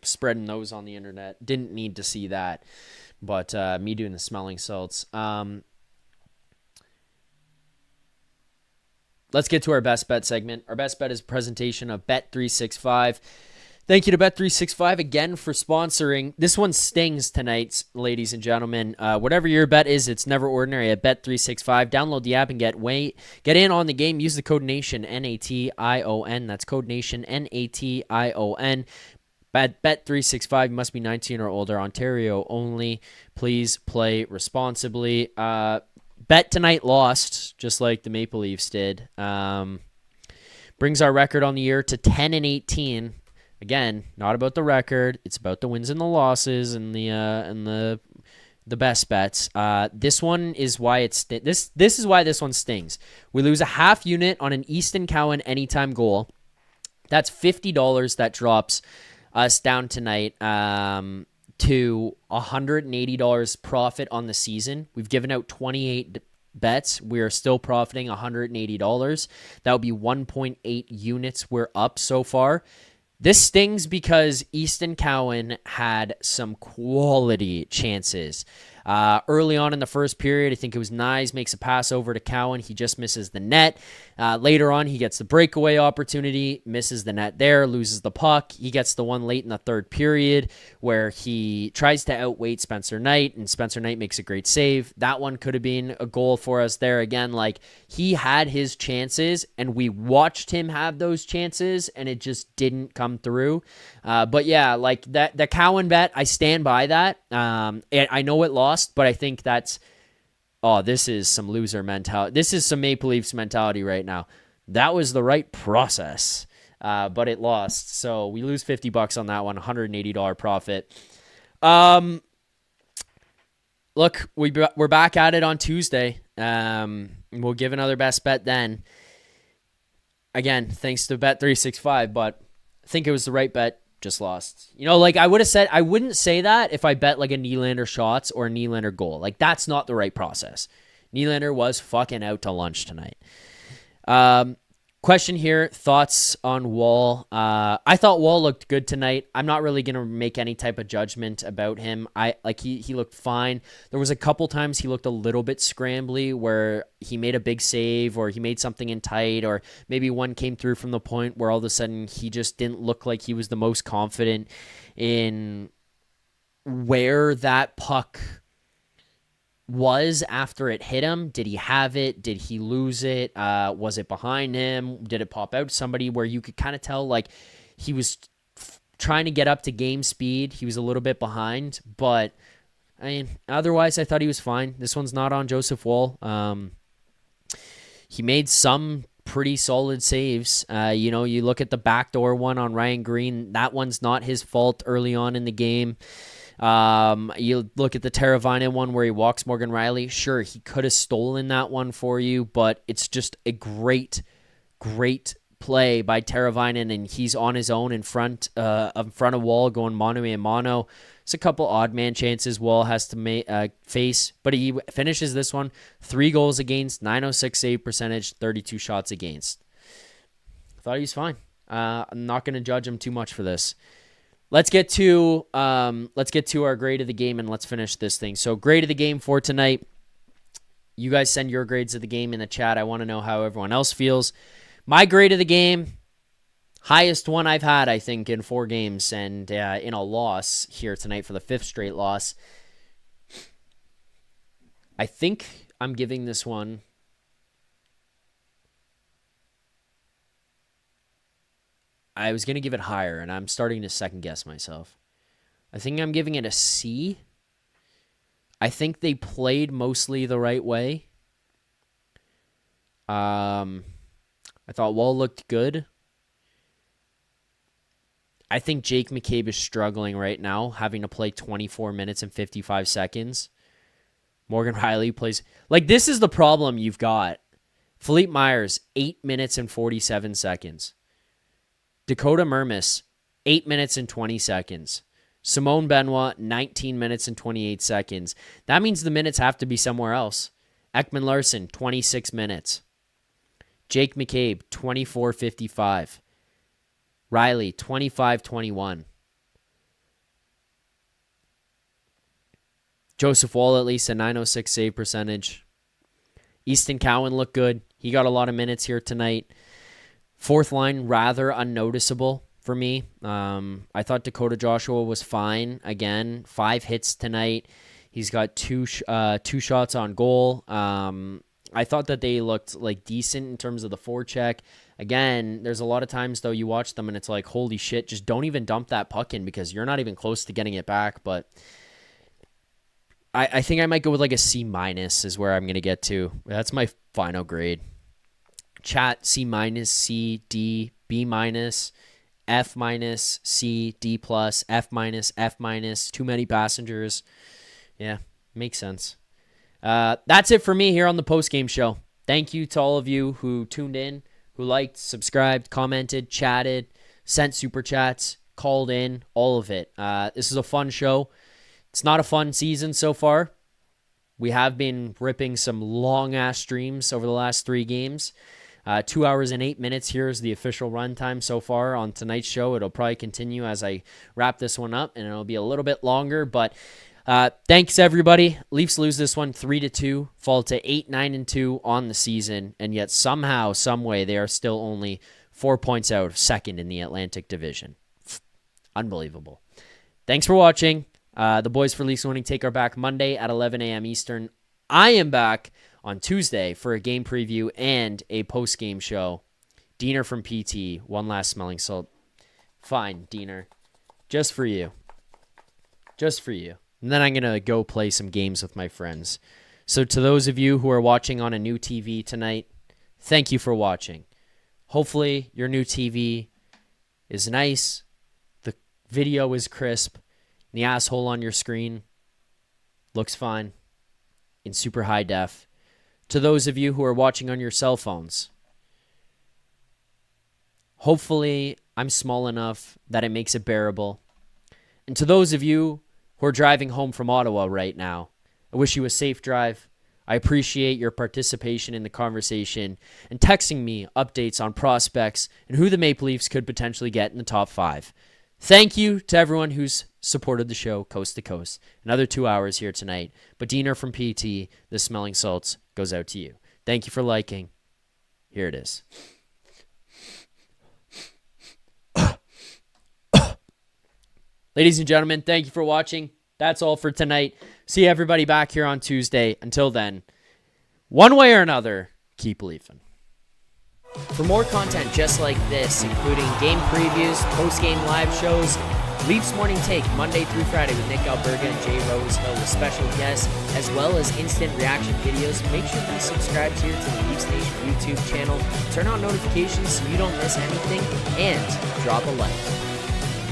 spreading those on the internet. Didn't need to see that, but me doing the smelling salts. Let's get to our best bet segment. Our best bet is a presentation of Bet365. Thank you to Bet365 again for sponsoring. This one stings tonight, ladies and gentlemen. Whatever your bet is, it's never ordinary at Bet365. Download the app and get in on the game. Use the code NATION, N-A-T-I-O-N. That's code NATION, N-A-T-I-O-N. Bet365 must be 19 or older. Ontario only. Please play responsibly. Bet tonight lost, just like the Maple Leafs did. Brings our record on the year to 10-18. Again, not about the record. It's about the wins and the losses and the best bets. This one is why this is why this one stings. We lose a half unit on an Easton Cowan anytime goal. That's $50 that drops us down tonight. To $180 profit on the season. We've given out 28 bets. We are still profiting $180. That would be 1.8 units we're up so far. This stings because Easton Cowan had some quality chances. Early on in the first period, I think it was Nyes makes a pass over to Cowan. He just misses the net. Later on, he gets the breakaway opportunity, misses the net there, loses the puck. He gets the one late in the third period where he tries to outweight Spencer Knight, and Spencer Knight makes a great save. That one could have been a goal for us there. Again, like, he had his chances, and we watched him have those chances, and it just didn't come through. But yeah, like that, the Cowan bet, I stand by that. I know it lost, but I think that's, this is some loser mentality. This is some Maple Leafs mentality right now. That was the right process, but it lost. So we lose $50 on that one, $180 profit. Look, we're back at it on Tuesday. We'll give another best bet then. again, thanks to Bet365, but I think it was the right bet. Just lost. You know, like I would have said, I wouldn't say that if I bet like a Nylander shots or a Nylander goal. Like that's not the right process. Nylander was fucking out to lunch tonight. Question here, thoughts on Wall. I thought Wall looked good tonight. I'm not really going to make any type of judgment about him. He looked fine. There was a couple times he looked a little bit scrambly where he made a big save or he made something in tight, or maybe one came through from the point where all of a sudden he just didn't look like he was the most confident in where that puck was after it hit him. Did he have it? Did he lose it? Was it behind him? Did it pop out to somebody where you could kind of tell like he was trying to get up to game speed? He was a little bit behind, but I mean, otherwise I thought he was fine. This one's not on Joseph Woll. He made some pretty solid saves. You know, you look at the backdoor one on Ryan Green. That one's not his fault early on in the game. You look at the Teravainen one where he walks Morgan Rielly. Sure, he could have stolen that one for you, but it's just a great play by Teravainen, and he's on his own in front of Wall going mano a mano. It's a couple odd man chances Wall has to face, but he finishes this one 3 goals against, 906 save percentage, 32 shots against. Thought he was fine. I'm not going to judge him too much for this. Let's get to our grade of the game and let's finish this thing. So grade of the game for tonight. You guys send your grades of the game in the chat. I want to know how everyone else feels. My grade of the game, highest one I've had, I think, in 4 games and in a loss here tonight for the 5th straight loss. I think I'm giving this one I was going to give it higher, and I'm starting to second-guess myself. I think I'm giving it a C. I think they played mostly the right way. I thought Wall looked good. I think Jake McCabe is struggling right now, having to play 24 minutes and 55 seconds. Morgan Rielly plays... Like, this is the problem you've got. Philippe Myers, 8 minutes and 47 seconds. Dakota Mermis, 8 minutes and 20 seconds. Simone Benoit, 19 minutes and 28 seconds. That means the minutes have to be somewhere else. Ekman Larson, 26 minutes. Jake McCabe, 24:55. Riley, 25:21. Joseph Woll, at least a 906 save percentage. Easton Cowan looked good. He got a lot of minutes here tonight. 4th line, rather unnoticeable for me. I thought Dakota Joshua was fine. Again, 5 hits tonight. He's got two shots on goal. I thought that they looked like decent in terms of the forecheck. Again, there's a lot of times, though, you watch them and it's like, holy shit, just don't even dump that puck in because you're not even close to getting it back. But I think I might go with like a C- is where I'm going to get to. That's my final grade. Chat, C-, C, D, B-, F-, C, D+, F-, F-, too many passengers. Yeah, makes sense. That's it for me here on the post-game show. Thank you to all of you who tuned in, who liked, subscribed, commented, chatted, sent super chats, called in, all of it. This is a fun show. It's not a fun season so far. We have been ripping some long-ass streams over the last 3 games. 2 hours and 8 minutes here is the official runtime so far on tonight's show. It'll probably continue as I wrap this one up, and it'll be a little bit longer. But thanks, everybody. Leafs lose this one 3-2, fall to 8-9-2 on the season, and yet somehow, some way, they are still only 4 points out of second in the Atlantic Division. Unbelievable. Thanks for watching. The boys for Leafs Winning Take are back Monday at 11 a.m. Eastern. I am back on Tuesday for a game preview and a post-game show. Diener from PT, one last smelling salt. Fine, Diener. Just for you. Just for you. And then I'm going to go play some games with my friends. So to those of you who are watching on a new TV tonight, thank you for watching. Hopefully your new TV is nice, the video is crisp, and the asshole on your screen looks fine in super high def. To those of you who are watching on your cell phones, Hopefully, I'm small enough that it makes it bearable. And to those of you who are driving home from Ottawa right now, I wish you a safe drive. I appreciate your participation in the conversation and texting me updates on prospects and who the Maple Leafs could potentially get in the top 5. Thank you to everyone who's supported the show coast to coast. Another 2 hours here tonight. But Diener from PT, the Smelling Salts, goes out to you. Thank you for liking. Here it is. Ladies and gentlemen, thank you for watching. That's all for tonight. See everybody back here on Tuesday. Until then, one way or another, keep leafing. For more content just like this, including game previews, post-game live shows, Leafs Morning Take Monday through Friday with Nick Alberga and Jay Rosehill with special guests, as well as instant reaction videos, make sure to be subscribed here to the Leafs Nation YouTube channel. Turn on notifications so you don't miss anything, and drop a like.